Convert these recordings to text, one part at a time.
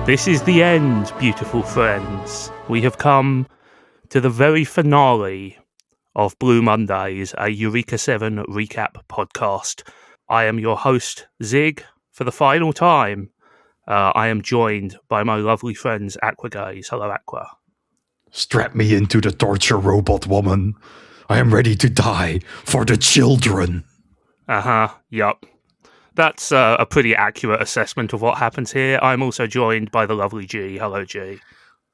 This is the end, beautiful friends. We have come to the very finale of Blue Mondays, a Eureka 7 recap podcast. I am your host, Zigg, for the final time. I am joined by my lovely friends, Aqua Gaze. Hello, Aqua. Strap me into the torture robot, woman. I am ready to die for the children. Yup. That's a pretty accurate assessment of what happens here. I'm also joined by the lovely G. Hello, G.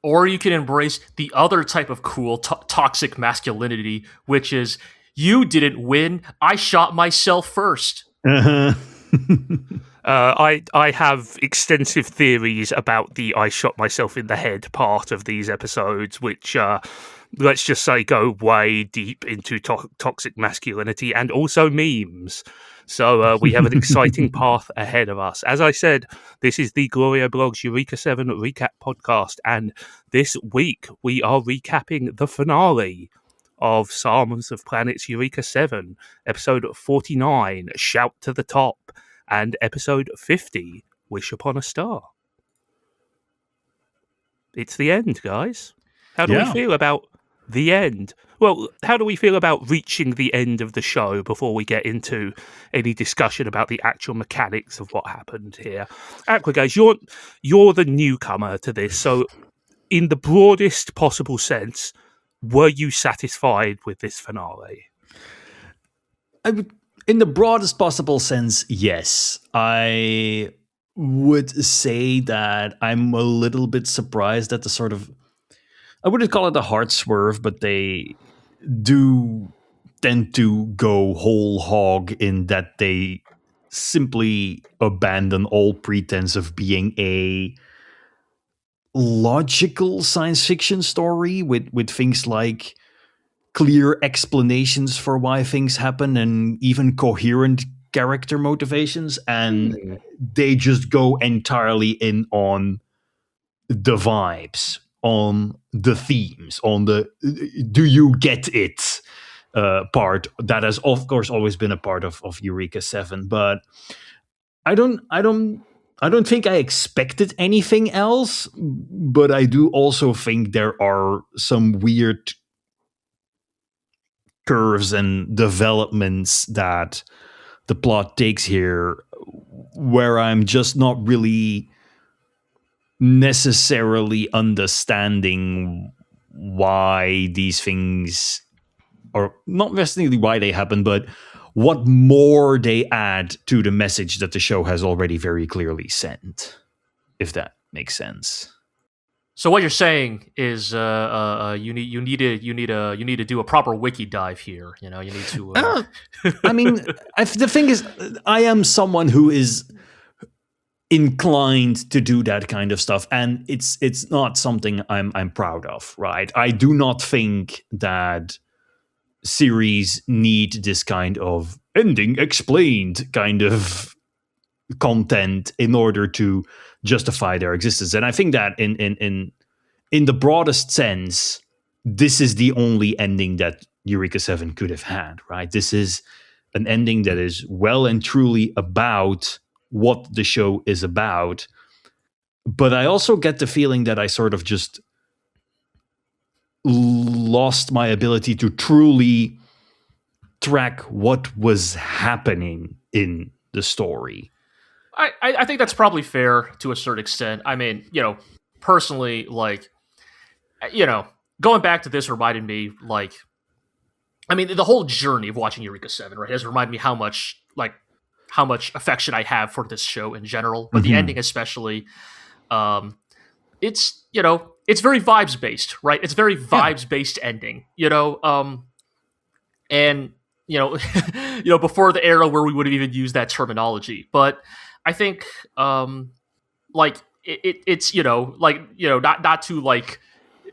Or you can embrace the other type of cool, toxic masculinity, which is, you didn't win, I shot myself first. I have extensive theories about the I shot myself in the head part of these episodes, which, let's just say, go way deep into toxic masculinity and also memes. So we have an exciting path ahead of us. As I said, this is the GLORIO Blog's Eureka 7 recap podcast, and this week we are recapping the finale of Psalms of Planets Eureka 7, episode 49, Shout to the Top, and episode 50, Wish Upon a Star. It's the end, guys. How do we feel about the end? Well, how do we feel about reaching the end of the show before we get into any discussion about the actual mechanics of what happened here? Aqua Gaze, you're the newcomer to this, so in the broadest possible sense, were you satisfied with this finale? In the broadest possible sense, yes. I would say that I'm a little bit surprised at the sort of, I wouldn't call it a hard swerve, but they do tend to go whole hog in that they simply abandon all pretense of being a logical science fiction story with things like clear explanations for why things happen and even coherent character motivations, and they just go entirely in on the vibes, on the themes, on the do you get it part that has of course always been a part of Eureka 7, but I don't think I expected anything else, but I do also think there are some weird curves and developments that the plot takes here where I'm just not really necessarily understanding why these things, or not necessarily why they happen, but what more they add to the message that the show has already very clearly sent, if that makes sense. So what you're saying is, you need to do a proper wiki dive here. You know, you need to. I mean, the thing is, I am someone who is inclined to do that kind of stuff, and it's not something I'm proud of, right? I do not think that series need this kind of ending explained kind of content in order to justify their existence. And I think that in the broadest sense, this is the only ending that Eureka 7 could have had, right? This is an ending that is well and truly about what the show is about. But I also get the feeling that I sort of just lost my ability to truly track what was happening in the story. I think that's probably fair to a certain extent. I mean, you know, personally, like, you know, going back to this reminded me, like, I mean, the whole journey of watching Eureka 7, right, has reminded me how much affection I have for this show in general, but the ending especially. It's, you know, it's very vibes based, right? It's very vibes based ending, you know, and you know, you know, before the era where we would have even used that terminology, but I think, like it's, you know, like, you know, not to like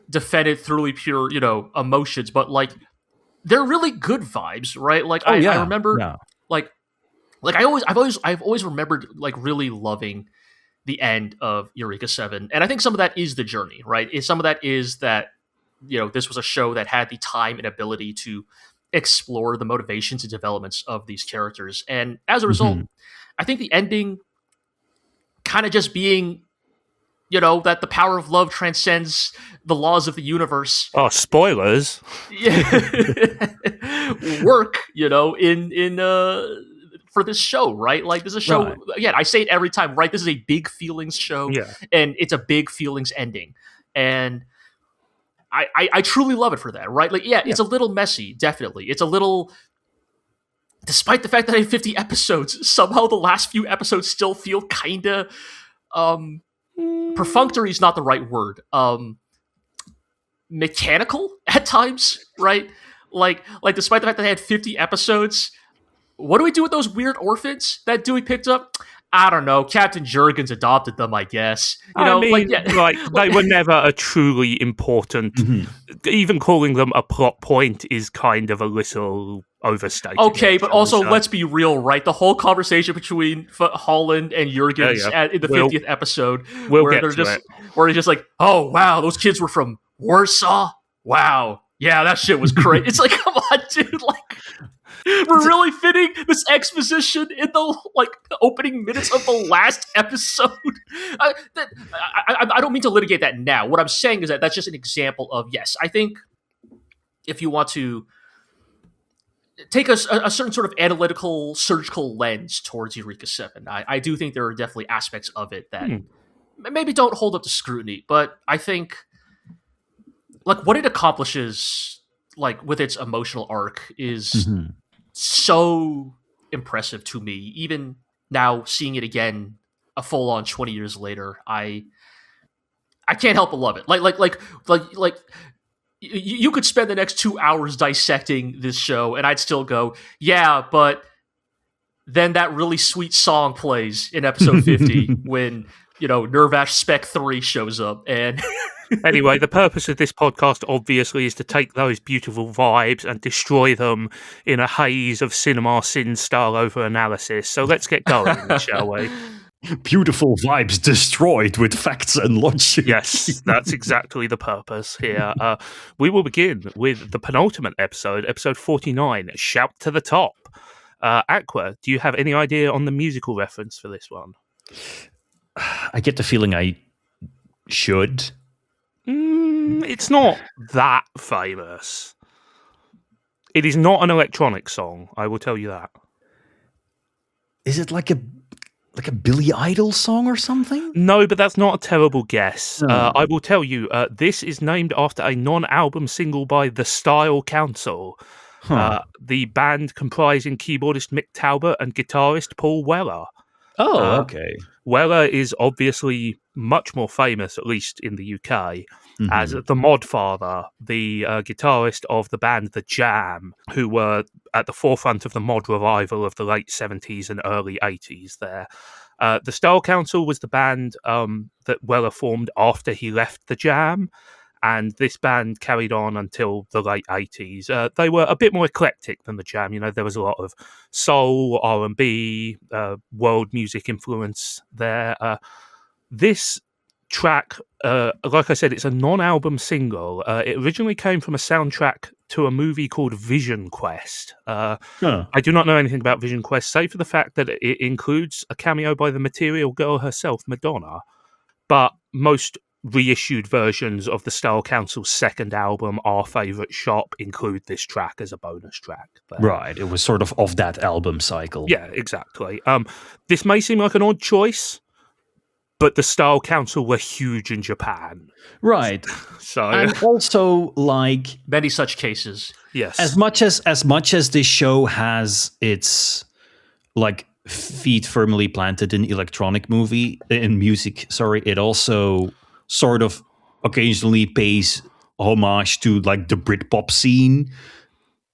defend it through pure, you know, emotions, but like they're really good vibes, right? Like I remember, like I've always remembered like really loving the end of Eureka 7, and I think some of that is the journey, right? Some of that is that, you know, this was a show that had the time and ability to explore the motivations and developments of these characters, and as a result, I think the ending kind of just being that the power of love transcends the laws of the universe. Oh, spoilers! Work, in for this show, right? Like, this is a show. Right. Again, I say it every time, right? This is a big feelings show, and it's a big feelings ending, and I truly love it for that, right? Like, it's a little messy, definitely. It's a little. Despite the fact that I have 50 episodes, somehow the last few episodes still feel kind of perfunctory is not the right word. Mechanical at times, right? Like despite the fact that I had 50 episodes, what do we do with those weird orphans that Dewey picked up? I don't know. Captain Jurgens adopted them, I guess. They were never a truly important. Even calling them a plot point is kind of a little overstated. Okay, but also let's be real, right? The whole conversation between Holland and Jurgens in the 50th episode, where he's just like, "Oh wow, those kids were from Warsaw. Wow, yeah, that shit was great." It's like, come on, dude, like. We're really fitting this exposition in the opening minutes of the last episode. I don't mean to litigate that now. What I'm saying is that that's just an example of, yes, I think if you want to take a certain sort of analytical, surgical lens towards Eureka 7, I do think there are definitely aspects of it that maybe don't hold up to scrutiny, but I think what it accomplishes with its emotional arc is so impressive to me. Even now, seeing it again, a full on 20 years later, I can't help but love it. Like you could spend the next 2 hours dissecting this show, and I'd still go, yeah, but then that really sweet song plays in episode 50 when Nervash Spec 3 shows up, and. Anyway, the purpose of this podcast obviously is to take those beautiful vibes and destroy them in a haze of cinema sin style over analysis. So let's get going, shall we? Beautiful vibes destroyed with facts and logic. Yes, that's exactly the purpose here. We will begin with the penultimate episode 49, Shout to the Top. Aqua, do you have any idea on the musical reference for this one? I get the feeling I should. It's not that famous. It is not an electronic song, I will tell you that. Is it like a Billy Idol song or something? No, but that's not a terrible guess. I will tell you, this is named after a non-album single by The Style Council, the band comprising keyboardist Mick Talbot and guitarist Paul Weller. Oh, okay. Weller is obviously much more famous, at least in the UK, as the Modfather, the guitarist of the band The Jam, who were at the forefront of the mod revival of the late 70s and early 80s there. The Style Council was the band that Weller formed after he left The Jam, and this band carried on until the late 80s. They were a bit more eclectic than The Jam. There was a lot of soul, R&B, world music influence there. This track, like I said, it's a non-album single. It originally came from a soundtrack to a movie called Vision Quest. I do not know anything about Vision Quest, save for the fact that it includes a cameo by the Material Girl herself, Madonna. But most reissued versions of the Style Council's second album, Our Favourite Shop, include this track as a bonus track. Right, it was sort of that album cycle. Yeah, exactly. This may seem like an odd choice, but the Style Council were huge in Japan. Right. So, and also, many such cases. Yes. As much as this show has its feet firmly planted in music, it also sort of occasionally pays homage to the Britpop scene,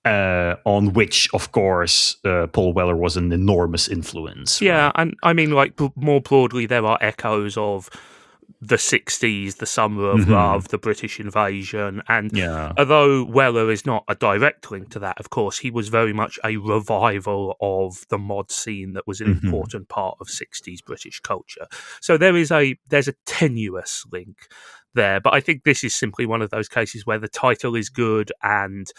on which, of course, Paul Weller was an enormous influence. Yeah, and I mean, more broadly, there are echoes of the 60s, the Summer of Love, the British invasion, and although Weller is not a direct link to that, of course, he was very much a revival of the mod scene that was an important part of 60s British culture. So there's a tenuous link there, but I think this is simply one of those cases where the title is good and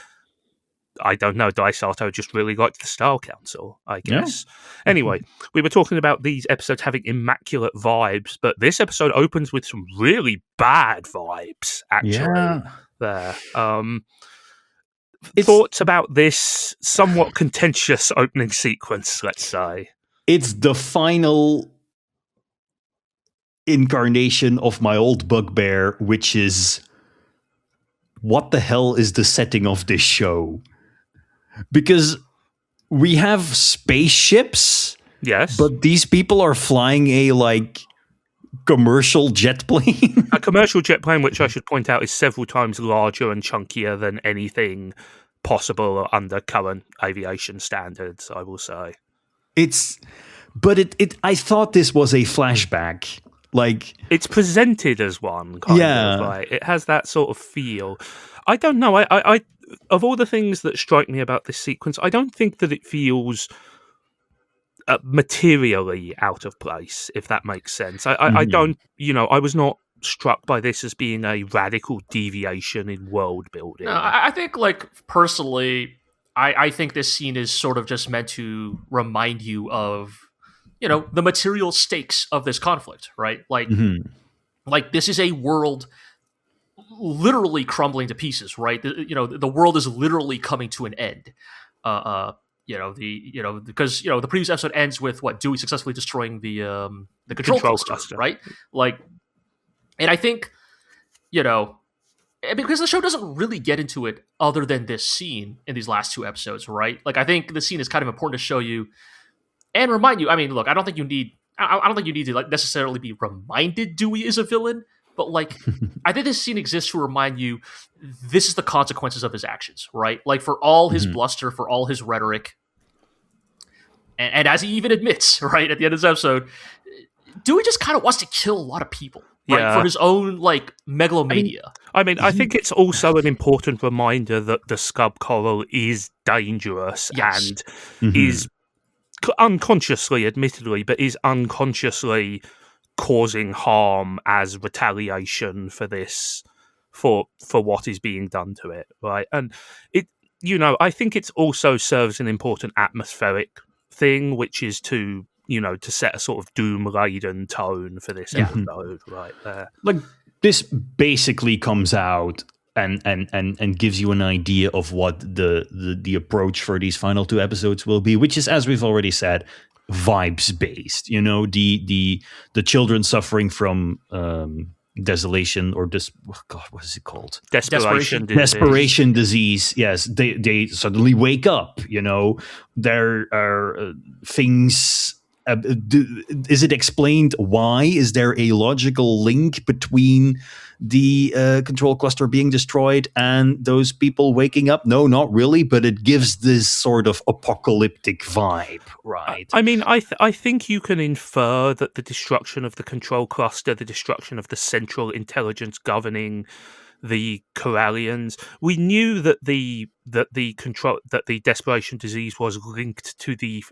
I don't know, Daisato just really liked the Style Council, I guess. Anyway, we were talking about these episodes having immaculate vibes, but this episode opens with some really bad vibes, actually. There. Thoughts about this somewhat contentious opening sequence, let's say? It's the final incarnation of my old bugbear, which is, what the hell is the setting of this show? Because we have spaceships, yes, but these people are flying a commercial jet plane. A commercial jet plane, which I should point out is several times larger and chunkier than anything possible under current aviation standards, I will say. I thought this was a flashback. It's presented as one, kind of, right? It has that sort of feel. I don't know. I of all the things that strike me about this sequence, I don't think that it feels materially out of place, if that makes sense. I don't, I was not struck by this as being a radical deviation in world building. No, I think, personally, I think this scene is sort of just meant to remind you of, the material stakes of this conflict, right? This is a world literally crumbling to pieces, right? The world is literally coming to an end. Because the previous episode ends with Dewey successfully destroying the control cluster, right? And I think, because the show doesn't really get into it other than this scene in these last two episodes, right? I think this scene is kind of important to show you and remind you. I mean, look, I don't think you need to necessarily be reminded Dewey is a villain, but I think this scene exists to remind you this is the consequences of his actions, right? For all his bluster, for all his rhetoric, and as he even admits, right, at the end of this episode, Dewey just kind of wants to kill a lot of people, right, for his own megalomania. I think it's also an important reminder that the scub coral is dangerous and is unconsciously, admittedly, but is unconsciously causing harm as retaliation for this, for what is being done to it, right? And it, I think it also serves an important atmospheric thing, which is to set a sort of doom-laden tone for this episode, right there. This basically comes out and gives you an idea of what the approach for these final two episodes will be, which is, as we've already said, vibes based. The children suffering from desolation or what is it called? Desperation disease. Yes, they suddenly wake up. There are things. Is it explained why? Is there a logical link between the control cluster being destroyed and those people waking up? No, not really, but it gives this sort of apocalyptic vibe, right? I think you can infer that the destruction of the control cluster, the destruction of the central intelligence governing the Coralians, we knew that the desperation disease was linked to the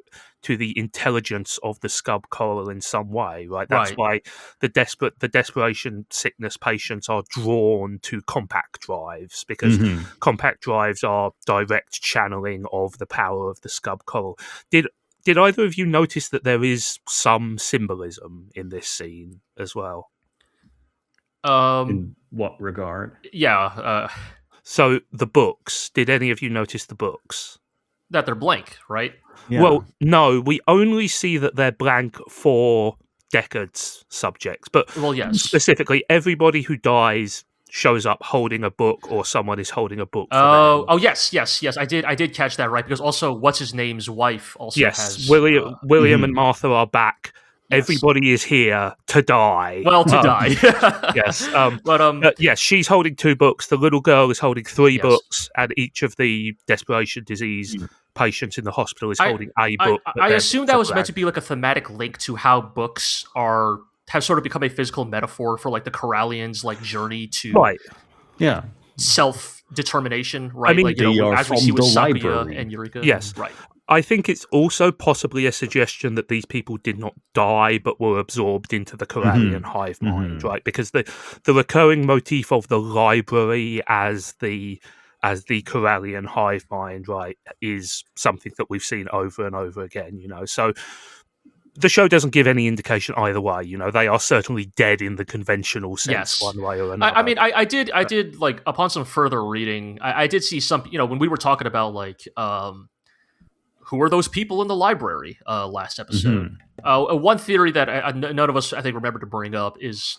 intelligence of the scub coral in some way, right? That's why the desperation sickness patients are drawn to compact drives, because compact drives are direct channeling of the power of the scub coral. Did either of you notice that there is some symbolism in this scene as well? In what regard? Yeah. So the books, did any of you notice the books? That they're blank, right? Yeah. Well, no, we only see that they're blank for Deckard's subjects. But yes. Specifically, everybody who dies shows up holding a book, or someone is holding a book for them. Yes. I did catch that, right? Because also, what's his name's wife also has... William and Martha are back. Yes. Everybody is here to die. Well, to die. Yes. Yes, she's holding 2 books. The little girl is holding 3 books, and each of the desperation disease patients in the hospital is holding a book. I assume that was meant to be a thematic link to how books have sort of become a physical metaphor for the Coralians' journey to self-determination, right? As we see with Sakuya and Eureka. Yes. Right. I think it's also possibly a suggestion that these people did not die but were absorbed into the Coralian hive mind, right? Because the recurring motif of the library as the as the Coralian hive mind, right, is something that we've seen over and over again, So the show doesn't give any indication either way. They are certainly dead in the conventional sense, one way or another. I did like upon some further reading, I did see some, when we were talking about like, who are those people in the library last episode? One theory that none of us, I think, remember to bring up is,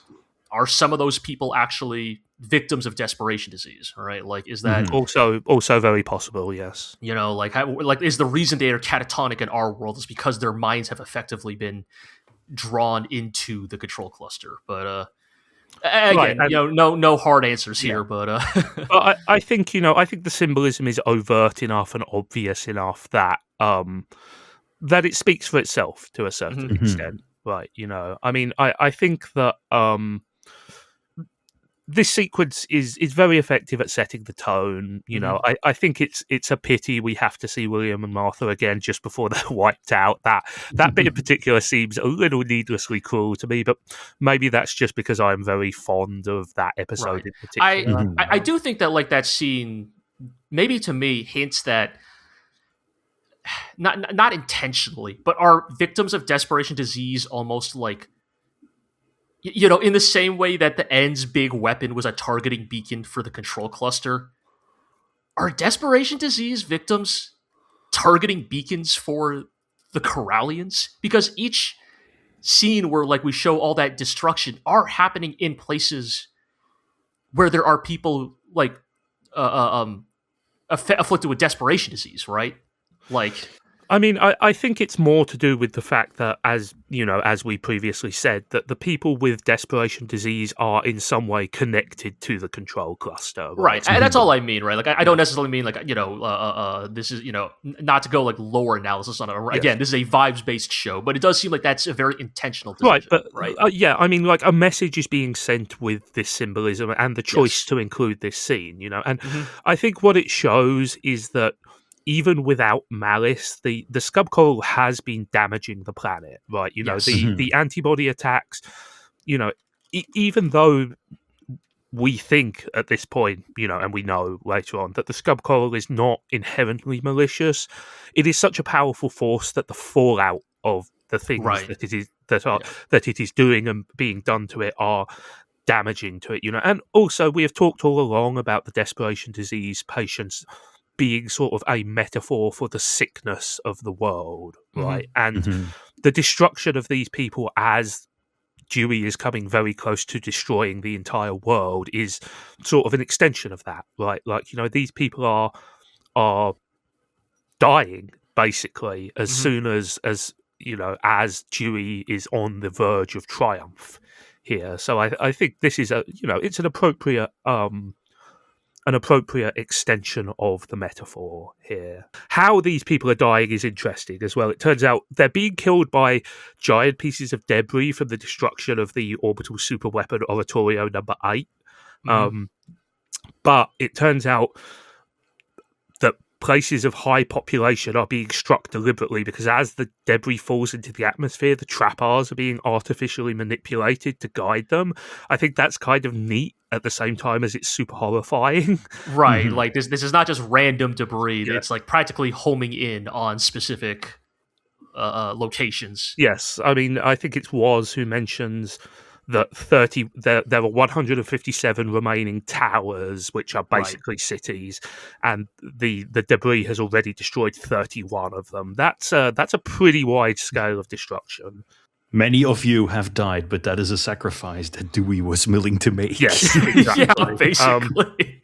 are some of those people actually victims of desperation disease? Right? Like, is that also very possible? Yes. Like is the reason they are catatonic in our world is because their minds have effectively been drawn into the control cluster? But again, no hard answers here. But but I think the symbolism is overt enough and obvious enough that that it speaks for itself to a certain extent, right? I think that this sequence is very effective at setting the tone. I think it's a pity we have to see William and Martha again just before they're wiped out. That bit in particular seems a little needlessly cruel to me, but maybe that's just because I'm very fond of that episode in particular. I do think that like that scene, maybe to me, hints that not intentionally, but are victims of desperation disease almost like, in the same way that the End's big weapon was a targeting beacon for the control cluster, are desperation disease victims targeting beacons for the Coralians? Because each scene where like we show all that destruction are happening in places where there are people like afflicted with desperation disease, right? Like, I think it's more to do with the fact that, as we previously said, that the people with desperation disease are in some way connected to the control cluster. Right. And that's all I mean, right? Like, I don't necessarily mean like, this is, not to go like lore analysis on it. Again, this is a vibes-based show, but it does seem like that's a very intentional decision, right? Like a message is being sent with this symbolism and the choice to include this scene, and I think what it shows is that even without malice, the scub coral has been damaging the planet, right? The antibody attacks, even though we think at this point, and we know later on that the scub coral is not inherently malicious, it is such a powerful force that the fallout of the things that it is doing and being done to it are damaging to it, And also, we have talked all along about the desperation disease patients being sort of a metaphor for the sickness of the world, right? And the destruction of these people as Dewey is coming very close to destroying the entire world is sort of an extension of that, right? Like, these people are dying basically as soon as Dewey is on the verge of triumph here. So I think this is it's an appropriate extension of the metaphor here. How these people are dying is interesting as well. It turns out they're being killed by giant pieces of debris from the destruction of the orbital superweapon Oratorio number 8. But it turns out that places of high population are being struck deliberately because as the debris falls into the atmosphere, the trapars are being artificially manipulated to guide them. I think that's kind of neat at the same time as it's super horrifying. Right, like this is not just random debris. It's like practically homing in on specific locations. Yes, I think it's Woz who mentions that there are 157 remaining towers, which are basically cities, and the debris has already destroyed 31 of them. That's a pretty wide scale of destruction. Many of you have died, but that is a sacrifice that Dewey was willing to make. Yes, exactly. Yeah, basically.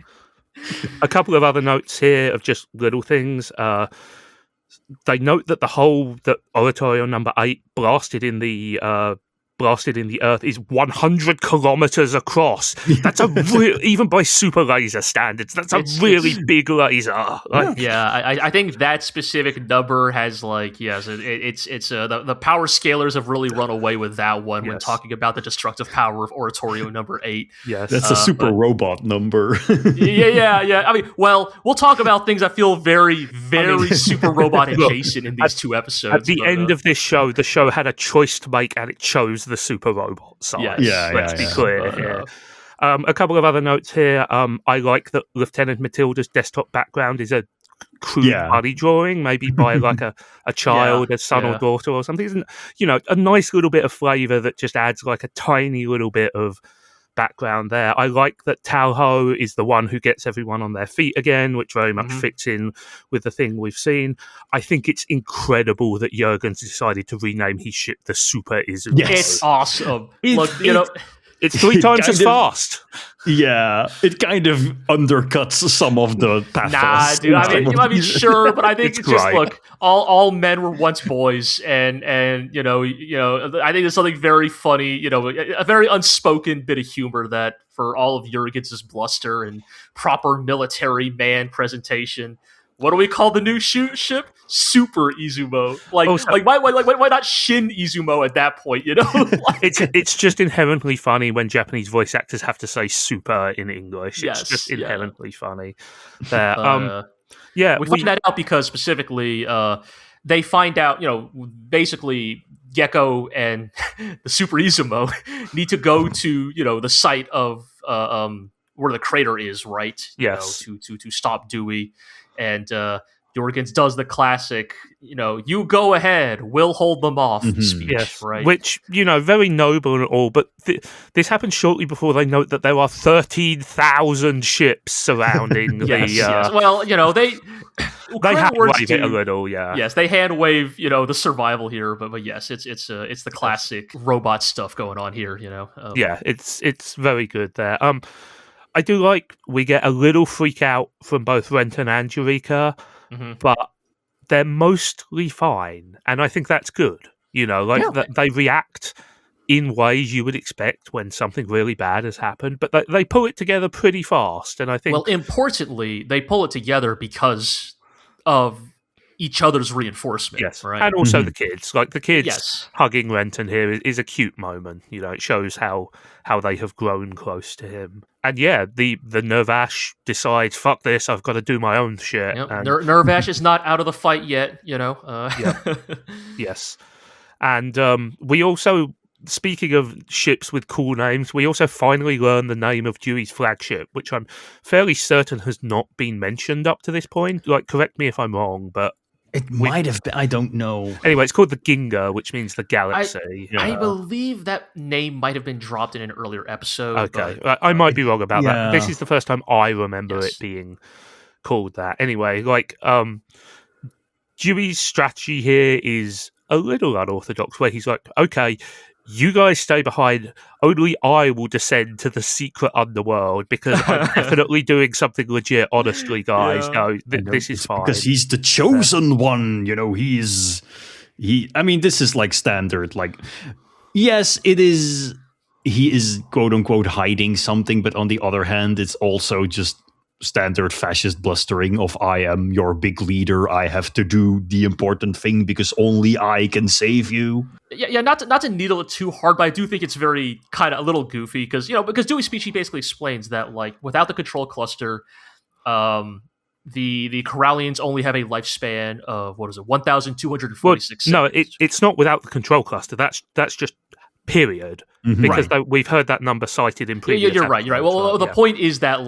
A couple of other notes here of just little things. They note that the hole that Oratorio number 8 blasted in the earth is 100 kilometers across. That's even by super laser standards, that's a really big laser. I think that specific number has the power scalers have really run away with that one when talking about the destructive power of Oratorio number 8. Yes, that's a super robot number. Yeah. We'll talk about things that feel very, very super robot adjacent in these two episodes. At the end of this show, the show had a choice to make, and it chose the super robot side. Let's be clear here. A couple of other notes here. I like that Lieutenant Matilda's desktop background is a crude buddy drawing, maybe by like a child, a son or daughter or something. Isn't, a nice little bit of flavour that just adds like a tiny little bit of background there. I like that Talho is the one who gets everyone on their feet again, which very much fits in with the thing we've seen. I think it's incredible that Jurgens decided to rename his ship the Super Izumo. Yes. It's awesome. It's 3 times as fast. Yeah, it kind of undercuts some of the pathos. Nah, dude. I mean, sure, but I think it's just look. All men were once boys, and I think there's something very funny. A very unspoken bit of humor that for all of Jurgens' bluster and proper military man presentation. What do we call the new ship? Super Izumo. Why not Shin Izumo at that point? It's just inherently funny when Japanese voice actors have to say super in English. Yes, it's just inherently funny. There, we find that out because specifically, they find out. Basically, Gecko and the Super Izumo need to go to the site of where the crater is, right? Yes. To stop Dewey. And Jurgens does the classic, you go ahead, we'll hold them off speech, right? Which, very noble and all, but this happens shortly before they note that there are 13,000 ships surrounding yes. Well, they hand wave it a little, yeah. Yes, they hand wave, the survival here, but yes, it's the classic robot stuff going on here, it's very good there. I do like we get a little freak out from both Renton and Eureka, but they're mostly fine, and I think that's good. That they react in ways you would expect when something really bad has happened, but they pull it together pretty fast, and I think... Well, importantly, they pull it together because of each other's reinforcement, right? And also the kids. Like, the kids hugging Renton here is a cute moment. It shows how they have grown close to him. And the Nervash decides, fuck this, I've got to do my own shit. Yep. Nervash is not out of the fight yet, Yes. And we also, speaking of ships with cool names, we also finally learn the name of Dewey's flagship, which I'm fairly certain has not been mentioned up to this point. Like, correct me if I'm wrong, but... It might have been. I don't know. Anyway, it's called the Ginga, which means the galaxy. I believe that name might have been dropped in an earlier episode. Okay, I might be wrong about that. This is the first time I remember it being called that. Anyway, Dewey's strategy here is a little unorthodox, where he's like, okay, you guys stay behind, only I will descend to the secret underworld because I'm definitely doing something legit, honestly, guys. No, this is fine. Because he's the chosen one, this is like standard. Like, yes, it is, he is quote unquote hiding something, but on the other hand, it's also just standard fascist blustering of I am your big leader, I have to do the important thing because only I can save you. Yeah, not to needle it too hard, but I do think it's very kind of a little goofy because Dewey's speech, he basically explains that without the control cluster, the Coralians only have a lifespan of 1,246. No, it's not without the control cluster. That's just period because we've heard that number cited in previous. You're right. Well, the point is that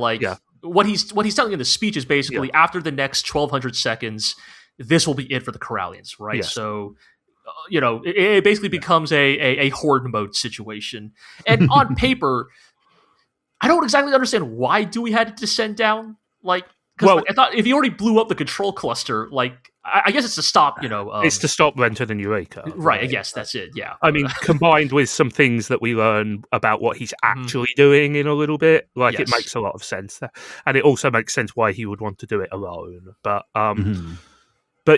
what he's telling in the speech is basically after the next 1,200 seconds, this will be it for the Coralians, right? Yes. So, it basically becomes a horde mode situation. And on paper, I don't exactly understand why Dewey had to descend down. I thought if he already blew up the control cluster, I guess it's to stop, it's to stop Renton and Eureka. Right, I guess that's it, yeah. I mean, combined with some things that we learn about what he's actually doing in a little bit, it makes a lot of sense there. And it also makes sense why he would want to do it alone. But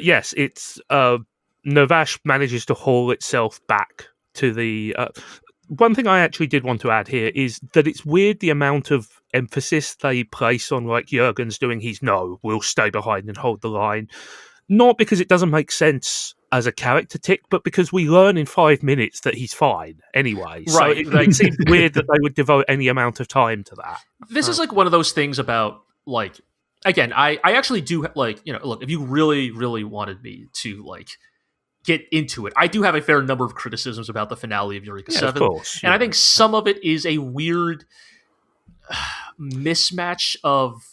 yes, it's... Nervash manages to haul itself back to the... one thing I actually did want to add here is that it's weird the amount of emphasis they place on Jurgens doing his no, we'll stay behind and hold the line. Not because it doesn't make sense as a character tick, but because we learn in 5 minutes that he's fine anyway. Right. So it seems weird that they would devote any amount of time to that. This is one of those things about, again, I actually do, look, if you really, really wanted me to, get into it, I do have a fair number of criticisms about the finale of Eureka 7. Of course, and I think some of it is a weird mismatch of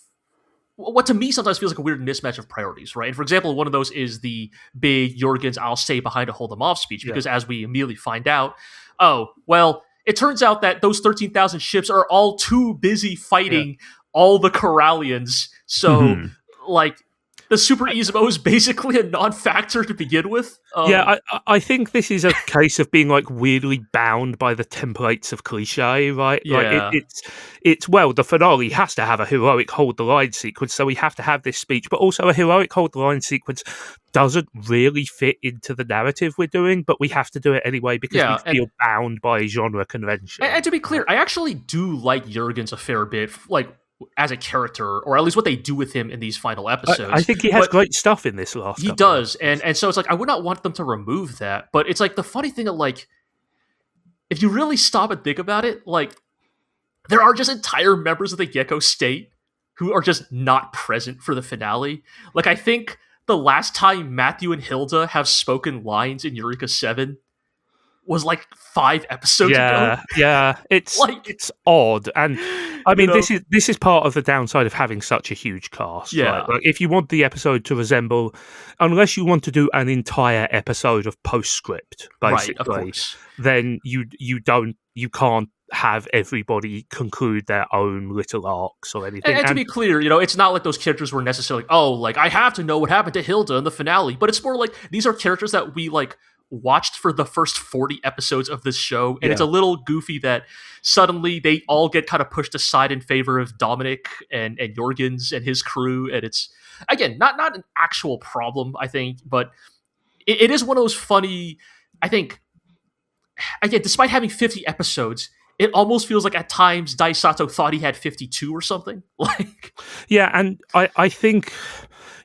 what to me sometimes feels like a weird mismatch of priorities, right? And for example, one of those is the big Jurgens "I'll stay behind to hold them off" speech, because as we immediately find out, oh, well, it turns out that those 13,000 ships are all too busy fighting all the Coralians. So, like, the Super Izmo is basically a non-factor to begin with. I think this is a case of being like weirdly bound by the templates of cliche, right? Yeah. Like it's well, the finale has to have a heroic hold the line sequence, so we have to have this speech, but also a heroic hold the line sequence doesn't really fit into the narrative we're doing, but we have to do it anyway because we feel bound by genre convention. And to be clear, I actually do like Jurgens a fair bit, like, as a character, or at least what they do with him in these final episodes. I think he has great stuff in this last. He does, and so it's like I would not want them to remove that. But it's like the funny thing of, like, if you really stop and think about it, like, there are just entire members of the Gecko State who are just not present for the finale. Like, I think the last time Matthew and Hilda have spoken lines in Eureka 7 was like 5 episodes ago. Yeah, it's like, it's odd, and I mean, this is part of the downside of having such a huge cast. Yeah, right? Like, if you want the episode to resemble, unless you want to do an entire episode of postscript, basically, right, of course, then you can't have everybody conclude their own little arcs or anything. And to be clear, it's not like those characters were necessarily, oh, like, I have to know what happened to Hilda in the finale, but it's more like these are characters that we, like, watched for the first 40 episodes of this show, and it's a little goofy that suddenly they all get kind of pushed aside in favor of Dominic and Jurgens and his crew, and it's, again, not an actual problem, I think, but it is one of those funny, I think, again, despite having 50 episodes, it almost feels like at times Daisato thought he had 52 or something. Like, yeah, and I think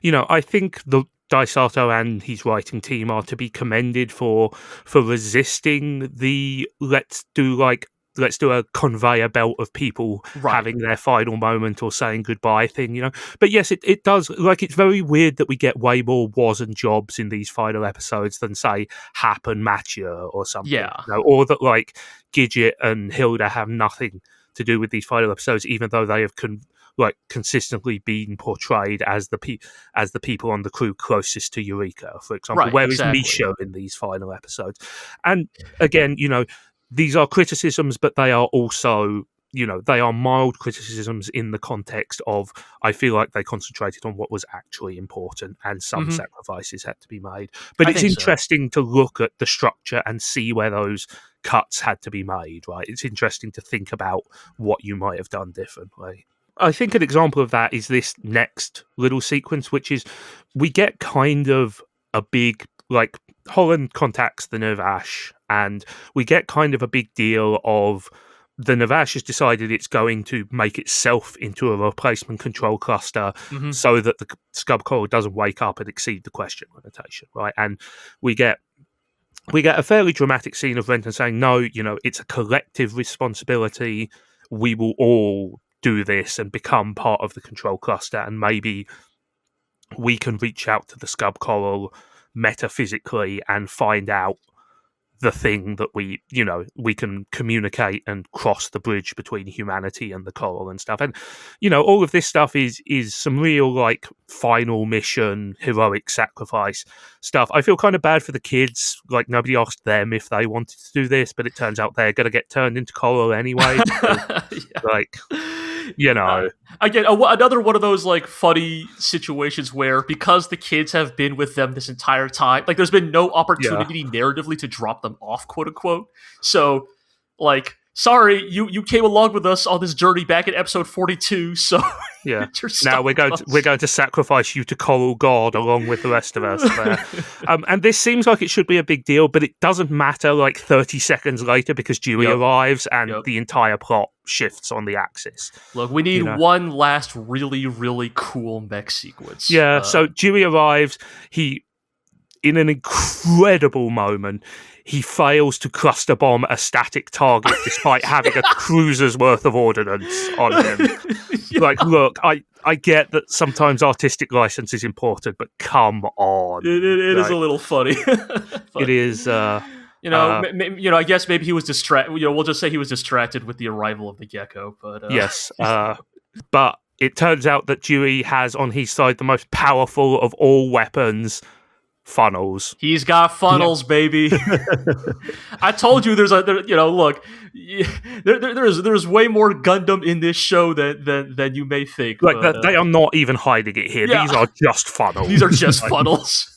the Daisato and his writing team are to be commended for resisting the let's do a conveyor belt of people having their final moment or saying goodbye thing, But yes, it does, like, it's very weird that we get way more was and jobs in these final episodes than, say, Hap and Mathieu or something. Yeah. Or that, like, Gidget and Hilda have nothing to do with these final episodes, even though they have consistently being portrayed as the people on the crew closest to Eureka, for example. Right, Where exactly. is Misha in these final episodes? And again, these are criticisms, but they are also, they are mild criticisms in the context of, I feel like they concentrated on what was actually important and some sacrifices had to be made. But it's interesting to look at the structure and see where those cuts had to be made, right? It's interesting to think about what you might have done differently. I think an example of that is this next little sequence, which is we get kind of a big, like, Holland contacts the Navash, and we get kind of a big deal of the Navash has decided it's going to make itself into a replacement control cluster so that the Scub Coral doesn't wake up and exceed the question limitation, right? And we get a fairly dramatic scene of Renton saying, no, it's a collective responsibility. We will all do this and become part of the control cluster, and maybe we can reach out to the Scub Coral metaphysically and find out the thing that we can communicate and cross the bridge between humanity and the coral and stuff. And all of this stuff is some real, like, final mission, heroic sacrifice stuff. I feel kind of bad for the kids. Like, nobody asked them if they wanted to do this, but it turns out they're going to get turned into coral anyway. Like, again, another one of those, like, funny situations where, because the kids have been with them this entire time, like, there's been no opportunity narratively to drop them off, quote unquote. So, like, sorry, you came along with us on this journey back in episode 42, so now we're going to sacrifice you to Coral God along with the rest of us there. And this seems like it should be a big deal, but it doesn't matter, like, 30 seconds later, because Dewey arrives and the entire plot shifts on the axis. Look, we need one last really, really cool mech sequence. So Dewey arrives, in an incredible moment, he fails to cluster bomb a static target despite having a cruiser's worth of ordnance on him. Like, look, I get that sometimes artistic license is important, but come on. It is a little funny. It is. You know, I guess maybe he was distracted. You know, we'll just say he was distracted with the arrival of the gecko. But yes, but it turns out that Dewey has on his side the most powerful of all weapons. Funnels. He's got funnels, baby. I told you there's look, there's way more Gundam in this show than you may think. Like they are not even hiding it here. Yeah. These are just funnels. These are just funnels.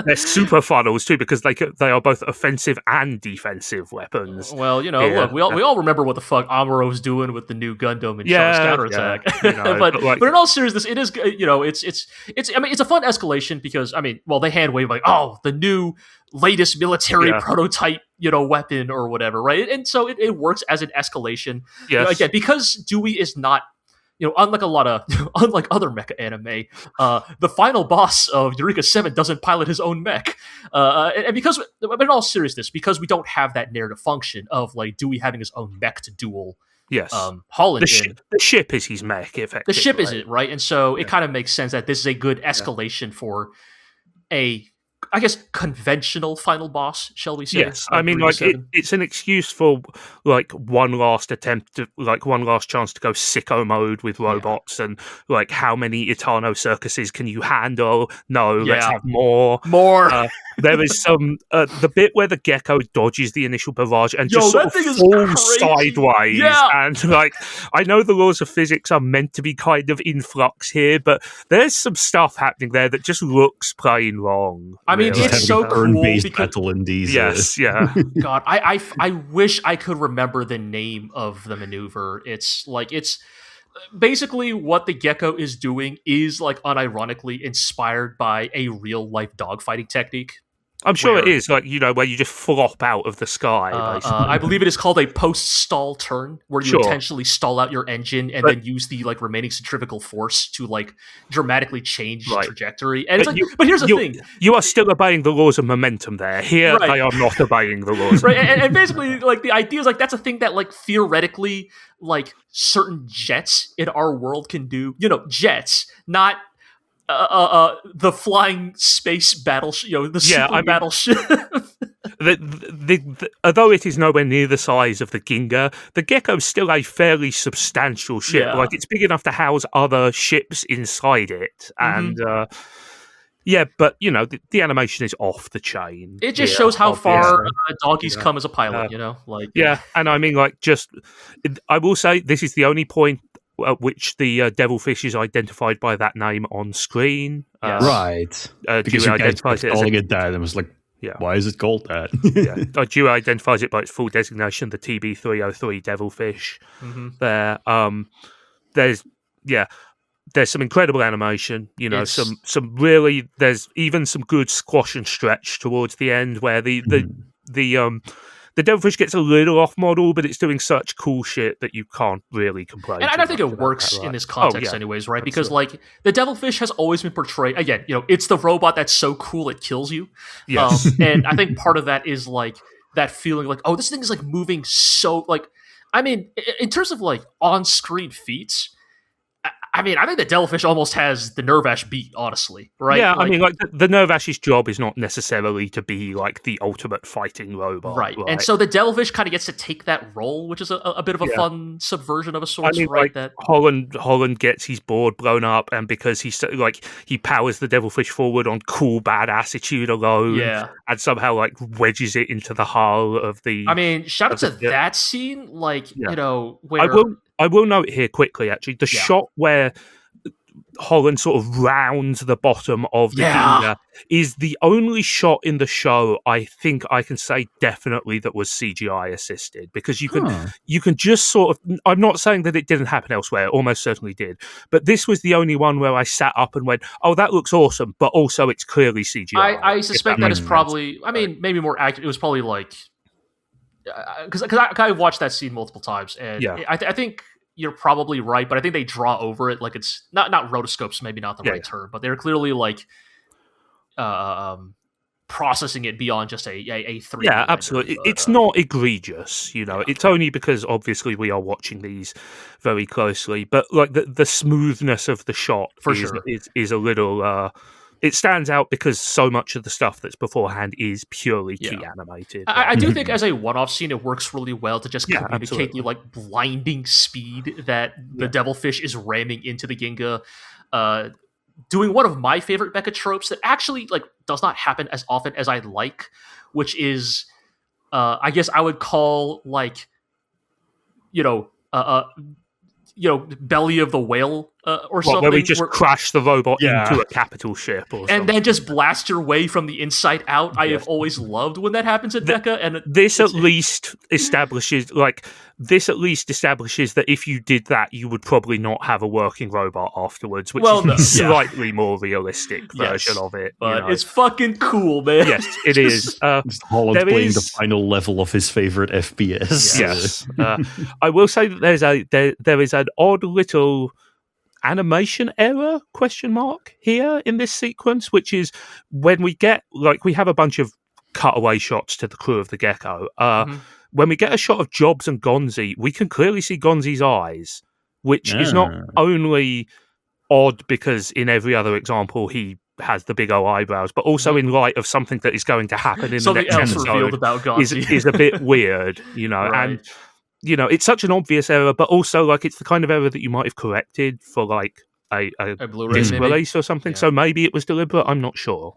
They're super funnels too, because they are both offensive and defensive weapons. Well, look, we all remember what the fuck Amuro's doing with the new Gundam and Shark's counterattack. Yeah, but in all seriousness, it is it's a fun escalation because they hand wave like, oh, the new latest military prototype weapon or whatever, right? And so it works as an escalation. Yes. Again, because Dewey is not, unlike other mecha anime, the final boss of Eureka 7 doesn't pilot his own mech. And because, but in all seriousness, because we don't have that narrative function of like Dewey having his own mech to duel. Yes. Holland. The ship is his mech, effectively. The ship is it, right? And so it kind of makes sense that this is a good escalation for a, I guess, conventional final boss, shall we say? Yes, it's an excuse for like one last attempt, one last chance to go sicko mode with robots, and like how many Etano circuses can you handle? No, let's have more. There is some the bit where the gecko dodges the initial barrage and just sort of falls sideways. Yeah. And like, I know the laws of physics are meant to be kind of in flux here, but there's some stuff happening there that just looks plain wrong. I mean, it's so cool because battle in these. Yes, yeah. God, I wish I could remember the name of the maneuver. It's basically what the gecko is doing is like unironically inspired by a real life dogfighting technique. I'm sure it is, like, where you just flop out of the sky. I believe it is called a post-stall turn, where you intentionally stall out your engine and then use the like remaining centrifugal force to like dramatically change trajectory. And but here's the thing: you are still obeying the laws of momentum there. Here, they are not obeying the laws. Right, and basically, like the idea is like that's a thing that like theoretically, like certain jets in our world can do. Jets, not. The flying space battleship, the super battleship. Although it is nowhere near the size of the Ginga, the Gecko is still a fairly substantial ship. Yeah. Like, it's big enough to house other ships inside it, and but the animation is off the chain. It just shows how far doggies come as a pilot. And I mean, like, I will say this is the only point at which the devilfish is identified by that name on screen. Right. Because you guys were calling it that, and it was like, why is it called that? Dewey identifies it by its full designation, the TB303 devilfish. There. There's some incredible animation, some really, there's even some good squash and stretch towards the end where the devilfish gets a little off model, but it's doing such cool shit that you can't really complain. And I think it works in this context anyways, right? Because like the devilfish has always been portrayed, again, it's the robot that's so cool it kills you. Yes. And I think part of that is like that feeling like, oh, this thing is like moving so like, I mean, in terms of like on-screen feats, I mean, I think the Devilfish almost has the Nervash beat, honestly, right? Yeah, I mean, like, the Nervash's job is not necessarily to be, like, the ultimate fighting robot. Right, and so the Devilfish kind of gets to take that role, which is a bit of a fun subversion of a sort, right? Like, Holland gets his board blown up, and because he powers the Devilfish forward on cool bad attitude alone, and somehow, like, wedges it into the hull of the... I mean, shout out to that scene, like, where... I will note here quickly, actually, the shot where Holland sort of rounds the bottom of the Ginga is the only shot in the show I think I can say definitely that was CGI assisted, because you can just sort of, I'm not saying that it didn't happen elsewhere, it almost certainly did, but this was the only one where I sat up and went, oh, that looks awesome, but also it's clearly CGI. I suspect that is probably, I mean, maybe more accurate, it was probably like, because I watched that scene multiple times, and I think you're probably right, but I think they draw over it like it's not rotoscopes, maybe not the right term, but they're clearly like processing it beyond just a 3D. Yeah, absolutely. It's not egregious, It's only because obviously we are watching these very closely, but like the smoothness of the shot is a little it stands out because so much of the stuff that's beforehand is purely key animated. I do think as a one-off scene, it works really well to just communicate absolutely. the like blinding speed that the devilfish is ramming into the Ginga. Doing one of my favorite mecha tropes that actually like does not happen as often as I'd like, which is, I guess I would call like, belly of the whale or something. Where we just crash the robot into a capital ship or something. Then just blast your way from the inside out. I have always loved when that happens in mecha. And this at least establishes that if you did that, you would probably not have a working robot afterwards, which is a slightly more realistic version of it. But it's fucking cool, man. Yes, it is. Holland playing the final level of his favorite FPS. Yes. I will say that there is an odd little animation error here in this sequence, which is when we get we have a bunch of cutaway shots to the crew of the Gecko. When we get a shot of Jobs and Gonzi, we can clearly see Gonzi's eyes, which is not only odd because in every other example he has the big old eyebrows, but also in light of something that is going to happen in the next episode is a bit weird, right. And it's such an obvious error, but also it's the kind of error that you might have corrected for a Blu-ray disc release or something. So maybe it was deliberate. I'm not sure.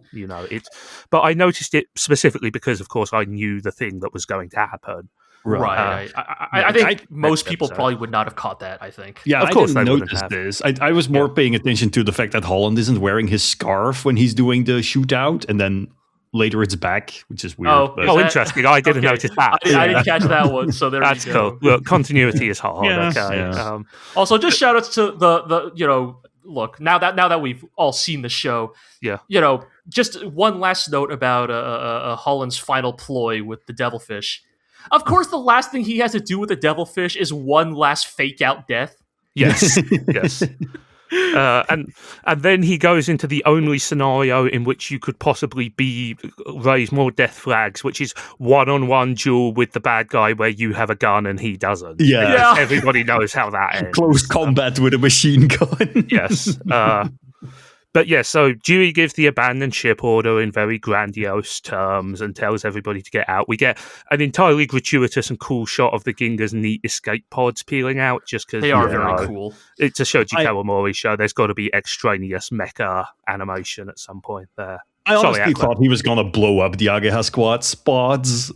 But I noticed it specifically because, of course, I knew the thing that was going to happen. Right. I think most people probably would not have caught that. I think. Yeah, of course I didn't notice this. I was more paying attention to the fact that Holland isn't wearing his scarf when he's doing the shootout, and then later it's back, which is weird. Interesting. I didn't notice that. I didn't catch that one, so that's cool. Look, continuity is hard. Okay. Also, just shout outs to the look, now that we've all seen the show. Yeah. Just one last note about Holland's final ploy with the devilfish. Of course, the last thing he has to do with the devilfish is one last fake out death. Yes. Yes. And then he goes into the only scenario in which you could possibly raise more death flags, which is one-on-one duel with the bad guy where you have a gun and he doesn't. Yeah. Everybody knows how that ends. Close combat with a machine gun. Yes. But yeah, so Dewey gives the abandoned ship order in very grandiose terms and tells everybody to get out. We get an entirely gratuitous and cool shot of the Ginga's neat escape pods peeling out just because they are very cool. It's a Shoji Kawamori show. There's got to be extraneous mecha animation at some point there. I honestly thought he was going to blow up the Ageha Squad's pods.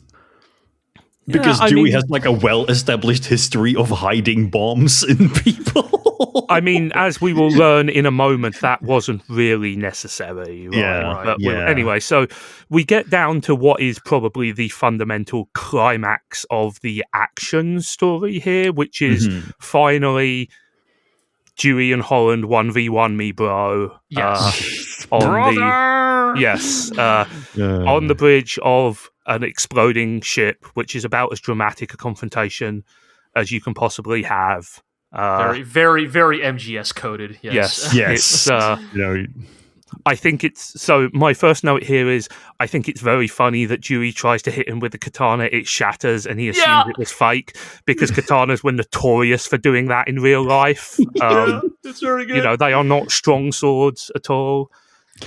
Because Dewey has a well-established history of hiding bombs in people. I mean, as we will learn in a moment, that wasn't really necessary. Right? Anyway, so we get down to what is probably the fundamental climax of the action story here, which is finally Dewey and Holland 1v1 me, bro. Yes. On the bridge of an exploding ship, which is about as dramatic a confrontation as you can possibly have. Very, very, very MGS coded. Yes. It's, I think it's so. My first note here is I think it's very funny that Dewey tries to hit him with the katana, it shatters, and he assumes it was fake because katanas were notorious for doing that in real life. It's very good. They are not strong swords at all.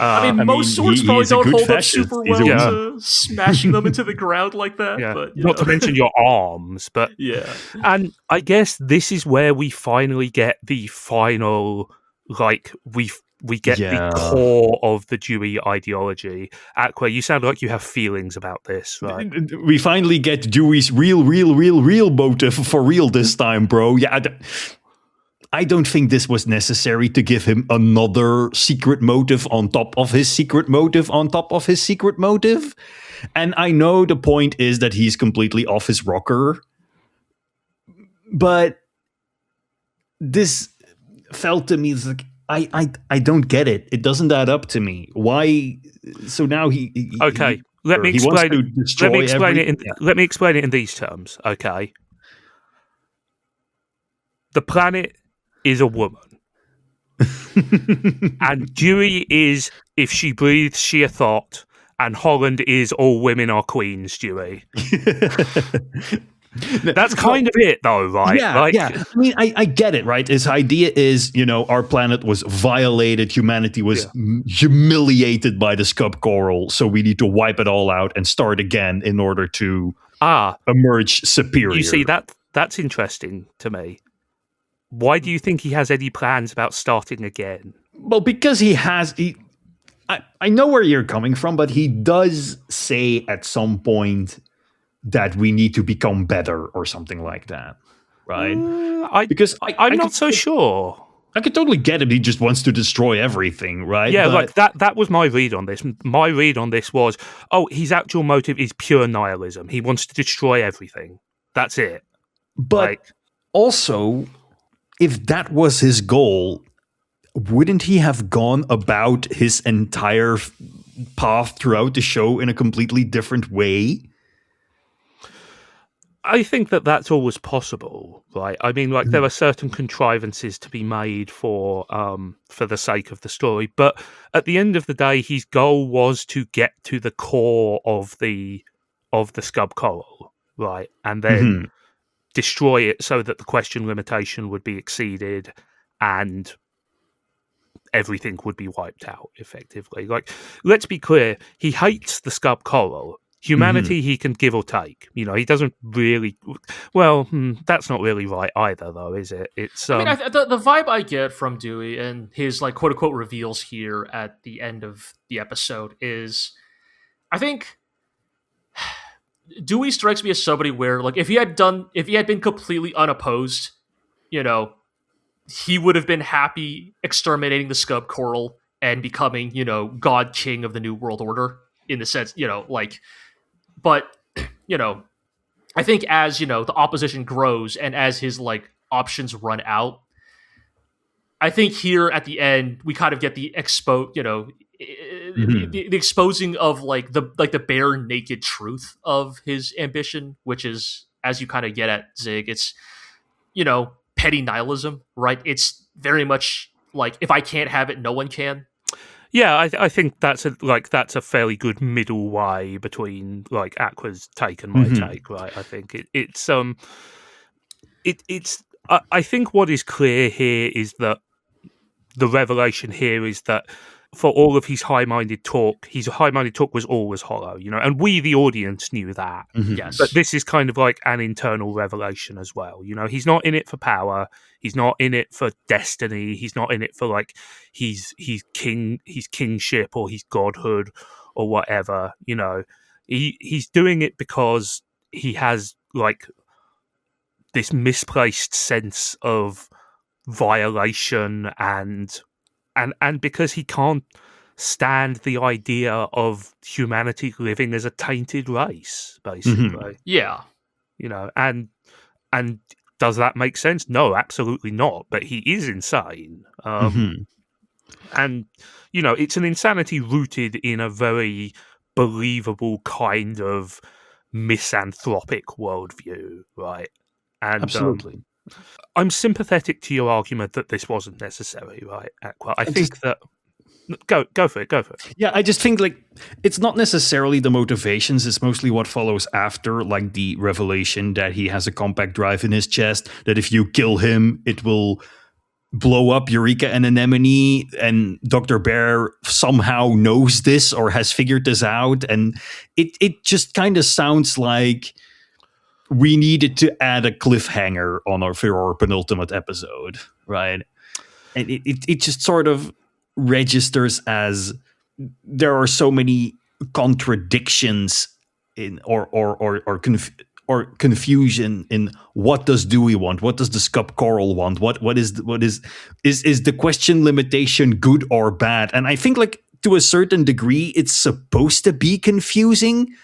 Most swords probably don't hold up super well to smashing them into the ground like that. Yeah. But, not to mention your arms, but and I guess this is where we finally get the final, we get the core of the Dewey ideology. Aqua, you sound like you have feelings about this, right? We finally get Dewey's real motive for real this time, bro. Yeah. I don't think this was necessary to give him another secret motive on top of his secret motive on top of his secret motive. And I know the point is that he's completely off his rocker. But this felt to me like, I don't get it. It doesn't add up to me. Why? So now he okay. Let me explain it in these terms. Okay. The planet is a woman. And Dewey is, if she breathes, she a thought. And Holland is all women are queens, Dewey. That's kind of it, though, right? Yeah, yeah. I mean, I get it, right? His idea is, our planet was violated, humanity was humiliated by the scub coral, so we need to wipe it all out and start again in order to emerge superior. You see, that's interesting to me. Why do you think he has any plans about starting again? Well, because I know where you're coming from, but he does say at some point that we need to become better or something like that, right? I'm not so sure. I could totally get it. He just wants to destroy everything, right? Yeah, like that was my read on this. My read on this was, his actual motive is pure nihilism. He wants to destroy everything. That's it. But also, if that was his goal, wouldn't he have gone about his entire path throughout the show in a completely different way? I think that's always possible, right? I mean, like, there are certain contrivances to be made for the sake of the story, but at the end of the day, his goal was to get to the core of the scub coral, right, and then destroy it so that the question limitation would be exceeded and everything would be wiped out effectively. Like, let's be clear, he hates the scub coral. Humanity, he can give or take. He doesn't really. Well, that's not really right either, though, is it? It's. I mean, the vibe I get from Dewey and his like quote unquote reveals here at the end of the episode is, I think Dewey strikes me as somebody where, like, if he had been completely unopposed, he would have been happy exterminating the scub coral and becoming, God King of the New World Order in the sense, like. But, I think as, the opposition grows and as his, like, options run out, I think here at the end, we kind of get the the exposing of, like, the bare naked truth of his ambition, which is, as you kind of get at, Zigg, it's, petty nihilism, right? It's very much like, if I can't have it, no one can. Yeah, I think that's a fairly good middle way between like Aqua's take and my take, right? I think it's I think what is clear here is that the revelation here is that for all of his high-minded talk was always hollow, and we, the audience, knew that. Yes. But this is kind of like an internal revelation as well. He's not in it for power. He's not in it for destiny. He's not in it for like his kingship or his godhood or whatever. He's doing it because he has like this misplaced sense of violation and because he can't stand the idea of humanity living as a tainted race, basically. Yeah. And does that make sense? No, absolutely not. But he is insane. And, it's an insanity rooted in a very believable kind of misanthropic worldview, right? And, absolutely. I'm sympathetic to your argument that this wasn't necessary, right, Aqua? I think that... Go for it. Yeah, I just think, like, it's not necessarily the motivations, it's mostly what follows after, like the revelation that he has a compact drive in his chest, that if you kill him, it will blow up Eureka and Anemone, and Dr. Bear somehow knows this or has figured this out, and it just kind of sounds like we needed to add a cliffhanger for our penultimate episode, right? And it just sort of registers as there are so many contradictions in or confusion in what does Dewey want, what does the scub coral want, what is the question limitation good or bad? And I think, like, to a certain degree, it's supposed to be confusing,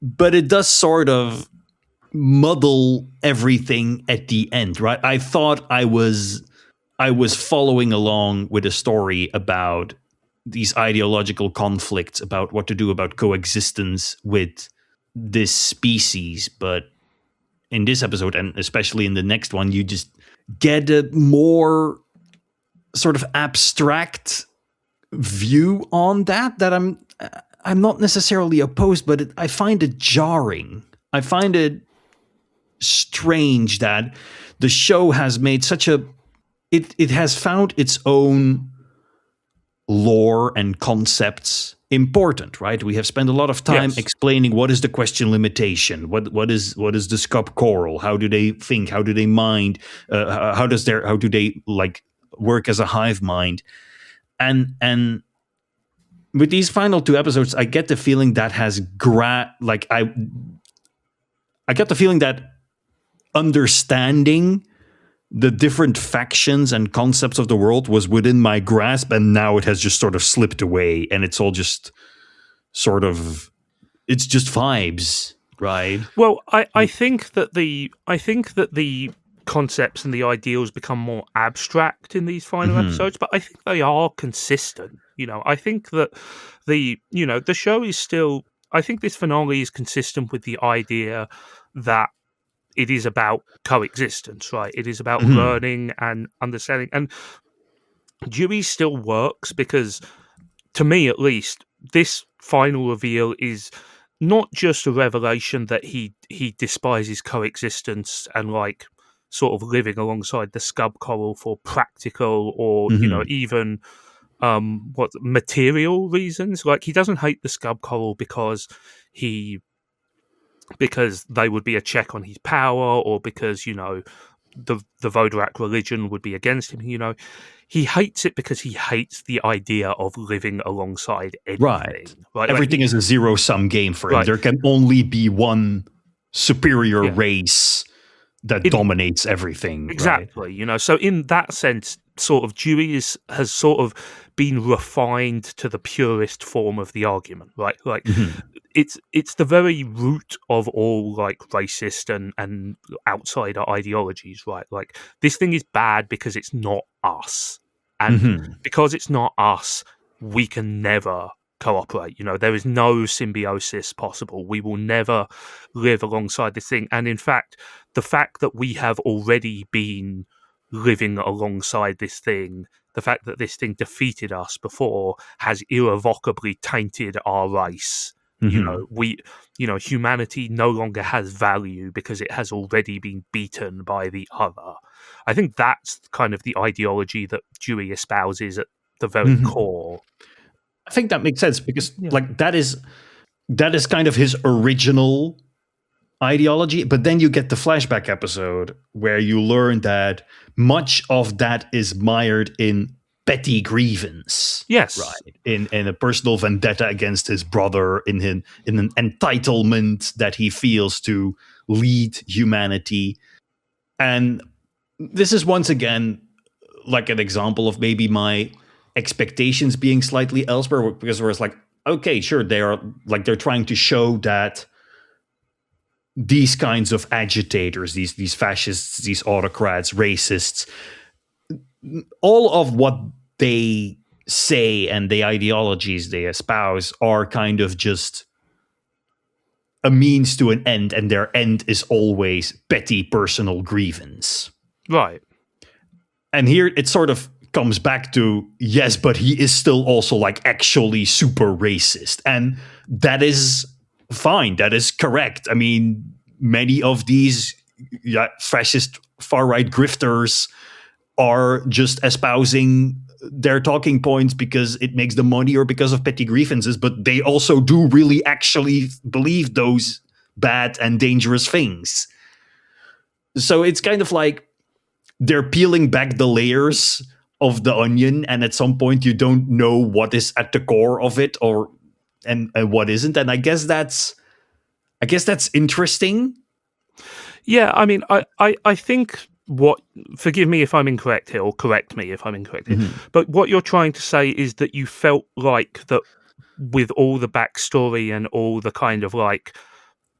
but it does sort of muddle everything at the end, right? I thought I was following along with a story about these ideological conflicts about what to do about coexistence with this species, but in this episode, and especially in the next one, you just get a more sort of abstract view on that I'm not necessarily opposed, but I find it jarring. I find it strange that the show has made such a it has found its own lore and concepts important, right? We have spent a lot of time explaining what is the question limitation, what is the scub coral, how do they think, how do they mind, how do they like work as a hive mind, and with these final 2 episodes, I get the feeling that has I get the feeling that understanding the different factions and concepts of the world was within my grasp, and now it has just sort of slipped away, and it's all just sort of, it's just vibes, right? Well, I think that the concepts and the ideals become more abstract in these final episodes, but I think they are consistent. I think that the show is still, I think this finale is consistent with the idea that it is about coexistence, right? It is about learning and understanding. And Dewey still works because, to me at least, this final reveal is not just a revelation that he despises coexistence and like sort of living alongside the scub coral for practical or even material reasons. Like, he doesn't hate the scub coral because they would be a check on his power, or because the Vodarak religion would be against him. He hates it because he hates the idea of living alongside anything. Right? Everything is a zero-sum game for him. Right. There can only be one superior race that dominates everything. Exactly. Right? So in that sense, sort of Dewey has sort of been refined to the purest form of the argument, right? Like it's the very root of all like racist and outsider ideologies, right? Like, this thing is bad because it's not us, and because it's not us, we can never cooperate. There is no symbiosis possible. We will never live alongside this thing. And in fact, the fact that we have already been living alongside this thing, the fact that this thing defeated us before, has irrevocably tainted our race. Humanity no longer has value because it has already been beaten by the other. I think that's kind of the ideology that Dewey espouses at the very core. I think that makes sense because like that is kind of his original ideology, but then you get the flashback episode where you learn that much of that is mired in petty grievance. Yes. Right. In a personal vendetta against his brother, in an entitlement that he feels to lead humanity. And this is once again like an example of maybe my expectations being slightly elsewhere, because where it's like, okay, sure, they're trying to show that these kinds of agitators, these fascists, these autocrats, racists, all of what they say and the ideologies they espouse are kind of just a means to an end, and their end is always petty personal grievance. Right. And here it sort of comes back to, yes, but he is still also like actually super racist. And that is fine. That is correct. I mean, many of these fascist far-right grifters are just espousing their talking points because it makes them money or because of petty grievances, but they also do really actually believe those bad and dangerous things. So it's kind of like they're peeling back the layers of the onion, and at some point you don't know what is at the core of it and what isn't. And I guess that's interesting. Yeah, I mean, I think forgive me if I'm incorrect here, or correct me if I'm incorrect here, but what you're trying to say is that you felt like that with all the backstory and all the kind of like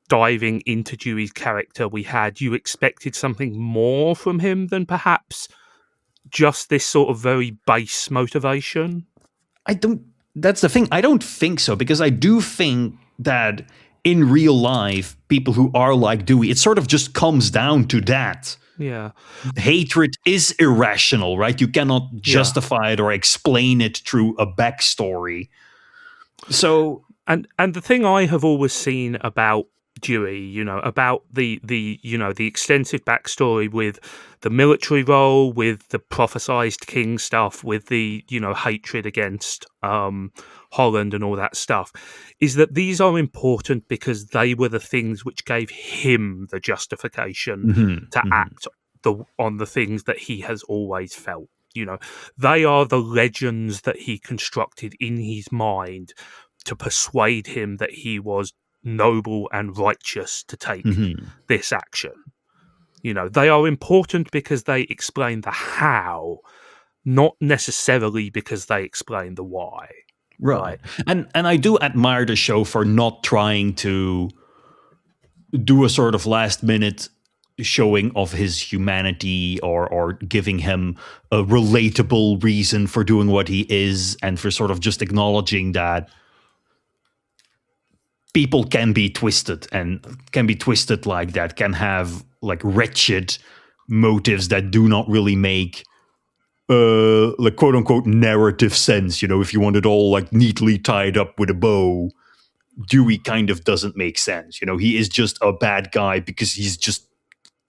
diving into Dewey's character we had, you expected something more from him than perhaps just this sort of very base motivation? That's the thing. I don't think so, because I do think that in real life, people who are like Dewey, it sort of just comes down to that. Yeah. Hatred is irrational, right? You cannot justify it or explain it through a backstory. So, and the thing I have always seen about Dewey, about the extensive backstory with the military role, with the prophesized king stuff, with the hatred against Holland and all that stuff, is that these are important because they were the things which gave him the justification to act on the things that he has always felt. They are the legends that he constructed in his mind to persuade him that he was noble and righteous to take this action. They are important because they explain the how, not necessarily because they explain the why. Right. And I do admire the show for not trying to do a sort of last minute showing of his humanity or giving him a relatable reason for doing what he is, and for sort of just acknowledging that people can be twisted like that, can have like wretched motives that do not really make like quote unquote narrative sense. If you want it all like neatly tied up with a bow, Dewey kind of doesn't make sense. He is just a bad guy because he's just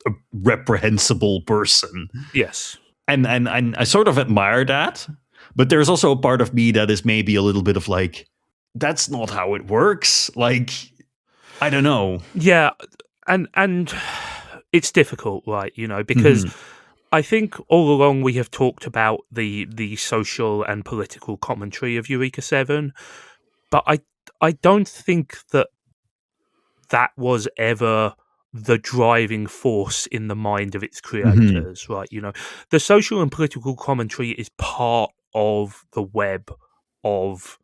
a reprehensible person. Yes. And I sort of admire that, but there's also a part of me that is maybe a little bit of like, that's not how it works. Like, I don't know. Yeah, and it's difficult, right? Because I think all along we have talked about the social and political commentary of Eureka 7, but I don't think that was ever the driving force in the mind of its creators, right? The social and political commentary is part of the web of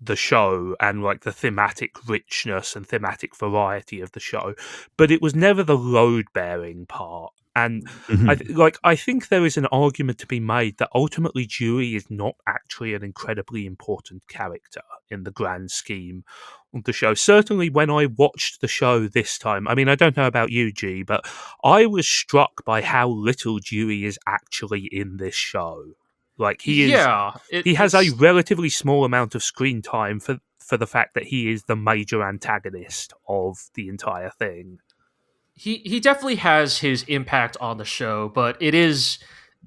the show and like the thematic richness and thematic variety of the show, but it was never the load-bearing part. And I think there is an argument to be made that ultimately Dewey is not actually an incredibly important character in the grand scheme of the show. Certainly when I watched the show this time, I mean, I don't know about you, G, but I was struck by how little Dewey is actually in this show. Like he has a relatively small amount of screen time for the fact that he is the major antagonist of the entire thing. He definitely has his impact on the show, but it is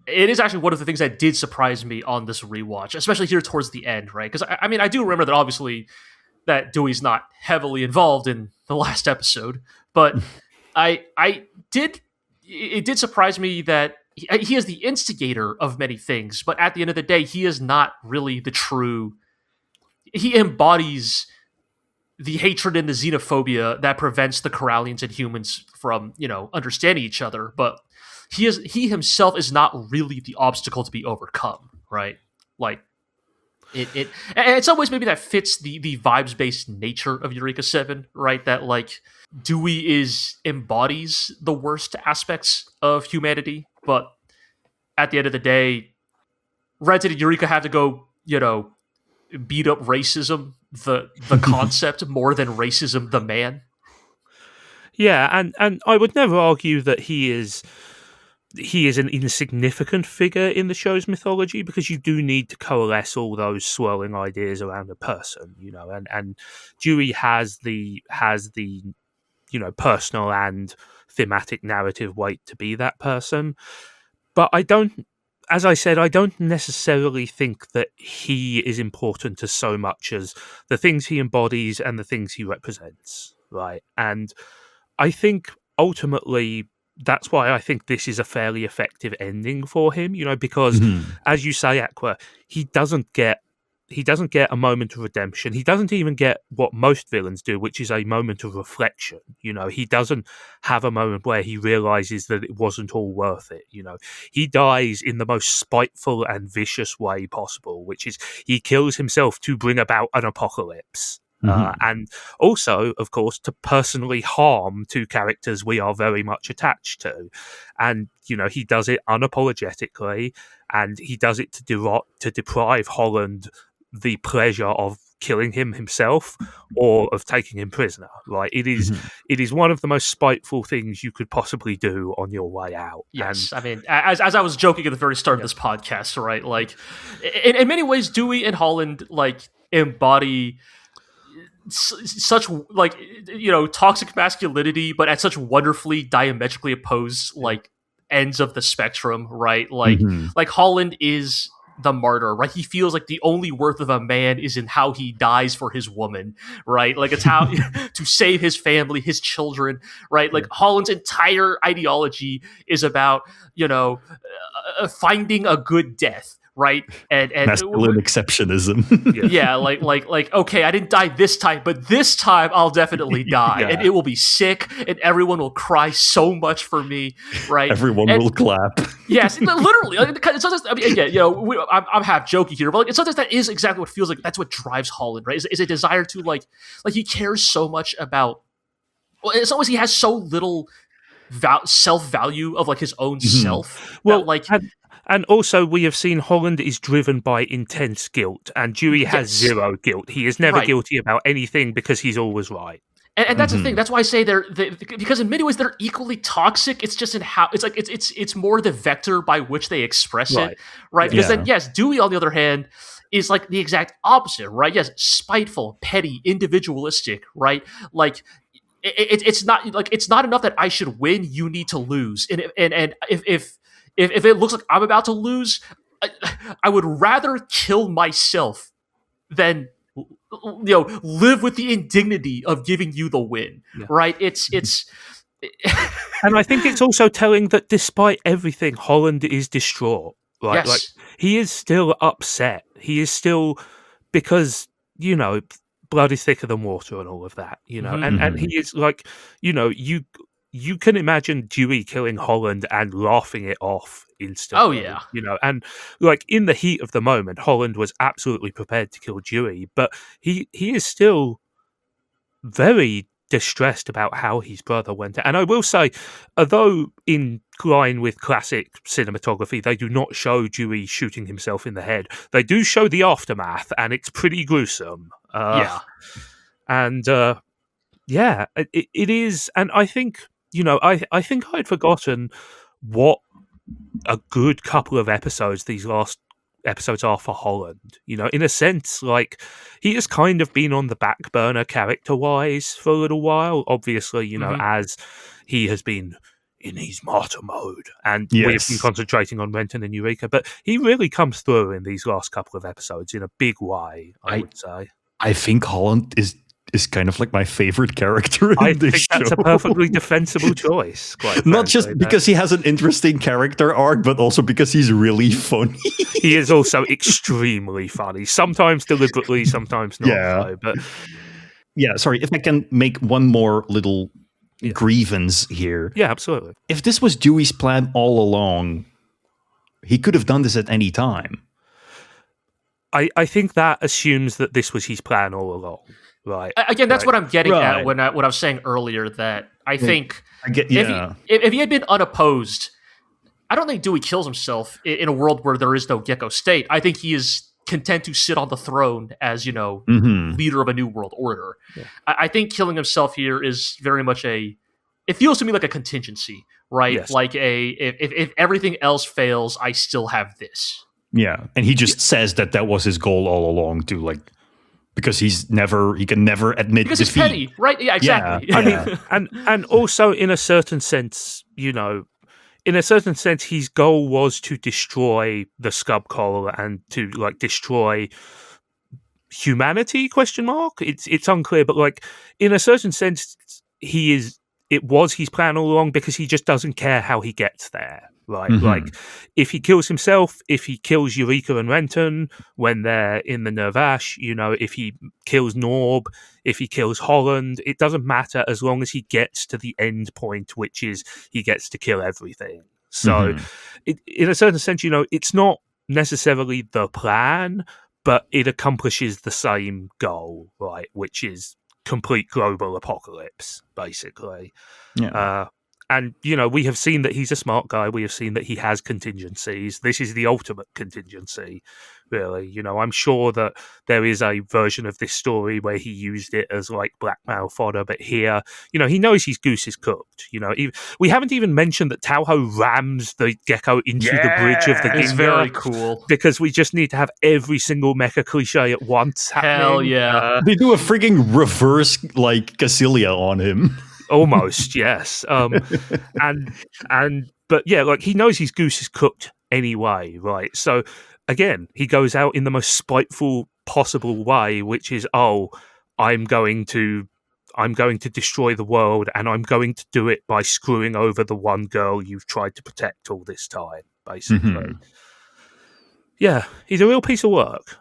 actually one of the things that did surprise me on this rewatch, especially here towards the end, right? Because I mean, I do remember that obviously that Dewey's not heavily involved in the last episode, but it did surprise me that he is the instigator of many things, but at the end of the day, he is not really the true. He embodies the hatred and the xenophobia that prevents the Coralians and humans from, understanding each other. But he himself is not really the obstacle to be overcome, right? Like it and in some ways maybe that fits the vibes based nature of Eureka 7, right? That like Dewey embodies the worst aspects of humanity, but at the end of the day, Renton and Eureka have to go, beat up racism, the concept, more than racism the man. Yeah, and I would never argue that he is an insignificant figure in the show's mythology, because you do need to coalesce all those swirling ideas around a person, and Dewey has the personal and thematic narrative weight to be that person. But I don't necessarily think that he is important as so much as the things he embodies and the things he represents, right? And I think ultimately that's why I think this is a fairly effective ending for him, because as you say, Aqua, he doesn't get a moment of redemption. He doesn't even get what most villains do, which is a moment of reflection. He doesn't have a moment where he realizes that it wasn't all worth it. He dies in the most spiteful and vicious way possible, which is he kills himself to bring about an apocalypse. And also, of course, to personally harm two characters we are very much attached to. And, he does it unapologetically, and he does it to deprive Holland the pleasure of killing him himself or of taking him prisoner. Right? It is one of the most spiteful things you could possibly do on your way out. Yes, and, I mean, as I was joking at the very start of this podcast, right? Like, in many ways, Dewey and Holland like embody such like toxic masculinity, but at such wonderfully diametrically opposed like ends of the spectrum, right? Like Holland is the martyr, right? He feels like the only worth of a man is in how he dies for his woman, right? Like it's how to save his family, his children, right? Like Holland's entire ideology is about finding a good death, right? And masculine exceptionism. yeah, like okay, I didn't die this time, but this time I'll definitely die, and it will be sick, and everyone will cry so much for me, right? Everyone will clap. Yes, literally. It's not just, I mean, again, I'm half joking here, but like, it's not just that is exactly what feels like. That's what drives Holland, right? Is a desire to like he cares so much about. Well, it's always he has so little self-value of like his own self. Well, that, like. And also, we have seen Holland is driven by intense guilt, and Dewey has zero guilt. He is never guilty about anything because he's always right. And that's the thing. That's why I say they're because in many ways they're equally toxic. It's just in how it's like it's more the vector by which they express it, right? Because then yes, Dewey on the other hand is like the exact opposite, right? Yes, spiteful, petty, individualistic, right? Like. It's not like it's not enough that I should win. You need to lose, and if it looks like I'm about to lose, I would rather kill myself than live with the indignity of giving you the win. Right? It's and I think it's also telling that despite everything, Holland is distraught. Right? Yes. Like he is still upset. He is still because blood is thicker than water and all of that, and he is like, you can imagine Dewey killing Holland and laughing it off instantly. Oh yeah. And like in the heat of the moment, Holland was absolutely prepared to kill Dewey, but he is still very distressed about how his brother went. And I will say, although in line with classic cinematography, they do not show Dewey shooting himself in the head, they do show the aftermath, and it's pretty gruesome. And it is. And I think, I think I'd forgotten what a good couple of episodes these last episodes are for Holland. In a sense, like he has kind of been on the back burner character-wise for a little while. Obviously, as he has been in his martyr mode, and we've been concentrating on Renton and Eureka, but he really comes through in these last couple of episodes in a big way, I would say. I think Holland is kind of like my favorite character in I this think show. That's a perfectly defensible choice. Not just because he has an interesting character arc, but also because he's really funny. He is also extremely funny. Sometimes deliberately, sometimes not. Though, but sorry, if I can make one more little grievance here. Yeah, absolutely. If this was Dewey's plan all along, he could have done this at any time. I think that assumes that this was his plan all along. Right. Again, that's what I'm getting at when I was saying earlier that I think if he had been unopposed, I don't think Dewey kills himself in a world where there is no Gecko state. I think he is content to sit on the throne as, leader of a new world order. Yeah. I think killing himself here is very much it feels to me like a contingency, right? Yes. Like if everything else fails, I still have this. Yeah. And he just says that was his goal all along to because he can never admit because defeat. He's petty, right? Yeah, exactly. Yeah. I mean, and also in a certain sense, his goal was to destroy the Scub Coral and to destroy humanity? ? It's unclear, but in a certain sense, it was his plan all along because he just doesn't care how he gets there. Right, if he kills himself, if he kills Eureka and Renton when they're in the Nervash, if he kills Norb, if he kills Holland, it doesn't matter as long as he gets to the end point, which is he gets to kill everything. So, in a certain sense, it's not necessarily the plan, but it accomplishes the same goal, right, which is complete global apocalypse, basically. Yeah. And, we have seen that he's a smart guy. We have seen that he has contingencies. This is the ultimate contingency, really. You know, I'm sure that there is a version of this story where he used it as like blackmail fodder, but here, you know, he knows his goose is cooked. You know, we haven't even mentioned that Tauho rams the gecko into the bridge of the It's Ginga, very cool. because we just need to have every single mecha cliche at once happening. Hell yeah. They do a freaking reverse like Cassilia on him. Almost, yes. But yeah, like he knows his goose is cooked anyway, right? So again, he goes out in the most spiteful possible way, which is, I'm going to destroy the world, and I'm going to do it by screwing over the one girl you've tried to protect all this time, basically. Mhm. Yeah, he's a real piece of work.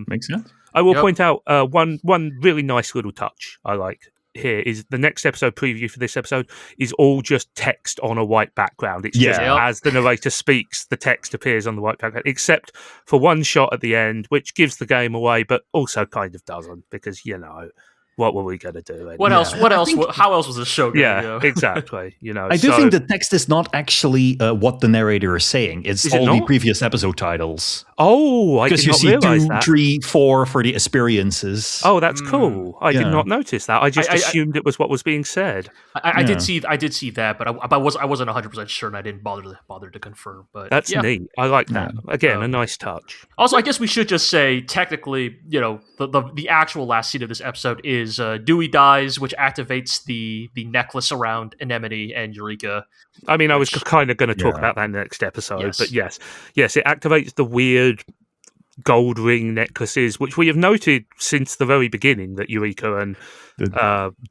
Makes sense. I will point out one really nice little touch I like here is the next episode preview for this episode is all just text on a white background. It's just as the narrator speaks, the text appears on the white background, except for one shot at the end, which gives the game away, but also kind of doesn't, because, you know, what were we going to do? Anyway? What else? How else was this show going to go? Exactly. You know, I do think the text is not actually what the narrator is saying. It's all the previous episode titles. Oh, I did not realize that. Because you see 2, 3, 4 for the experiences. Oh, that's cool. I did not notice that. I just assumed it was what was being said. I did see that, but I wasn't 100% sure, and I didn't bother to confirm. But that's neat. I like that. Again, a nice touch. Also, I guess we should just say, technically, you know, the actual last scene of this episode is Dewey dies, which activates the necklace around Anemone and Eureka. I mean, I was kind of going to talk about that in the next episode, but yes, it activates the weird gold ring necklaces, which we have noted since the very beginning that Eureka and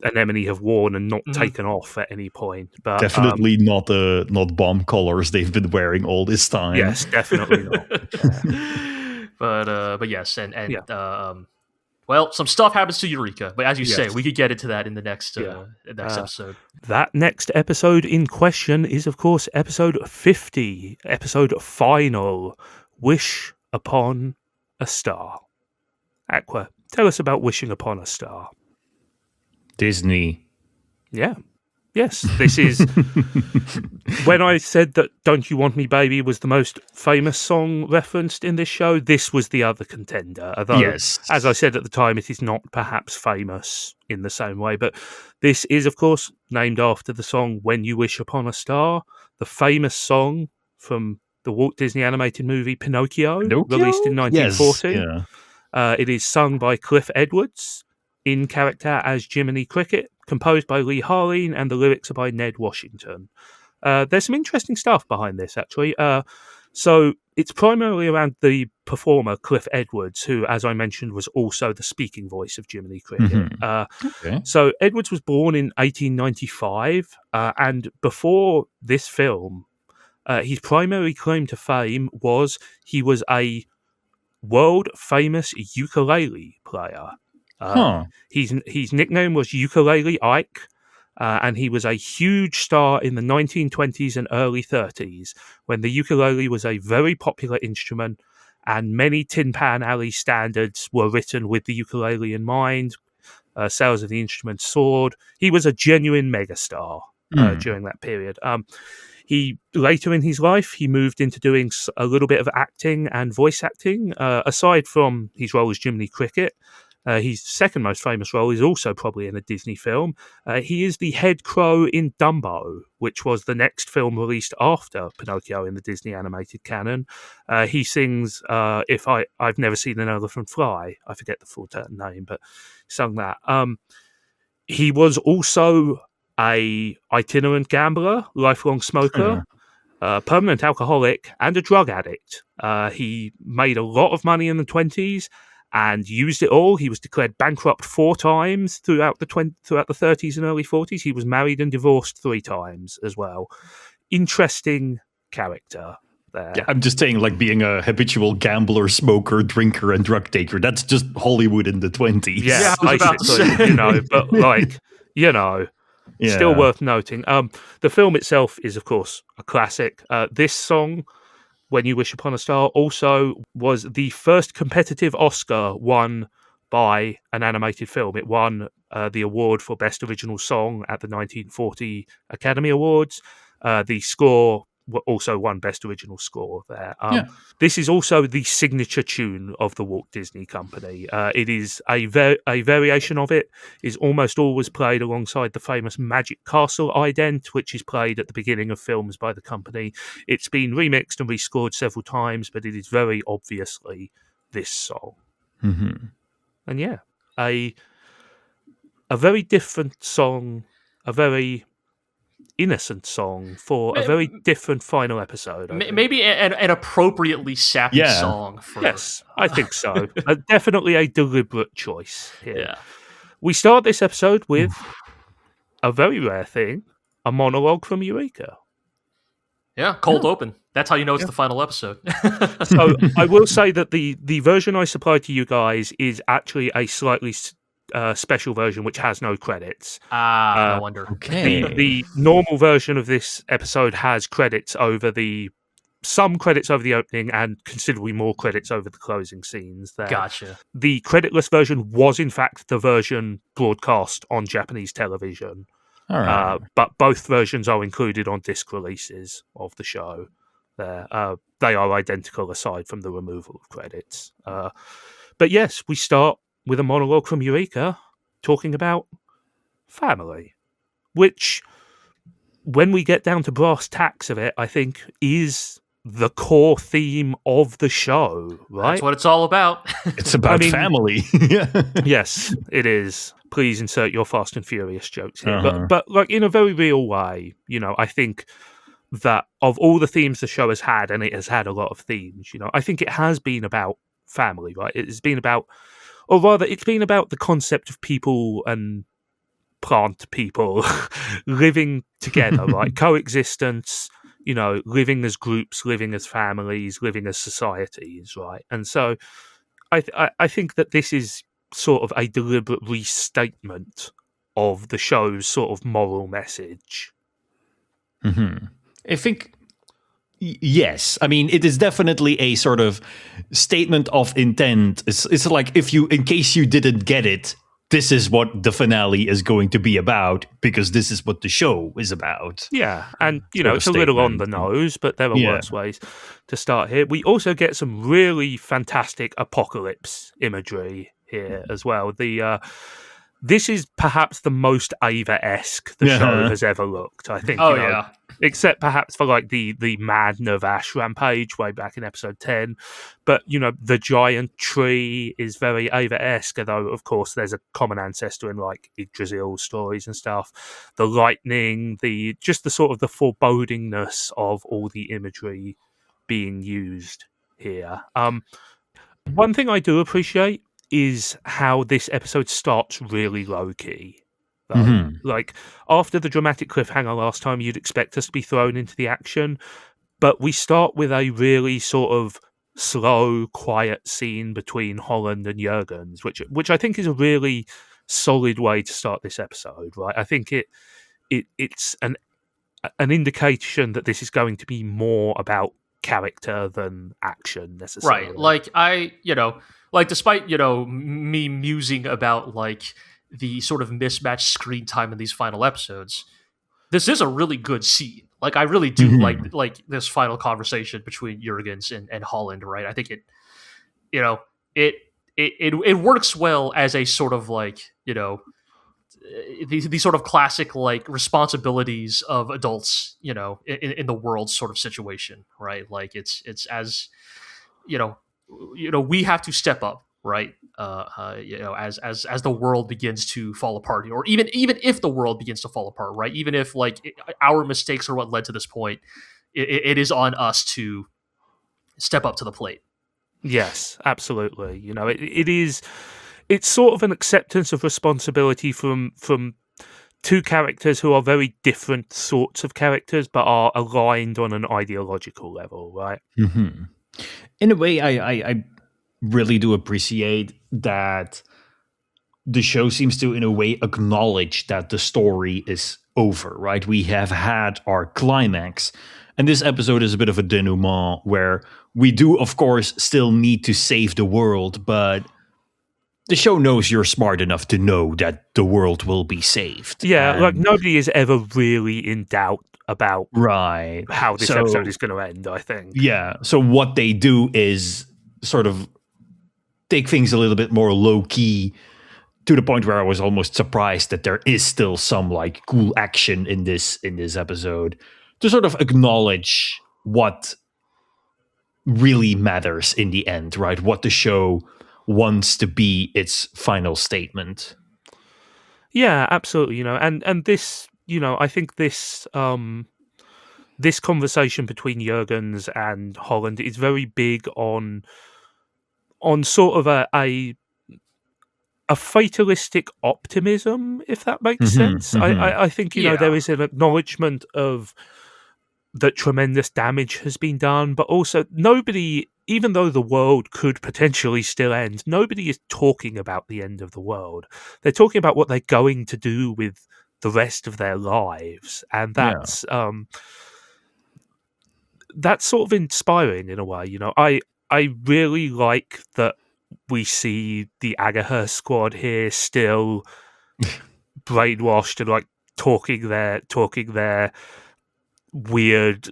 Anemone have worn and not taken off at any point. But definitely not bomb collars they've been wearing all this time. Yes, definitely not. But yes, well, some stuff happens to Eureka, but as you say, we could get into that in the next episode. That next episode in question is, of course, episode 50, episode final, Wish Upon a Star. Aqua, tell us about Wishing Upon a Star. Disney. Yeah. Yes, this is... When I said that Don't You Want Me Baby was the most famous song referenced in this show, this was the other contender. Although, as I said at the time, it is not perhaps famous in the same way. But this is, of course, named after the song When You Wish Upon a Star, the famous song from the Walt Disney animated movie Pinocchio? Released in 1940. Yes, it is sung by Cliff Edwards, in character as Jiminy Cricket, composed by Lee Harleen, and the lyrics are by Ned Washington. There's some interesting stuff behind this, actually. So it's primarily around the performer, Cliff Edwards, who, as I mentioned, was also the speaking voice of Jiminy Cricket. So Edwards was born in 1895, and before this film, his primary claim to fame was he was a world-famous ukulele player. His nickname was Ukulele Ike, and he was a huge star in the 1920s and early 30s when the ukulele was a very popular instrument, and many Tin Pan Alley standards were written with the ukulele in mind. Sales of the instrument soared. He was a genuine megastar during that period. He later in his life, he moved into doing a little bit of acting and voice acting. Aside from his role as Jiminy Cricket, his second most famous role is also probably in a Disney film. He is the head crow in Dumbo, which was the next film released after Pinocchio in the Disney animated canon. He sings I've Never Seen an Elephant Fly. I forget the full name, but he sung that. He was also a itinerant gambler, lifelong smoker, permanent alcoholic, and a drug addict. He made a lot of money in the 20s and used it all. He was declared bankrupt 4 times throughout the 30s and early 40s. He was married and divorced 3 times as well. Interesting character there. Yeah, I'm just saying, like, being a habitual gambler, smoker, drinker, and drug taker, that's just Hollywood in the 20s. Yeah, I was about to say. But like, still worth noting. The film itself is, of course, a classic. This song, When You Wish Upon a Star, also was the first competitive Oscar won by an animated film. It won the award for Best Original Song at the 1940 Academy Awards. The score also won Best Original Score there. Yeah. This is also the signature tune of the Walt Disney Company. It is a variation of it is almost always played alongside the famous Magic Castle ident, which is played at the beginning of films by the company. It's been remixed and rescored several times, but it is very obviously this song. Mm-hmm. And yeah, a very different song, a very innocent song for a very different final episode. Maybe an appropriately sappy song. Yes, I think so. Definitely a deliberate choice here. Yeah. We start this episode with a very rare thing, a monologue from Eureka. Yeah, cold open. That's how you know it's the final episode. So I will say that the version I supplied to you guys is actually a slightly special version which has no credits. No wonder. Okay. The normal version of this episode has some credits over the opening and considerably more credits over the closing scenes there. Gotcha. The creditless version was in fact the version broadcast on Japanese television. All right. But both versions are included on disc releases of the show there. They are identical aside from the removal of credits. But yes, we start with a monologue from Eureka talking about family, which, when we get down to brass tacks of it, I think is the core theme of the show, right? That's what it's all about. It's about family. Yes, it is. Please insert your Fast and Furious jokes here. But like in a very real way, I think that of all the themes the show has had, and it has had a lot of themes, I think it has been about family, right? It's been about, or rather, it's been about the concept of people and plant people living together, right? Coexistence, living as groups, living as families, living as societies, right? And so I think that this is sort of a deliberate restatement of the show's sort of moral message. Mm-hmm. I think, yes. I mean, it is definitely a sort of statement of intent. It's like, in case you didn't get it, this is what the finale is going to be about, because this is what the show is about. Yeah, and, it's a little on the nose, but there are worse ways to start here. We also get some really fantastic apocalypse imagery here as well. This is perhaps the most Ava-esque the show has ever looked, I think. Except perhaps for like the Mad Nervash rampage way back in episode 10. But, the giant tree is very Ava-esque, although, of course, there's a common ancestor in like Yggdrasil stories and stuff. The lightning, just the sort of the forebodingness of all the imagery being used here. One thing I do appreciate is how this episode starts really low-key. Like, after the dramatic cliffhanger last time, you'd expect us to be thrown into the action, but we start with a really sort of slow, quiet scene between Holland and Jurgens, which I think is a really solid way to start this episode, right? I think it's an indication that this is going to be more about character than action necessarily. Right, despite, me musing about, the sort of mismatched screen time in these final episodes, this is a really good scene. Like, I really do like this final conversation between Jurgens and Holland, right? I think it works well as a sort of these sort of classic responsibilities of adults, in the world sort of situation, right? Like it's as we have to step up, right? As the world begins to fall apart, or even if the world begins to fall apart, right? Even if our mistakes are what led to this point, it is on us to step up to the plate. Yes, absolutely. It's sort of an acceptance of responsibility from two characters who are very different sorts of characters, but are aligned on an ideological level, right? Mm-hmm. In a way, I really do appreciate that the show seems to, in a way, acknowledge that the story is over, right? We have had our climax, and this episode is a bit of a denouement where we do, of course, still need to save the world, but the show knows you're smart enough to know that the world will be saved. Yeah, like nobody is ever really in doubt about how this episode is going to end, I think. Yeah, so what they do is sort of take things a little bit more low-key, to the point where I was almost surprised that there is still some like cool action in this episode, to sort of acknowledge what really matters in the end, right? What the show wants to be its final statement. Yeah, absolutely. And this, I think this this conversation between Jurgens and Holland is very big on sort of a fatalistic optimism, if that makes sense. I think there is an acknowledgement of that tremendous damage has been done, but also nobody, even though the world could potentially still end, nobody is talking about the end of the world. They're talking about what they're going to do with the rest of their lives, and that's sort of inspiring in a way. I really like that we see the Agaher squad here still brainwashed and like talking their weird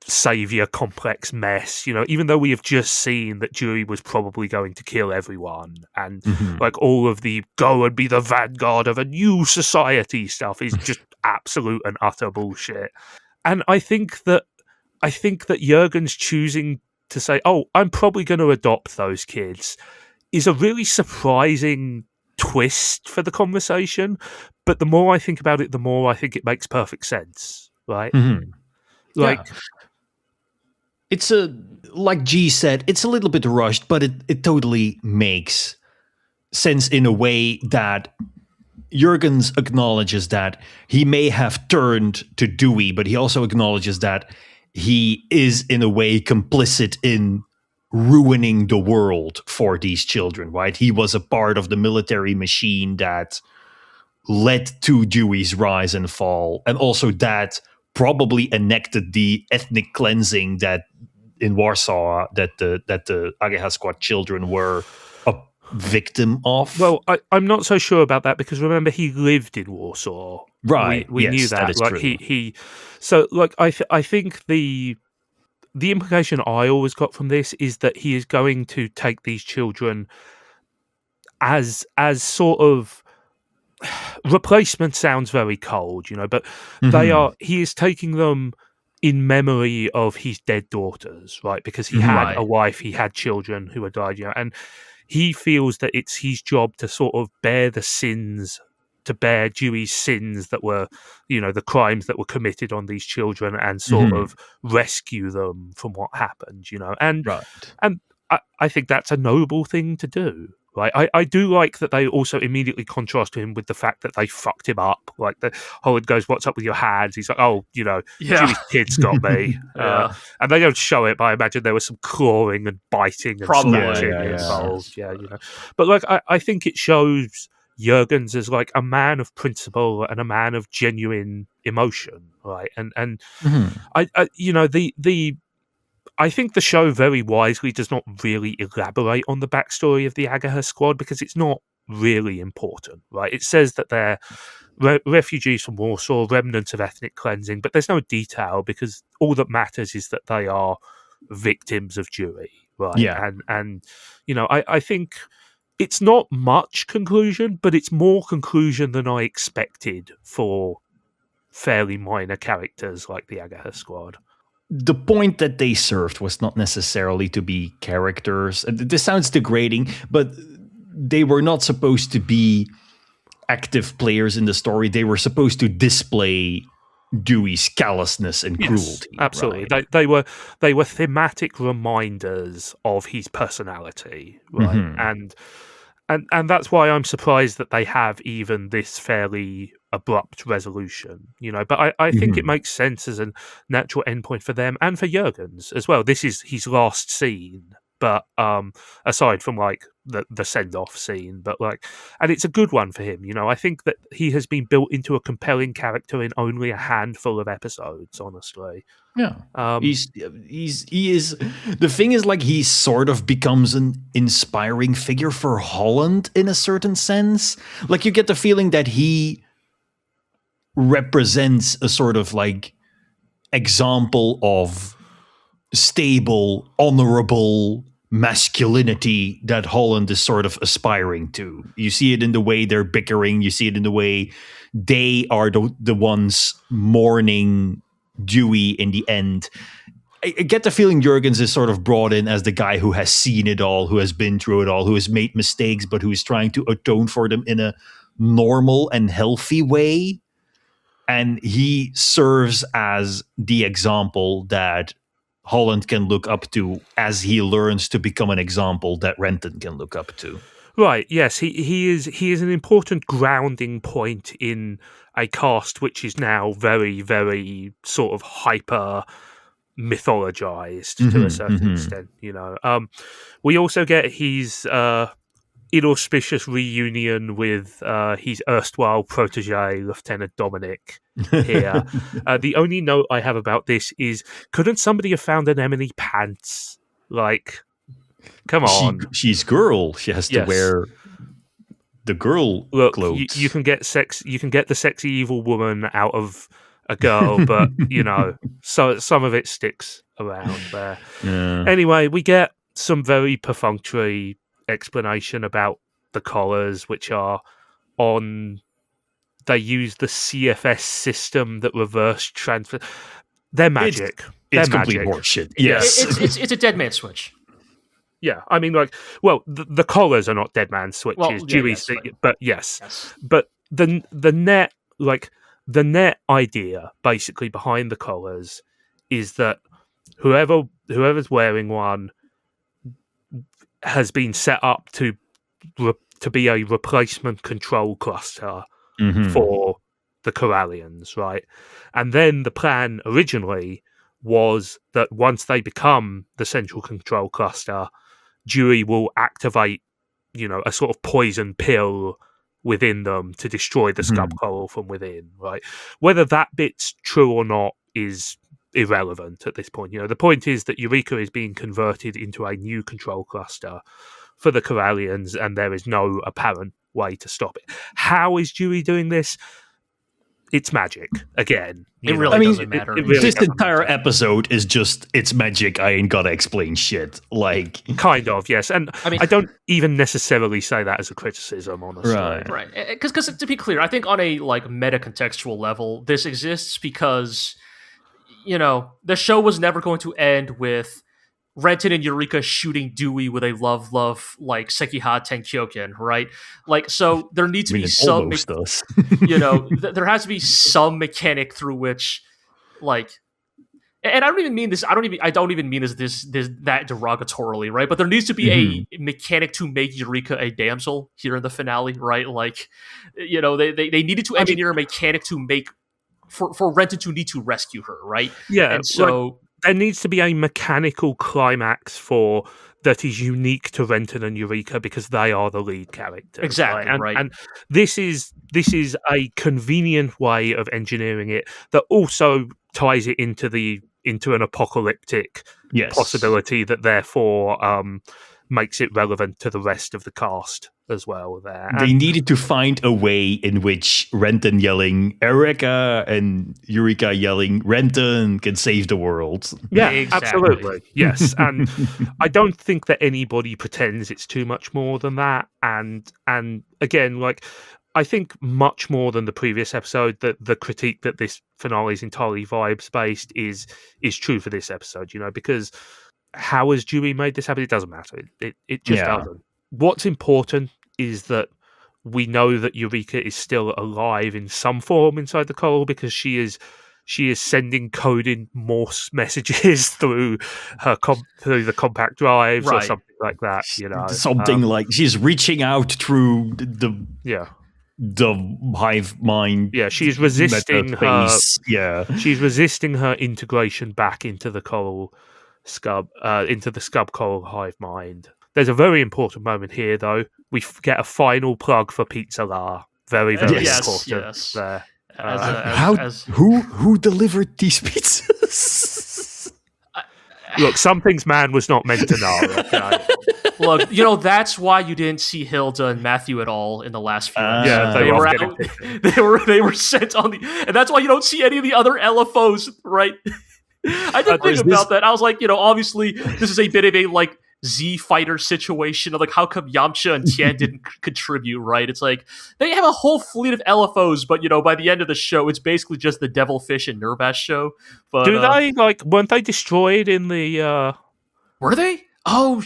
savior complex mess, even though we have just seen that Jury was probably going to kill everyone, and like all of the go and be the vanguard of a new society stuff is just absolute and utter bullshit. And I think that Jurgens choosing to say, "Oh, I'm probably going to adopt those kids," is a really surprising twist for the conversation. But the more I think about it, the more I think it makes perfect sense, right? It's like G said, it's a little bit rushed, but it totally makes sense in a way that Jurgens acknowledges that he may have turned to Dewey, but he also acknowledges that he is in a way complicit in ruining the world for these children, right? He was a part of the military machine that led to Dewey's rise and fall, and also that probably enacted the ethnic cleansing that in Warsaw that the Agaher squad children were a victim of. Well, I'm not so sure about that, because remember, he lived in Warsaw. Right. We knew that. Is like true. So like I think the implication I always got from this is that he is going to take these children as sort of replacement. Sounds very cold, but he is taking them in memory of his dead daughters, right? Because he had a wife, he had children who had died, and he feels that it's his job to sort of bear Dewey's sins that were, the crimes that were committed on these children, and sort of rescue them from what happened, and I think that's a noble thing to do. Right, I do like that they also immediately contrast to him with the fact that they fucked him up. Like Holland goes, "What's up with your hands?" He's like, "Oh, Jimmy's kids got me," and they don't show it, but I imagine there was some clawing and biting and scratching involved. Yeah, but like I think it shows Jurgens as like a man of principle and a man of genuine emotion, right? And I think the show very wisely does not really elaborate on the backstory of the Agaher squad, because it's not really important, right? It says that they're refugees from Warsaw, remnants of ethnic cleansing, but there's no detail, because all that matters is that they are victims of Jewry, right? Yeah. And I think it's not much conclusion, but it's more conclusion than I expected for fairly minor characters like the Agaher squad. The point that they served was not necessarily to be characters. This sounds degrading, but they were not supposed to be active players in the story. They were supposed to display Dewey's callousness and cruelty. Absolutely, right? They were thematic reminders of his personality, right? And that's why I'm surprised that they have even this fairly abrupt resolution, But I think it makes sense as a natural endpoint for them and for Jurgens as well. This is his last scene but aside from like the send off scene, but like, and it's a good one for him. I think that he has been built into a compelling character in only a handful of episodes. Honestly, yeah. He is. The thing is, like, he sort of becomes an inspiring figure for Holland in a certain sense. Like, you get the feeling that he represents a sort of like example of stable, honorable masculinity that Holland is sort of aspiring to. You see it in the way they're bickering. You see it in the way they are the ones mourning Dewey in the end. I get the feeling Jurgens is sort of brought in as the guy who has seen it all, who has been through it all, who has made mistakes, but who is trying to atone for them in a normal and healthy way. And he serves as the example that Holland can look up to as he learns to become an example that Renton can look up to. Right. Yes, he is an important grounding point in a cast which is now very, very sort of hyper mythologized to a certain extent. We also get his inauspicious reunion with his erstwhile protege, Lieutenant Dominic, here. The only note I have about this is, couldn't somebody have found an Emily pants? Like, come on. She's girl. She has to wear the girl clothes. You can get the sexy evil woman out of a girl, but so some of it sticks around there. Yeah. Anyway, we get some very perfunctory explanation about the collars, which are on. They use the CFS system that reverse transfer. They're magic. It's complete horseshit. Yes, it's a dead man switch. Yeah, I mean, like, well, the collars are not dead man switches. Well, Dewey's, right. but yes, but the net idea basically behind the collars is that whoever's wearing one has been set up to be a replacement control cluster for the Coralians, right? And then the plan originally was that once they become the central control cluster, Dewey will activate, a sort of poison pill within them to destroy the scub coral from within, right? Whether that bit's true or not is irrelevant at this point. The point is that Eureka is being converted into a new control cluster for the Coralians, and there is no apparent way to stop it. How is Dewey doing this? It's magic again. It really doesn't matter. This entire episode is just, it's magic. I ain't gotta explain shit. Like, kind of, yes. And I don't even necessarily say that as a criticism, honestly. Right. Because to be clear, I think on a like meta contextual level, this exists because the show was never going to end with Renton and Eureka shooting Dewey with a love like Sekiha Tenkyoken, right? Like, so there needs to be some, there has to be some mechanic through which, like, and I don't even mean this. I don't even mean this that derogatorily, right? But there needs to be a mechanic to make Eureka a damsel here in the finale, right? Like, they needed to engineer a mechanic to make for Renton to need to rescue her, right? Yeah, and so. There needs to be a mechanical climax that is unique to Renton and Eureka because they are the lead characters. Exactly, right? And this is a convenient way of engineering it that also ties it into an apocalyptic possibility that therefore makes it relevant to the rest of the cast as well there. They needed to find a way in which Renton yelling Eureka and Eureka yelling Renton can save the world. Yeah, absolutely. Yes. And I don't think that anybody pretends it's too much more than that. And again, like, I think much more than the previous episode, that the critique that this finale is entirely vibes based is true for this episode, because how has Dewey made this happen? It doesn't matter. It just doesn't. What's important is that we know that Eureka is still alive in some form inside the coral because she is sending coded Morse messages through through the compact drives or something like that. Something like she's reaching out through the hive mind. Yeah, she's resisting her. Yeah, she's resisting her integration back into the coral into the scub coral hive mind. There's a very important moment here, though. We get a final plug for Pizza La. Very, very important. Yes. There. Who delivered these pizzas? Look, some things man was not meant to know. Okay? Look, that's why you didn't see Hilda and Matthew at all in the last few. Yeah, they were sent on and that's why you don't see any of the other LFOs, right? I did think about that. I was like, obviously this is a bit of a Z fighter situation of how come Yamcha and Tian didn't contribute, right? It's like they have a whole fleet of LFOs, but by the end of the show, it's basically just the Devilfish and Nervash show. But do they weren't they destroyed in the? Were they? Oh,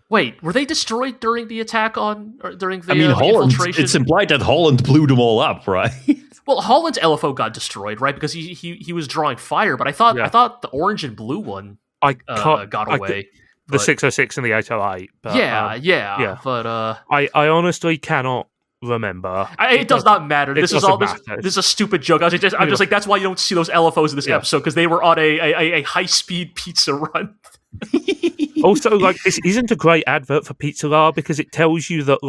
wait, were they destroyed during the attack during the? Holland. Infiltration? It's implied that Holland blew them all up, right? Well, Holland's LFO got destroyed, right? Because he was drawing fire, but I thought the orange and blue one. Got away. The 606 and the 808. But, yeah. But I honestly cannot remember. It does not matter. This is a stupid joke. I'm just like, that's why you don't see those LFOs in this episode, because they were on a high speed pizza run. Also, this isn't a great advert for Pizza La, because it tells you that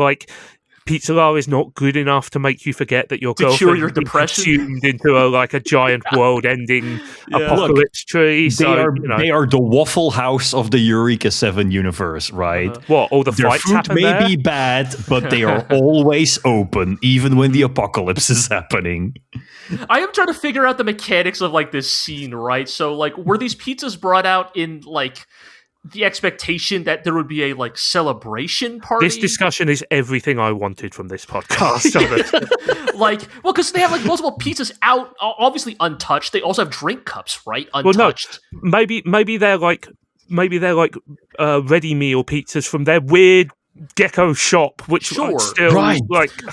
Pizza La is not good enough to make you forget that your girlfriend your depression consumed into a giant world-ending apocalypse tree. They are the Waffle House of the Eureka 7 universe, right? What? All the Their fights food happen may there? be bad, but they are always open, even when the apocalypse is happening. I am trying to figure out the mechanics of this scene, right? So were these pizzas brought out in the expectation that there would be a celebration party? This discussion is everything I wanted from this podcast. Because they have multiple pizzas out, obviously untouched. They also have drink cups, right? Untouched. Well, no, maybe they're ready meal pizzas from their weird gecko shop, which still right.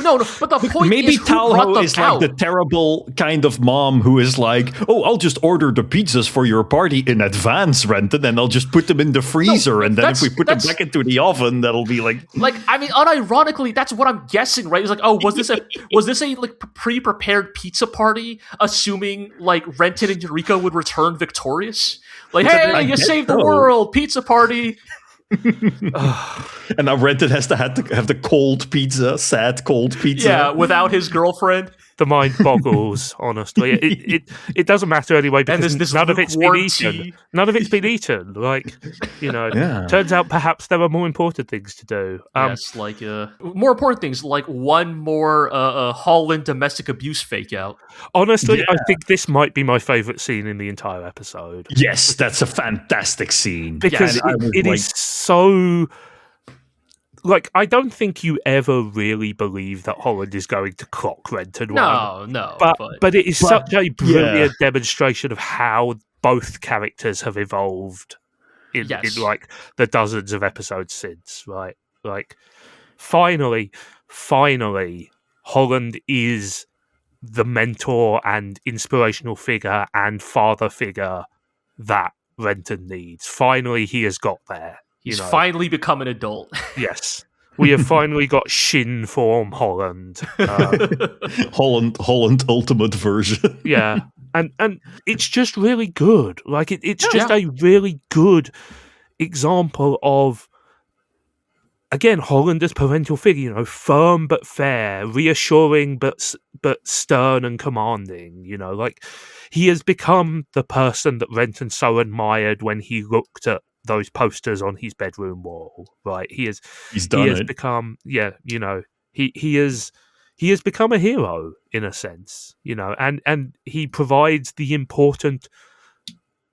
No, but the point maybe is, who Talho brought them is out? the terrible kind of mom who is I'll just order the pizzas for your party in advance, Renton, and I'll just put them in the freezer, and then if we put them back into the oven, that'll be unironically, that's what I'm guessing, right? It's was this a pre-prepared pizza party, assuming Renton and Eureka would return victorious? Hey, you saved the world, pizza party. And now Renton has to have the cold pizza, sad cold pizza. Yeah, without his girlfriend. The mind boggles, honestly. It doesn't matter anyway, because none of it's been eaten. None of it's been eaten. Turns out perhaps there are more important things to do. Yes, more important things, one more Holland domestic abuse fake out. Honestly, I think this might be my favourite scene in the entire episode. Yes, that's a fantastic scene. Because it is so... I don't think you ever really believe that Holland is going to clock Renton. No. But it is such a brilliant demonstration of how both characters have evolved in the dozens of episodes since, right? Finally, Holland is the mentor and inspirational figure and father figure that Renton needs. Finally, he has got there. He's finally become an adult. Yes. We have finally got Shin form Holland. Holland ultimate version. Yeah. And it's just really good. It's just a really good example of, again, Holland as parental figure, firm but fair, reassuring but stern and commanding, he has become the person that Renton so admired when he looked at those posters on his bedroom wall, right? He has become, he has become a hero in a sense, and he provides the important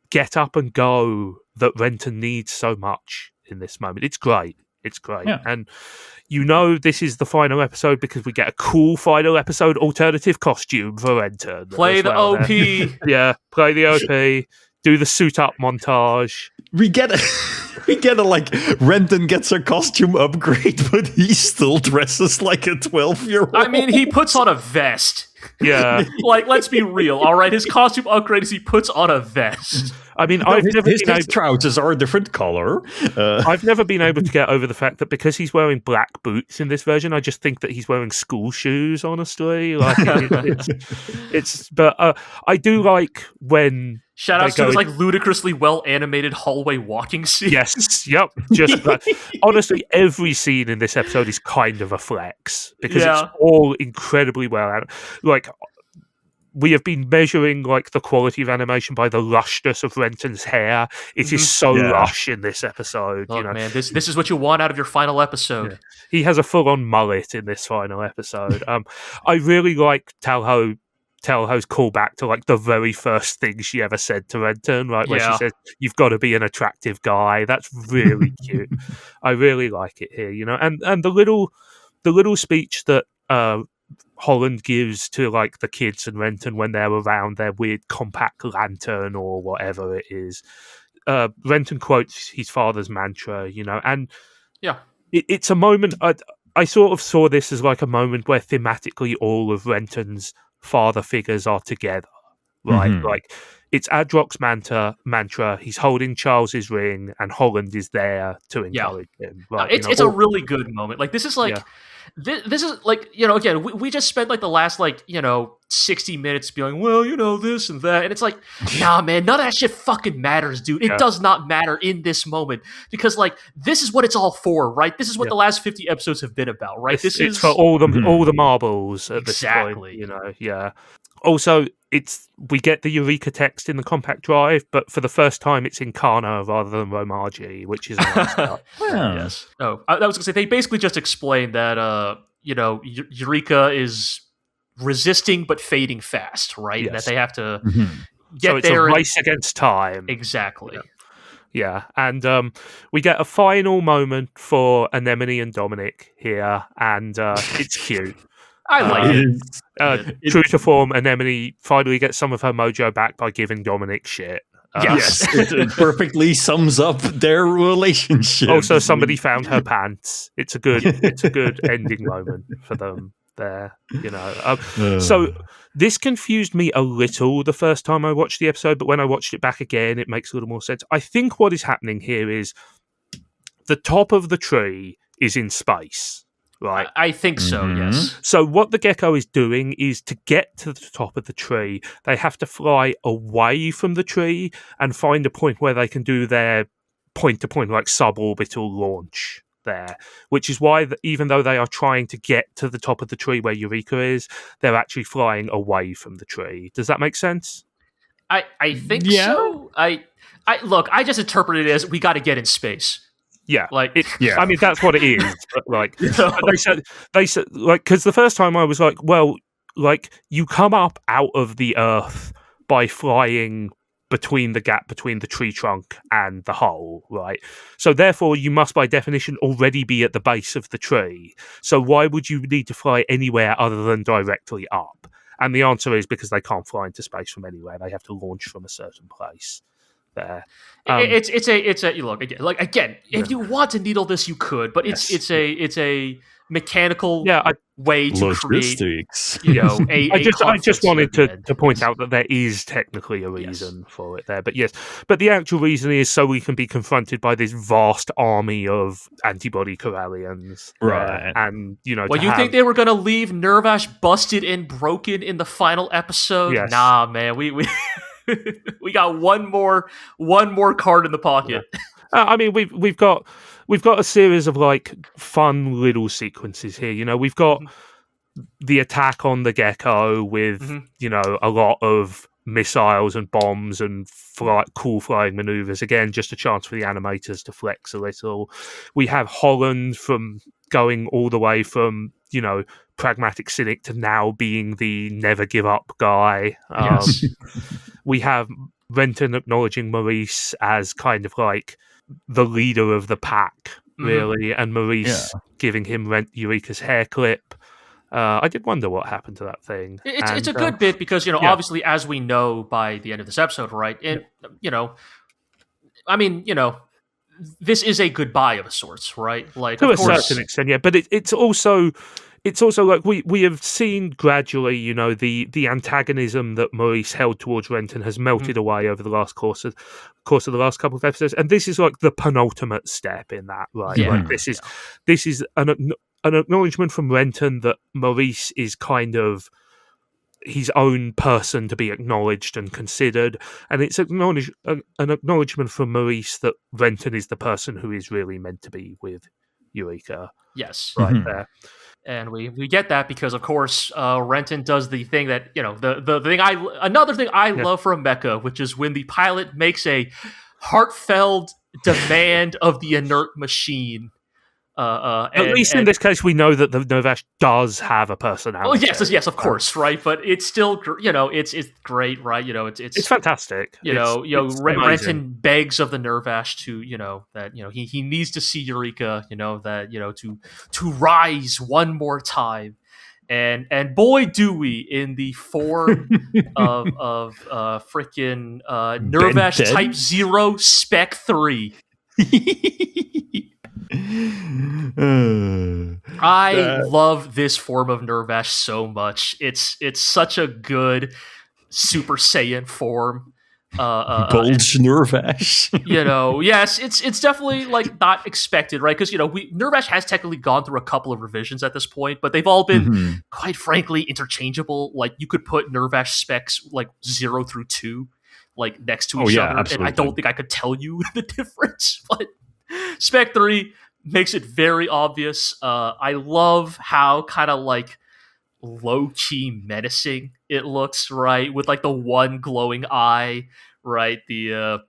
get up and go that Renton needs so much in this moment. It's great. Yeah. And this is the final episode because we get a cool final episode alternative costume for Renton. Play the OP. Yeah, play the OP. Do the suit up montage. We get Renton gets a costume upgrade, but he still dresses like a 12-year-old. I mean, he puts on a vest. Yeah. Like, let's be real, all right? His costume upgrade is he puts on a vest. I mean, his trousers are a different color. I've never been able to get over the fact that because he's wearing black boots in this version, I just think that he's wearing school shoes. Honestly, like but I do like when. Shout out to his like ludicrously well animated hallway walking scene. Yes, yep. Just honestly, every scene in this episode is kind of a flex because it's all incredibly well. Like we have been measuring like the quality of animation by the lushness of Renton's hair. It is so lush in this episode. Look, man, this is what you want out of your final episode. Yeah. He has a full-on mullet in this final episode. I really like Talho's callback to like the very first thing she ever said to Renton, right? Where she says, "You've got to be an attractive guy." That's really cute. I really like it here, and the little speech that Holland gives to like the kids and Renton when they're around their weird compact lantern or whatever it is. Renton quotes his father's mantra, and it's a moment. I sort of saw this as like a moment where thematically all of Renton's father figures are together, right? Like it's Adrock's mantra. He's holding Charles's ring, and Holland is there to encourage him. Right? It's a really good moment. Like this is like. This is like, again, we just spent like the last 60 minutes being, well, this and that. And it's like, nah, man, none of that shit fucking matters, dude. It does not matter in this moment because like, this is what it's all for, right? This is what the last 50 episodes have been about, right? It's for all the marbles at this point, yeah. Also, we get the Eureka text in the compact drive, but for the first time, it's in Kana rather than Romaji, which is a nice start. Yes. Oh, I was going to say, they basically just explained that, Eureka is resisting but fading fast, right? Yes. And that they have to get so it's there. A race against time. Exactly. Yeah, and we get a final moment for Anemone and Dominic here, and it's cute. I like it. True to form, Anemone finally gets some of her mojo back by giving Dominic shit. Yes, it perfectly sums up their relationship. Also, somebody found her pants. It's a good ending moment for them there. So this confused me a little the first time I watched the episode, but when I watched it back again, it makes a little more sense. I think what is happening here is the top of the tree is in space. Right, I think so. Yes. So what the gecko is doing is to get to the top of the tree, they have to fly away from the tree and find a point where they can do their point-to-point, like suborbital launch there. Which is why, even though they are trying to get to the top of the tree where Eureka is, they're actually flying away from the tree. Does that make sense? I think so. I look. I just interpret it as we got to get in space. Yeah, I mean that's what it is. But like they said like because the first time I was like, well, like you come up out of the earth by flying between the gap between the tree trunk and the hole, right? So therefore, you must by definition already be at the base of the tree. So why would you need to fly anywhere other than directly up? And the answer is because they can't fly into space from anywhere. They have to launch from a certain place. There. It's a look again. If you want to needle this, you could, but it's a mechanical way to create. I just wanted to point out that there is technically a reason for it there, but the actual reason is so we can be confronted by this vast army of antibody Coralians, right? And well, you think they were going to leave Nervash busted and broken in the final episode? Yes. Nah, man, we. We got one more card in the pocket. Yeah. I mean, we've got a series of like fun little sequences here. We've got the attack on the gecko with a lot of missiles and bombs and cool flying maneuvers. Again, just a chance for the animators to flex a little. We have Holland from going all the way from pragmatic cynic to now being the never give up guy. Yes. We have Renton acknowledging Maurice as kind of like the leader of the pack, really, and Maurice giving him Eureka's hair clip. I did wonder what happened to that thing. It's a good bit because obviously, as we know by the end of this episode, right? And this is a goodbye of a sorts, right? Like to a certain extent, yeah. But it's also it's also like we have seen gradually, you know, the antagonism that Maurice held towards Renton has melted away over the last course of the last couple of episodes, and this is like the penultimate step in that, right? Yeah. Like this is an acknowledgement from Renton that Maurice is kind of his own person to be acknowledged and considered, and it's an acknowledgement from Maurice that Renton is the person who is really meant to be with Eureka. Yes, right there. And we get that because, of course, Renton does the thing that, you know, another thing I love from mecha, which is when the pilot makes a heartfelt demand of the inert machine. At least in this case, we know that the Nervash does have a personality. Oh yes, of course, right? But it's still, you know, it's great, right? You know, it's fantastic. Renton begs of the Nervash to, you know, that, you know, he needs to see Eureka, you know, that, you know, to rise one more time, and boy do we, in the form of freaking Nervash Type 0 Spec 3. I love this form of Nervash so much. It's such a good Super Saiyan form. Bulge Nervash. You know, yes, it's definitely like not expected, right? Because, you know, Nervash has technically gone through a couple of revisions at this point, but they've all been quite frankly interchangeable. Like, you could put Nervash specs like 0 through 2 like next to each other, absolutely. and I don't think I could tell you the difference. But Spec 3 makes it very obvious. I love how kind of like low-key menacing it looks, right? With like the one glowing eye, right? The you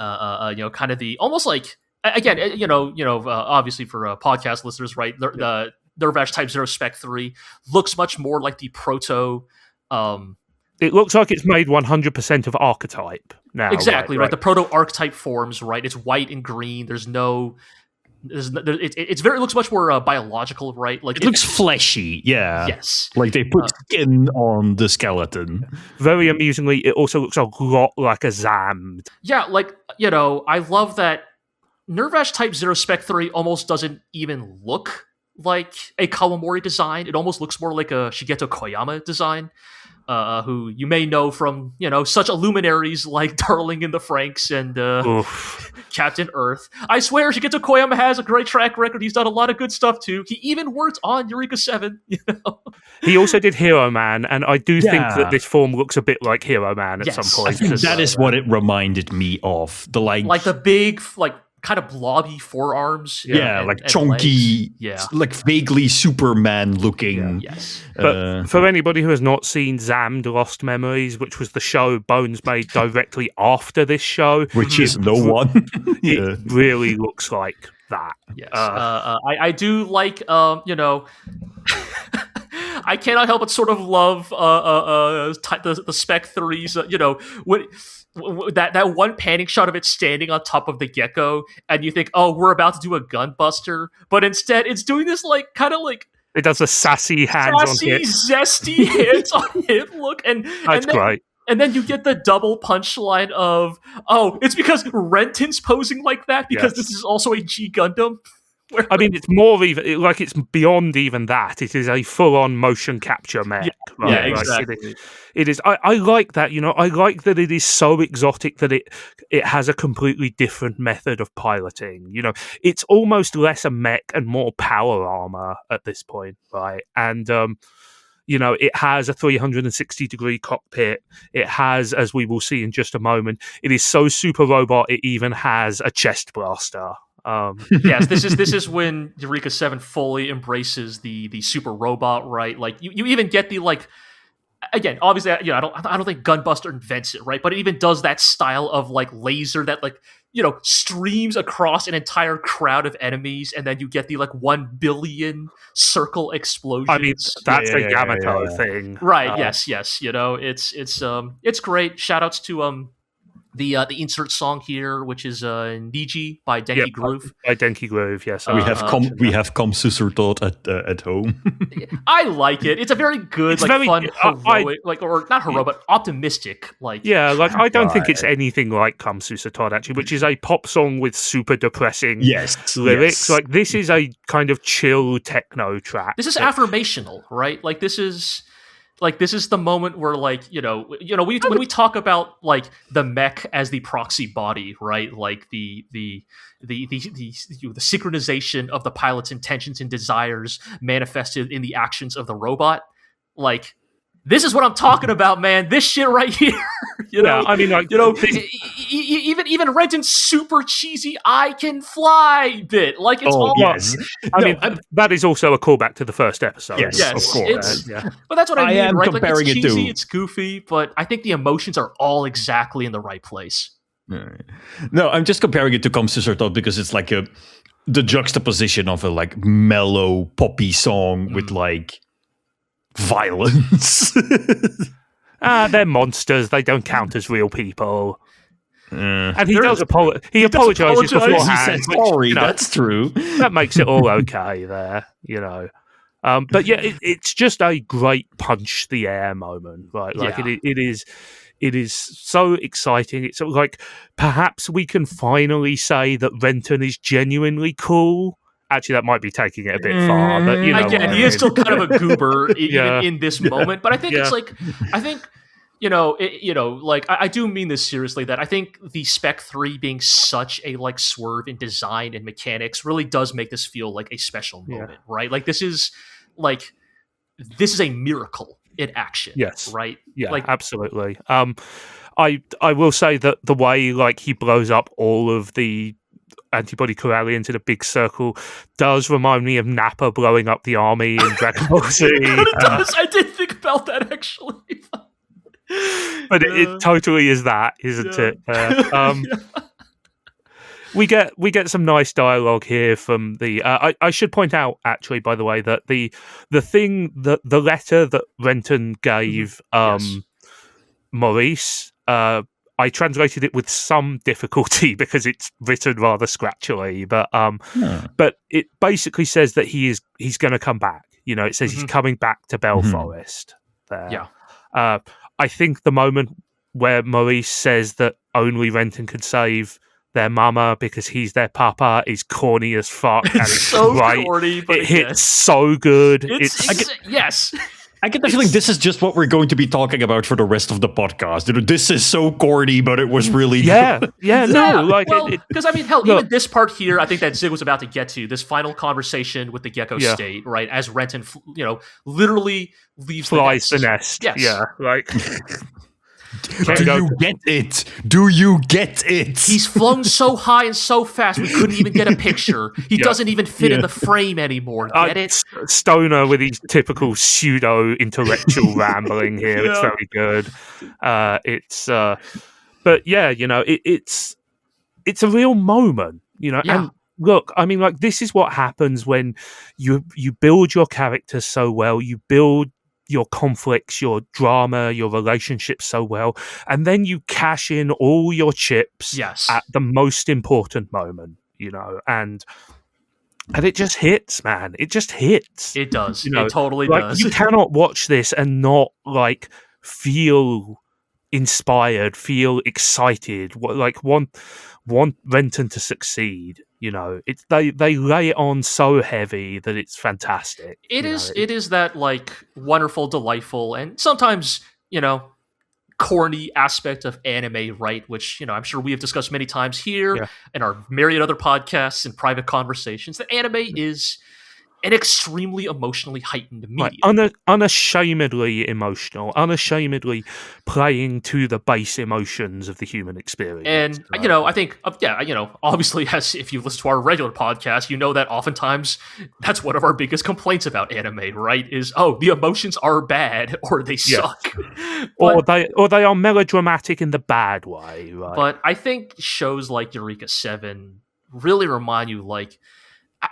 know, kind of the almost like, again, obviously for podcast listeners, right? The Nervash Type 0 Spec 3 looks much more like the proto. It looks like it's made 100% of archetype now. Exactly, right? The proto archetype forms, right? It's white and green. It looks much more biological, right? Like it looks fleshy, yeah. Yes, like they put skin on the skeleton. Very amusingly, it also looks a lot like a Zamd. Yeah, like, you know, I love that Nervash Type 0 Spec 3 almost doesn't even look like a Kawamori design. It almost looks more like a Shigeto Koyama design. Who you may know from, you know, such luminaries like Darling in the Franxx and Captain Earth. I swear, Shigeto Koyama has a great track record. He's done a lot of good stuff too. He even worked on Eureka 7. You know, he also did Hero Man, and I do think that this form looks a bit like Hero Man at some point. I think that is what it reminded me of. The like the big kind of blobby forearms. Like chunky, like vaguely Superman looking. Yeah. Yes. But for anybody who has not seen Zamd Lost Memories, which was the show Bones made directly after this show, which is no one. It really looks like that. Yes. I do like, you know, I cannot help but sort of love the Spec 3's, you know, that one panning shot of it standing on top of the gecko, and you think, oh, we're about to do a gunbuster, but instead it's doing this like kind of like it does a sassy zesty hands on hit look, and that's great. And then you get the double punchline of, oh, it's because Renton's posing like that because this is also a G Gundam. I mean, it's more even like it's beyond even that. It is a full-on motion capture mech. Yeah, exactly. It is. I like that. You know, I like that it is so exotic that it has a completely different method of piloting. You know, it's almost less a mech and more power armor at this point, right? And you know, it has a 360-degree cockpit. It has, as we will see in just a moment, it is so super robot. It even has a chest blaster. Yes, this is when Eureka 7 fully embraces the super robot, right? Like you even get the, like, again, obviously, you know, I don't think Gunbuster invents it, right? But it even does that style of like laser that, like, you know, streams across an entire crowd of enemies, and then you get the like 1 billion circle explosions. I mean, that's a Yamato thing, right? Yes. You know, it's great. Shout outs to the insert song here, which is Niji by Denki Groove. By Denki Groove, yes. We have come Susurtot at home. I like it. It's a very good, It's very, fun, heroic, or not heroic, but optimistic. I don't think it's anything like Come Susurtot, actually, which is a pop song with super depressing lyrics. Like, this is a kind of chill techno track. This is affirmational, right? Like, this is the moment where, like, when we talk about, like, the mech as the proxy body, right? Like the synchronization of the pilot's intentions and desires manifested in the actions of the robot. Like, this is what I'm talking about, man. This shit right here. Even Renton's super cheesy "I can fly" bit. Like, it's almost. That is also a callback to the first episode. Yes, of course. But that's what I mean, am right? comparing like, it's cheesy, it to. it's goofy, but I think the emotions are all exactly in the right place. No, I'm just comparing it to Come Susurtot because it's like the juxtaposition of a like mellow poppy song with like violence. They're monsters. They don't count as real people. And he apologizes beforehand. He said sorry. That's true. That makes it all okay there, But yeah, it's just a great punch the air moment, right? Like, it is so exciting. It's sort of like, perhaps we can finally say that Renton is genuinely cool. Actually, that might be taking it a bit far, but again, he is still kind of a goober even in this moment. But I think it's like, I do mean this seriously, that I think the Spec 3 being such a like swerve in design and mechanics really does make this feel like a special moment, right? Like, this is a miracle in action. Yes. Right? Yeah, like, absolutely. I will say that the way, like, he blows up all of the antibody Coralians in a big circle does remind me of Nappa blowing up the army in Dragon Ball Z. It does. I did think about that, actually. But it totally is that, isn't it? We get some nice dialogue here from the. I should point out, actually, by the way, that the letter that Renton gave Maurice, I translated it with some difficulty because it's written rather scratchily, but it basically says that he's going to come back. It says he's coming back to Belforest. There, I think the moment where Maurice says that only Renton could save their mama because he's their papa is corny as fuck. And it's so corny, but it hits so good. Yes. I get the feeling this is just what we're going to be talking about for the rest of the podcast. This is so corny, but it was really good. Because hell, even this part here, I think that Zigg was about to get to this final conversation with the Gecko State, right? As Renton, literally leaves the nest. Yes. Yeah, like. Do you get it? Do you get it? He's flown so high and so fast we couldn't even get a picture. He doesn't even fit in the frame anymore. Get it? Stoner with his typical pseudo-intellectual rambling here. It's very good. But yeah, it's a real moment, and look, I mean, like, this is what happens when you build your characters so well, you build your conflicts, your drama, your relationships so well, and then you cash in all your chips at the most important moment, and it just hits, man. It just hits. It does. It totally does. You cannot watch this and not like feel inspired, feel excited, want Renton to succeed. They lay it on so heavy that it's fantastic. It is that like wonderful, delightful, and sometimes corny aspect of anime, right? Which I'm sure we have discussed many times here and our myriad other podcasts and private conversations. That anime is an extremely emotionally heightened medium. Right. Unashamedly emotional, unashamedly playing to the base emotions of the human experience. And, I think, obviously, as if you listen to our regular podcast, you know that oftentimes that's one of our biggest complaints about anime, right? Is, the emotions are bad or they suck. Or they are melodramatic in the bad way, right? But I think shows like Eureka 7 really remind you, like,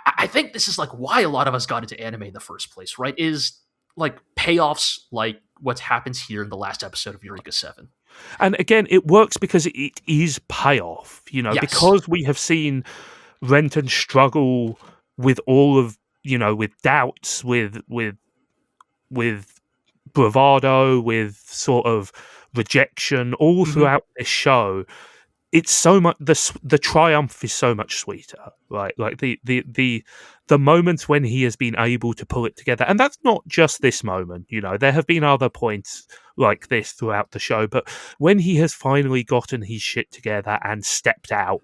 I think this is like why a lot of us got into anime in the first place, right? Is like payoffs like what happens here in the last episode of Eureka 7. And again, it works because it is payoff, Yes. because we have seen Renton struggle with all of, with doubts, with bravado, with sort of rejection all throughout this show. It's so much, the triumph is so much sweeter, right? Like the moments when he has been able to pull it together, and that's not just this moment. There have been other points like this throughout the show, but when he has finally gotten his shit together and stepped out,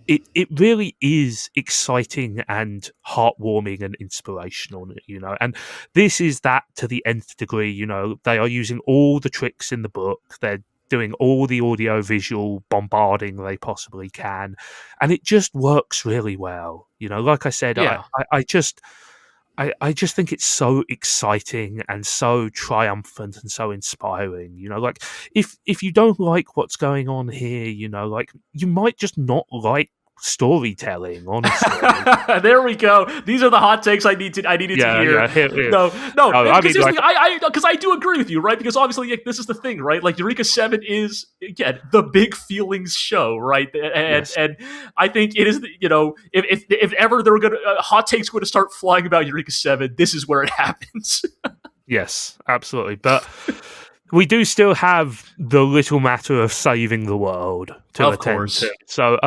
it really is exciting and heartwarming and inspirational, and this is that to the nth degree. They are using all the tricks in the book. They're doing all the audio visual bombarding they possibly can, and it just works really well. Like I said, Yeah. I just think it's so exciting and so triumphant and so inspiring. Like if you don't like what's going on here, like you might just not like storytelling, honestly. There we go. These are the hot takes I needed to hear. Yeah, here. No, I mean, because I do agree with you, right? Because obviously, this is the thing, right? Like Eureka 7 is again the big feelings show, right? And I think it is, if ever there were gonna hot takes going to start flying about Eureka 7, this is where it happens. Yes, absolutely. But we do still have the little matter of saving the world to attend to. So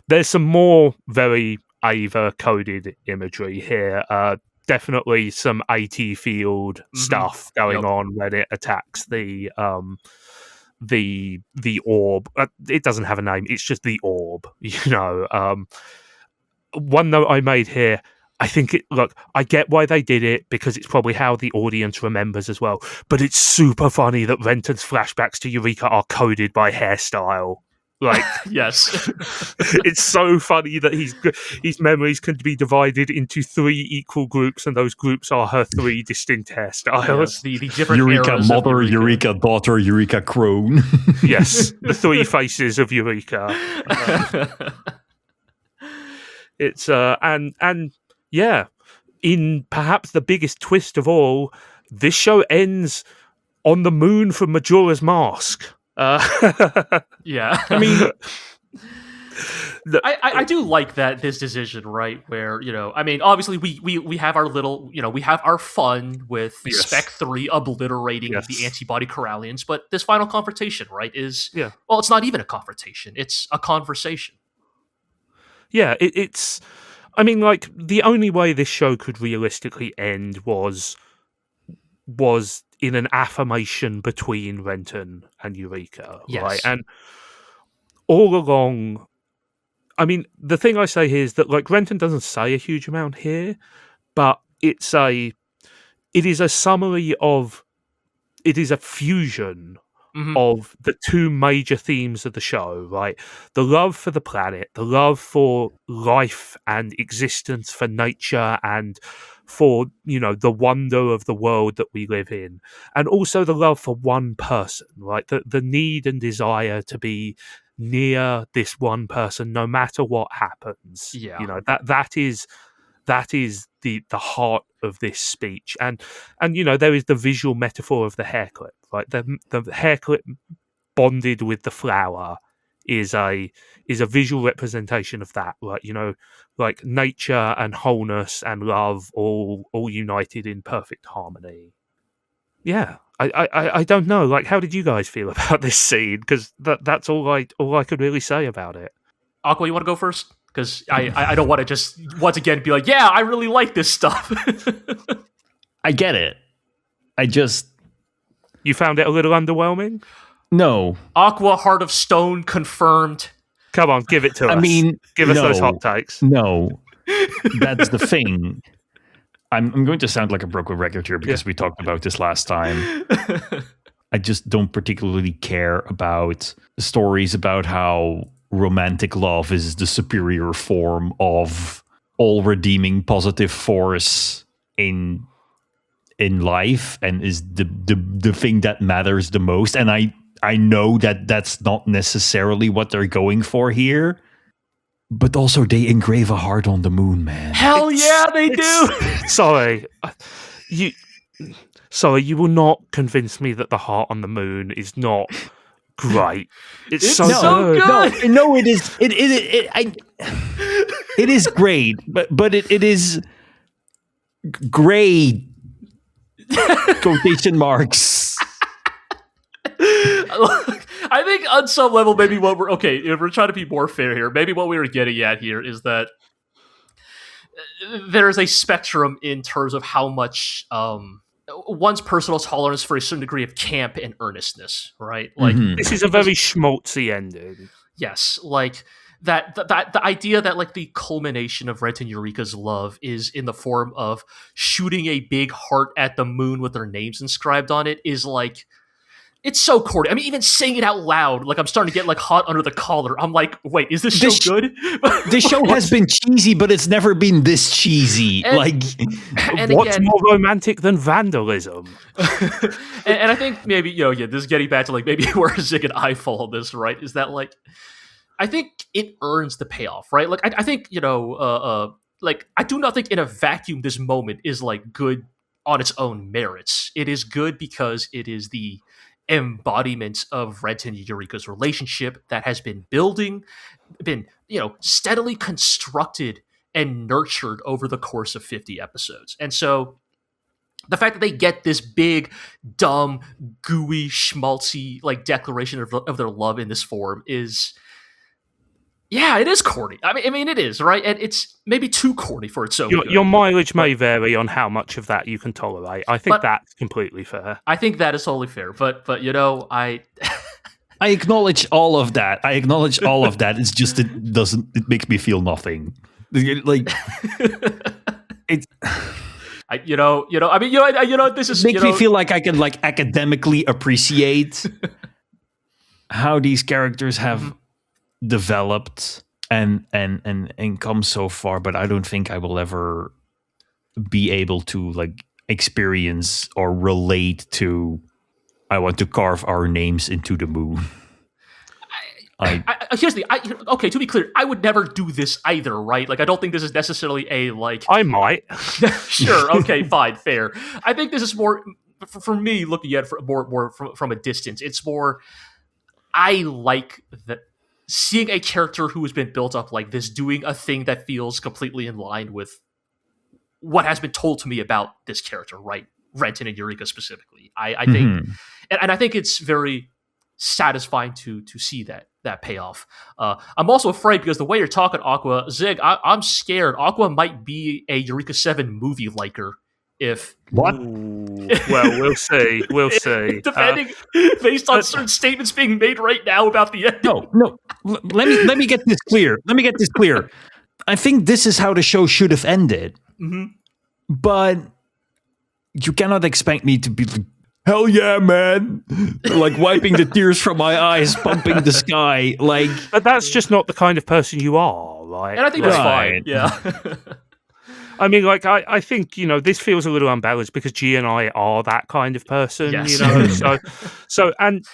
there's some more very Ava coded imagery here. Definitely some AT field stuff going on when it attacks the orb. It doesn't have a name. It's just the orb. One note I made here. I think I get why they did it, because it's probably how the audience remembers as well. But it's super funny that Renton's flashbacks to Eureka are coded by hairstyle. Like, yes, it's so funny that his memories can be divided into 3 equal groups, and those groups are her 3 distinct hairstyles. Yes, the different Eureka mother, Eureka daughter, Eureka crone. Yes, the 3 faces of Eureka. It's and yeah, in perhaps the biggest twist of all, this show ends on the moon from Majora's Mask. Yeah, I mean, I do like this decision, right? Where I mean, obviously we have our little, we have our fun with Spec 3 obliterating the antibody Coralians, but this final confrontation, right, is well, it's not even a confrontation; it's a conversation. Yeah, it's. I mean, like, the only way this show could realistically end was in an affirmation between Renton and Eureka, right? And all along, I mean, the thing I say here is that, like, Renton doesn't say a huge amount here, but it is a summary of, it is a fusion of the 2 major themes of the show, right? The love for the planet, the love for life and existence, for nature, and for, the wonder of the world that we live in. And also the love for one person, right? The need and desire to be near this one person, no matter what happens. Yeah. That is the heart of this speech, and there is the visual metaphor of the hair clip, right? The hair clip bonded with the flower is a visual representation of that, right? Like nature and wholeness and love all united in perfect harmony. Yeah, I don't know. Like, how did you guys feel about this scene? Because that's all I could really say about it. Aqua, you want to go first? Because I don't want to just once again be like, yeah, I really like this stuff. I get it. You found it a little underwhelming? No. Aqua, Heart of Stone confirmed. Come on, give it to us. I mean, give us those hot takes. No, that's the thing. I'm going to sound like a broken record here because we talked about this last time. I just don't particularly care about stories about how romantic love is the superior form of all redeeming positive force in life and is the thing that matters the most. And I know that that's not necessarily what they're going for here, but also they engrave a heart on the moon, man. Hell yeah, they do. Sorry, you will not convince me that the heart on the moon is not great. It's so so good. good. No, it is. It is great, but it is great. Quotation marks. I think on some level, maybe what we're okay. If we're trying to be more fair here, maybe what we were getting at here is that there is a spectrum in terms of how much one's personal tolerance for a certain degree of camp and earnestness, right? Like this is a very schmaltzy ending. Yes, like that the idea that like the culmination of Renton and Eureka's love is in the form of shooting a big heart at the moon with their names inscribed on it is like, it's so corny. I mean, even saying it out loud, like I'm starting to get like hot under the collar. I'm like, wait, is this show good? This show has been cheesy, but it's never been this cheesy. And What's again, more romantic than vandalism? and I think maybe this is getting back to like maybe where Zigg and I fall on this, right? Is that like I think it earns the payoff, right? Like I think like I do not think in a vacuum this moment is like good on its own merits. It is good because it is the embodiment of Renton and Eureka's relationship that has been building, been steadily constructed and nurtured over the course of 50 episodes. And so the fact that they get this big, dumb, gooey, schmaltzy like declaration of their love in this form is, yeah, it is corny. I mean, it is, right? And it's maybe too corny for its own good. Your mileage may vary on how much of that you can tolerate. I think that's completely fair. I think that is totally fair. But I acknowledge all of that. It's just it makes me feel nothing. Like it's. This is makes me feel like I can like academically appreciate how these characters have developed and come so far, but I don't think I will ever be able to like experience or relate to I want to carve our names into the moon. Here's the okay, to be clear, I would never do this either, right? Like I don't think this is necessarily a like I might. Sure, okay, fine, fair. I think this is more for me looking at it more from a distance. It's more I like that seeing a character who has been built up like this doing a thing that feels completely in line with what has been told to me about this character, right? Renton and Eureka specifically. I think, and I think it's very satisfying to see that payoff. I'm also afraid because the way you're talking, Aqua, Zigg, I'm scared. Aqua might be a Eureka 7 movie liker. If what? Well, we'll see. We'll see. Depending, based on certain statements being made right now about the end. No. Let me get this clear. I think this is how the show should have ended. But you cannot expect me to be like, hell yeah, man! Like wiping the tears from my eyes, pumping the sky. Like, but that's just not the kind of person you are, right? And I think that's fine. Yeah. I mean, like, I think, this feels a little unbalanced because G and I are that kind of person, yes. So, and,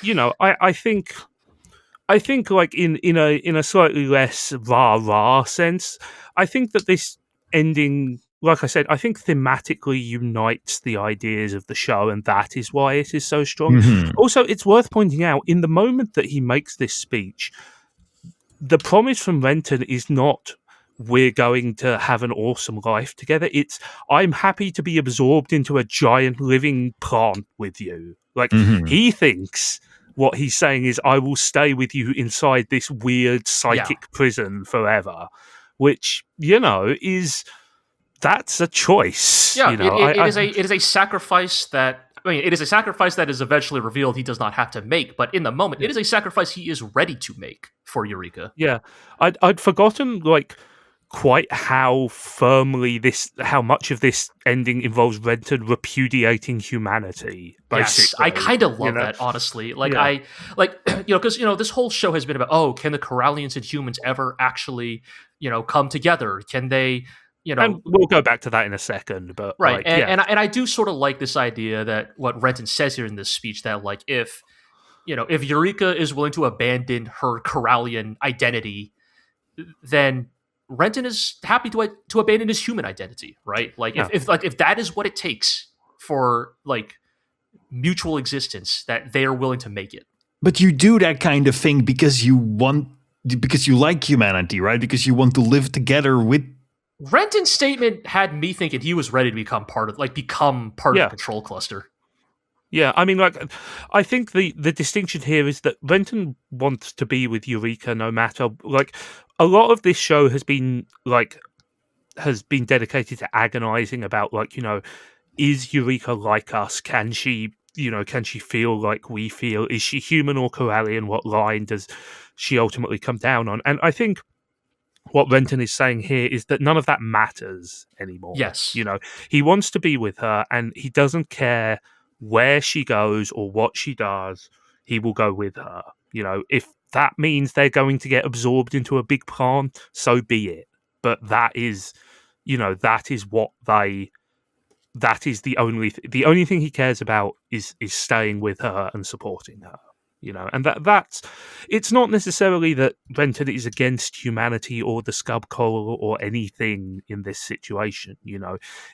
I think like in a slightly less rah-rah sense, I think that this ending, like I said, I think thematically unites the ideas of the show, and that is why it is so strong. Also, it's worth pointing out, in the moment that he makes this speech, the promise from Renton is not, we're going to have an awesome life together. It's, I'm happy to be absorbed into a giant living plant with you. Like, he thinks what he's saying is, I will stay with you inside this weird psychic prison forever, which, that's a choice. Yeah, it is a sacrifice that, it is a sacrifice that is eventually revealed he does not have to make, but in the moment, it is a sacrifice he is ready to make for Eureka. Yeah. I'd forgotten, like, quite how much of this ending involves Renton repudiating humanity, basically. Yes, I kind of love that, honestly. Like, because, this whole show has been about, can the Coralians and humans ever actually, come together? Can they, And we'll go back to that in a second, but... Right, like, and I do sort of like this idea that what Renton says here in this speech, that, like, if Eureka is willing to abandon her Coralian identity, then Renton is happy to abandon his human identity, right? Like if that is what it takes for like mutual existence, that they are willing to make it. But you do that kind of thing because you like humanity, right? Because you want to live together with. Renton's statement had me thinking he was ready to become part of the control cluster. Yeah, I mean, like, I think the distinction here is that Renton wants to be with Eureka no matter, like, a lot of this show has been dedicated to agonizing about, like, is Eureka like us? Can she feel like we feel? Is she human or Coralian? What line does she ultimately come down on? And I think what Renton is saying here is that none of that matters anymore. Yes. He wants to be with her and he doesn't care where she goes or what she does. He will go with her. If that means they're going to get absorbed into a big plan, so be it. But that is the only thing he cares about is staying with her and supporting her. And that's it's not necessarily that Renton is against humanity or the scub coral or anything in this situation.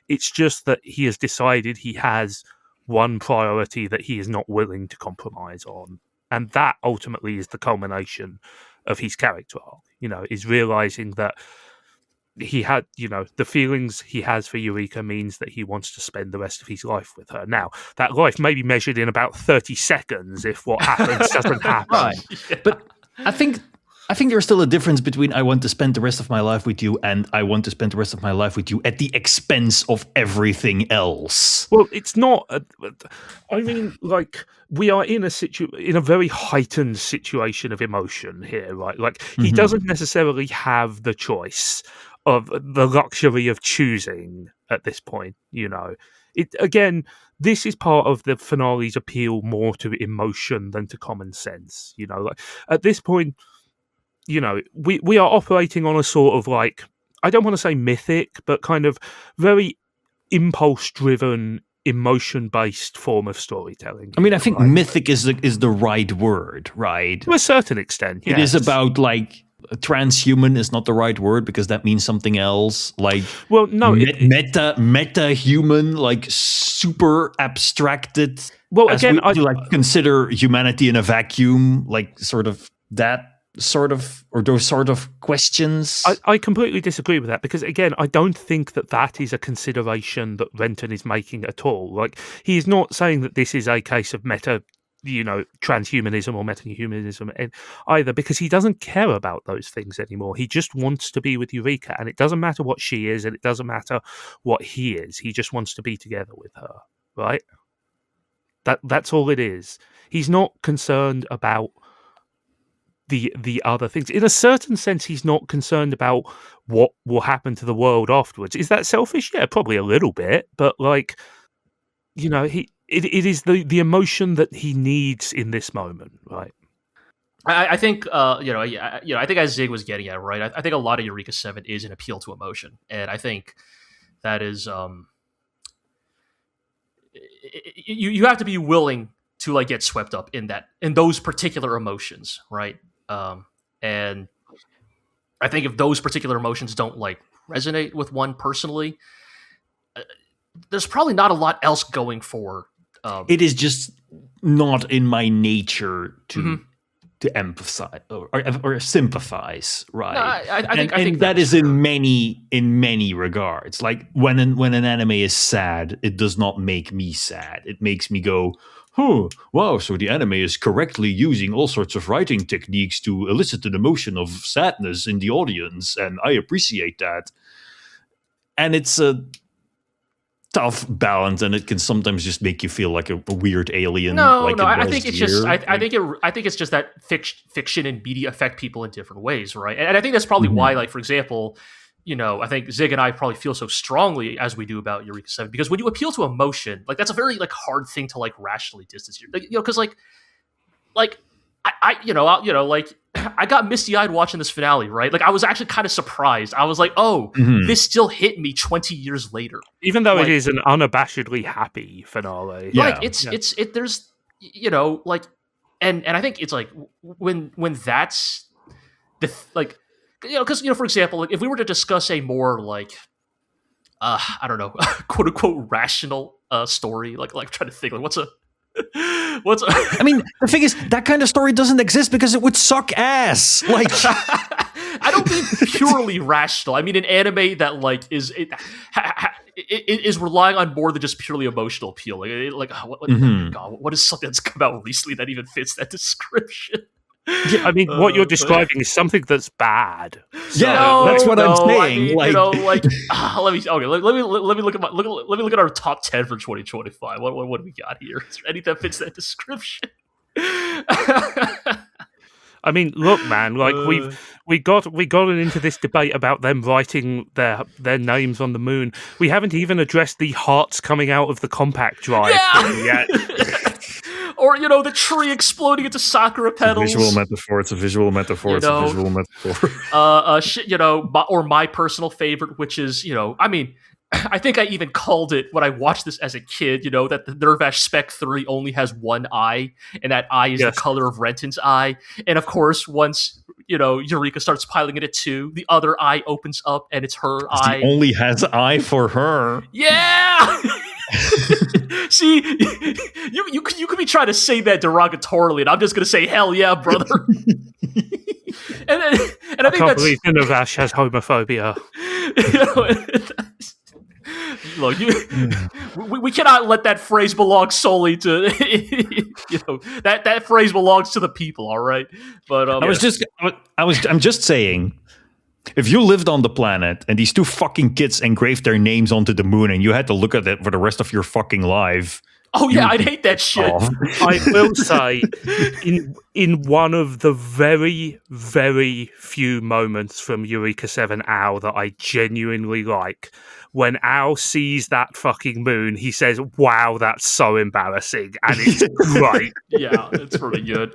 It's just that he has decided he has one priority that he is not willing to compromise on, and that ultimately is the culmination of his character arc. Is realizing that he had, the feelings he has for Eureka means that he wants to spend the rest of his life with her. Now, that life may be measured in about 30 seconds if what happens doesn't happen. Right. Yeah. But I think there's still a difference between I want to spend the rest of my life with you and I want to spend the rest of my life with you at the expense of everything else. Well, it's not. I mean, like, we are in a very heightened situation of emotion here, right? Like, he doesn't necessarily have the choice of the luxury of choosing at this point. This is part of the finale's appeal more to emotion than to common sense. Like, at this point, we are operating on a sort of, like, I don't want to say mythic, but kind of very impulse-driven, emotion-based form of storytelling. I mean, I think mythic is the right word, right? To a certain extent, yes. It is about, like, transhuman is not the right word because that means something else. Like, well, no, meta human, like super abstracted. Well, again, I consider humanity in a vacuum, like sort of that sort of, or those sort of questions. I completely disagree with that because, again, I don't think that is a consideration that Renton is making at all. Like, he is not saying that this is a case of transhumanism or metahumanism either, because he doesn't care about those things anymore. He just wants to be with Eureka, and it doesn't matter what she is, and it doesn't matter what he is. He just wants to be together with her, right? That's all it is. He's not concerned about the other things. In a certain sense, he's not concerned about what will happen to the world afterwards. Is that selfish? Yeah, probably a little bit, but, like, It is the emotion that he needs in this moment, right? I think, I think as Zigg was getting at, right, I think a lot of Eureka 7 is an appeal to emotion. And I think that is, you have to be willing to, like, get swept up in those particular emotions, right? And I think if those particular emotions don't, like, resonate with one personally, there's probably not a lot else going for. It is just not in my nature to empathize or sympathize, right? No, I think that is in many regards. Like, when an anime is sad, it does not make me sad. It makes me go, "Oh, wow! So the anime is correctly using all sorts of writing techniques to elicit an emotion of sadness in the audience, and I appreciate that." And it's a tough balance, and it can sometimes just make you feel like a weird alien. I think it's just I think it's just that fiction and media affect people in different ways, right? And I think that's probably why, like, for example, I think Zigg and I probably feel so strongly as we do about Eureka 7, because when you appeal to emotion, like, that's a very, like, hard thing to, like, rationally distance you, because like I got misty-eyed watching this finale, right? Like, I was actually kind of surprised. I was like, oh, this still hit me 20 years later. Even though, like, it is an unabashedly happy finale. Yeah. Like, there's, like, and I think it's like, when that's the, like, because, for example, like, if we were to discuss a more, like, I don't know, quote unquote rational story, like, trying to think, like, what's a What's? I mean, the thing is, that kind of story doesn't exist because it would suck ass. Like, I don't mean purely rational. I mean an anime that like is relying on more than just purely emotional appeal. What is something that's come out recently that even fits that description? Yeah, I mean, what you're describing is something that's bad. So, that's what I'm saying. I mean, let me look at our top 10 for 2025. What do we got here? Is there anything that fits that description? I mean, look, man, like we got into this debate about them writing their names on the moon. We haven't even addressed the hearts coming out of the compact drive yet. Or, the tree exploding into sakura petals. It's a visual metaphor. It's a visual metaphor. Or my personal favorite, which is, I mean, I think I even called it when I watched this as a kid, that the Nervash Spec 3 only has one eye, and that eye is the color of Renton's eye. And of course, once, Eureka starts piling it at 2, the other eye opens up and it's her eye. He only has eye for her. Yeah! See, you could be trying to say that derogatorily, and I'm just going to say, hell yeah, brother. and I can't believe the Nervash has homophobia. Look, we cannot let that phrase belong solely to that phrase belongs to the people. All right, but I'm just saying, if you lived on the planet and these 2 fucking kids engraved their names onto the moon and you had to look at it for the rest of your fucking life. Oh yeah, I'd hate that shit. I will say, in one of the very, very few moments from Eureka 7 Owl that I genuinely like, when Owl sees that fucking moon, he says, "Wow, that's so embarrassing," and it's great. Yeah, it's pretty good.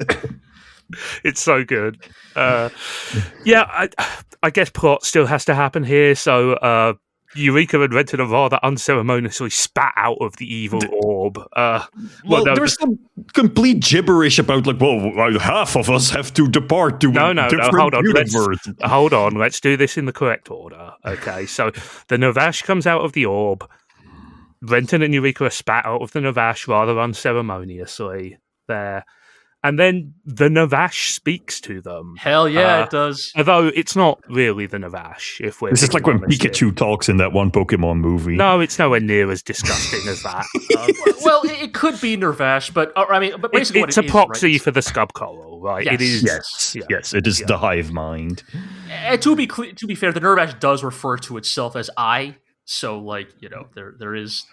It's so good. I guess plot still has to happen here. So Eureka and Renton are rather unceremoniously spat out of the evil orb. There's some complete gibberish about half of us have to depart to a different universe. Hold on. Let's do this in the correct order. Okay, so the Nervash comes out of the orb. Renton and Eureka are spat out of the Nervash rather unceremoniously there. And then the Nervash speaks to them. Hell yeah, it does. Although it's not really the Nervash. This is like when Pikachu talks in that one Pokemon movie. No, it's nowhere near as disgusting as that. Well, it could be Nervash, but basically it's a proxy for the Scub Coral, right? Yes. It is. Yes, it is the hive mind. And to be fair, the Nervash does refer to itself as I. So, there is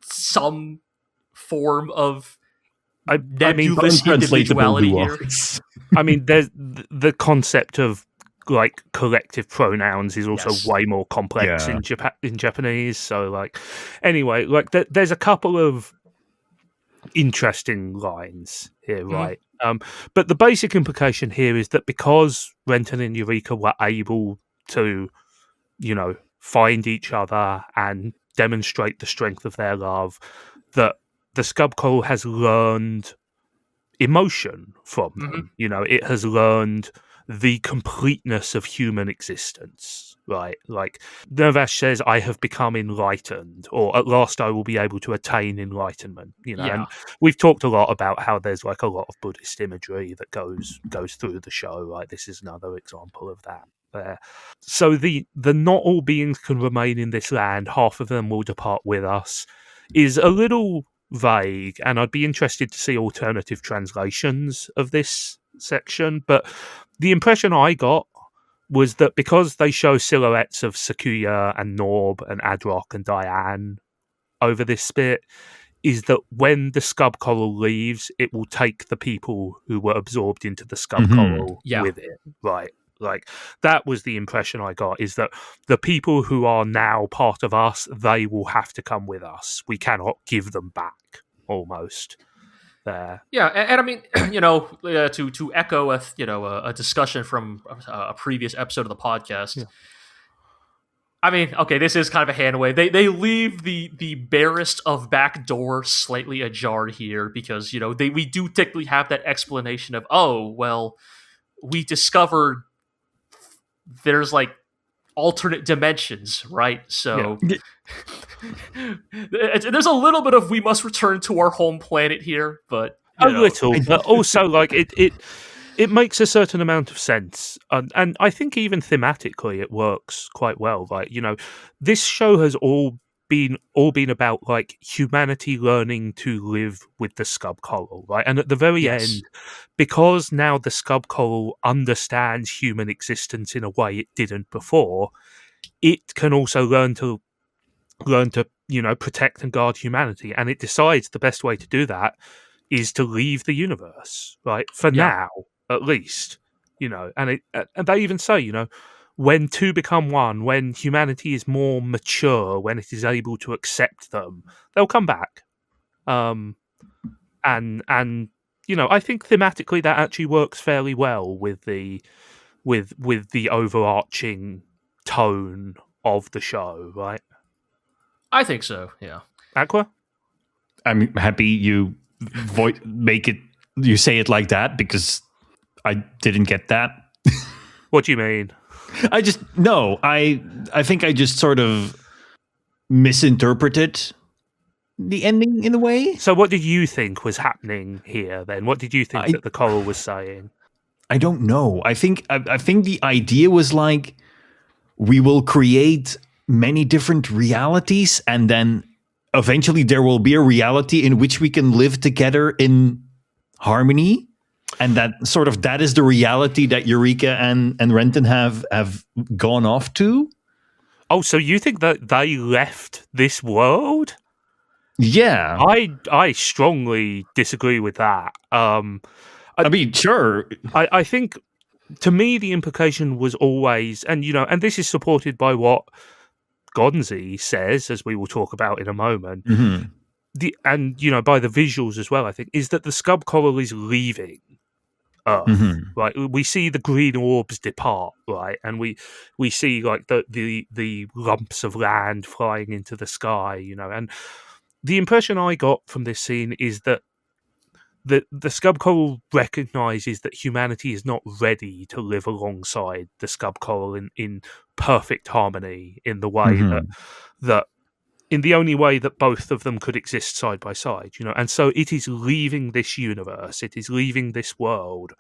some form of nebulous individuality here. I mean, there's the concept of collective pronouns is also way more complex in Japanese. So anyway, there's a couple of interesting lines here, right? But the basic implication here is that because Renton and Eureka were able to, find each other and demonstrate the strength of their love, that the Scub Coral has learned emotion from them. It has learned the completeness of human existence, right? Like Nervash says, "I have become enlightened," or "at last I will be able to attain enlightenment." And we've talked a lot about how there's a lot of Buddhist imagery that goes through the show, right? This is another example of that. There. So the not all beings can remain in this land, half of them will depart with us, is a little vague, and I'd be interested to see alternative translations of this section. But the impression I got was that because they show silhouettes of Sakuya and Norb and Adrock and Diane over this bit, is that when the Scub Coral leaves, it will take the people who were absorbed into the Scub Coral with it, right? That was the impression I got, is that the people who are now part of us, they will have to come with us. We cannot give them back, almost. There. Yeah, and I mean, to echo a discussion from a previous episode of the podcast. Yeah. I mean, okay, this is kind of a hand wave. They leave the barest of back door slightly ajar here because we do technically have that explanation of, oh well, we discovered there's alternate dimensions, right? So There's a little bit of we must return to our home planet here, but little, but also like it makes a certain amount of sense, and I think even thematically it works quite well. Like this show has all been about like humanity learning to live with the scub coral, right? And at the very end, because now the scub coral understands human existence in a way it didn't before, it can also learn to protect and guard humanity, and it decides the best way to do that is to leave the universe, right? For now, at least, and they even say, when two become one, when humanity is more mature, when it is able to accept them, they'll come back. And I think thematically that actually works fairly well with the overarching tone of the show, right? I think so. Yeah. Aqua? I'm happy you you say it like that, because I didn't get that. What do you mean? I think I just sort of misinterpreted the ending in a way. So what did you think was happening here then? What did you think that the coral was saying? I don't know. I think the idea was like, we will create many different realities, and then eventually there will be a reality in which we can live together in harmony. And that is the reality that Eureka and Renton have gone off to. Oh, so you think that they left this world? Yeah. I strongly disagree with that. I mean, sure. I think, to me, the implication was always, and this is supported by what Gonzi says, as we will talk about in a moment, mm-hmm. By the visuals as well, I think, is that the scub coral is leaving Earth. Mm-hmm. Right? We see the green orbs depart, right? And we see like the lumps of land flying into the sky, and the impression I got from this scene is that the scub coral recognizes that humanity is not ready to live alongside the scub coral in perfect harmony, in the way that in the only way that both of them could exist side by side, and so it is leaving this universe, it is leaving this world,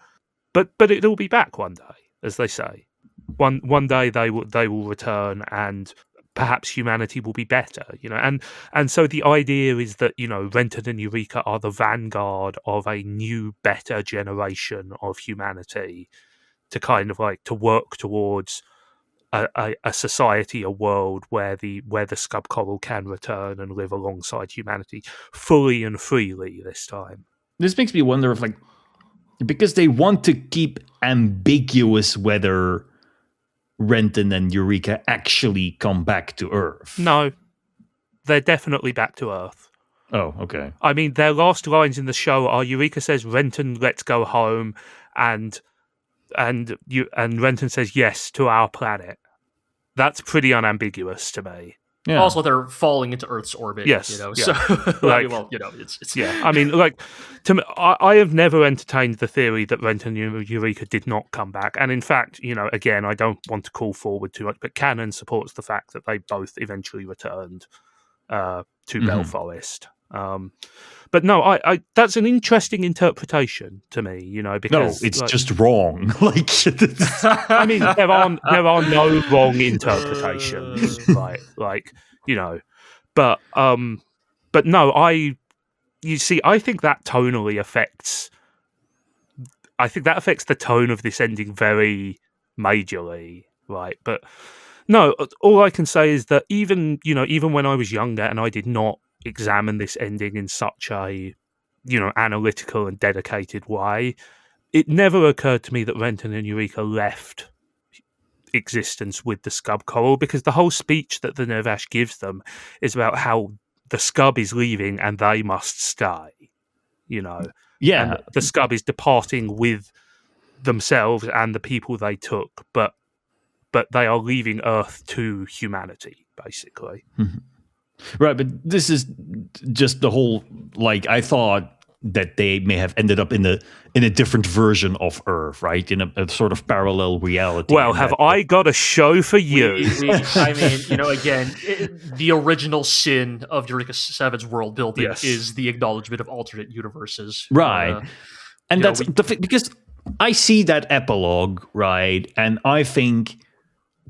but it'll be back one day, as they say. One day they will return, and perhaps humanity will be better, and so the idea is that Renton and Eureka are the vanguard of a new, better generation of humanity to kind of like to work towards a society, a world where the scub coral can return and live alongside humanity fully and freely this time. This makes me wonder if, like, because they want to keep ambiguous whether Renton and Eureka actually come back to Earth. No, they're definitely back to Earth. Oh, okay. I mean, their last lines in the show are Eureka says, "Renton, let's go home," and Renton says, "Yes, to our planet." That's pretty unambiguous to me. Yeah. Also, they're falling into Earth's orbit. Yes, So it's yeah. I mean, like, to me, I have never entertained the theory that Renton and Eureka did not come back, and in fact, again, I don't want to call forward too much, but canon supports the fact that they both eventually returned to Bell Forest. But no, I that's an interesting interpretation to me, because no, it's just wrong. Like, I mean, there are no wrong interpretations, right? Like, but no, I think that tonally affects. I think that affects the tone of this ending very majorly, right? But no, all I can say is that even when I was younger and I did not examine this ending in such a analytical and dedicated way, it never occurred to me that Renton and Eureka left existence with the scub coral, because the whole speech that the Nervash gives them is about how the scub is leaving and they must stay, yeah, and the scub is departing with themselves and the people they took, but they are leaving Earth to humanity, basically. Right, but this is just the whole, like, I thought that they may have ended up in a different version of Earth, right? In a sort of parallel reality. Well, have I got a show for you? I mean, again, the original sin of Eureka 7's world building is the acknowledgement of alternate universes. Right. And that's because I see that epilogue, right? And I think,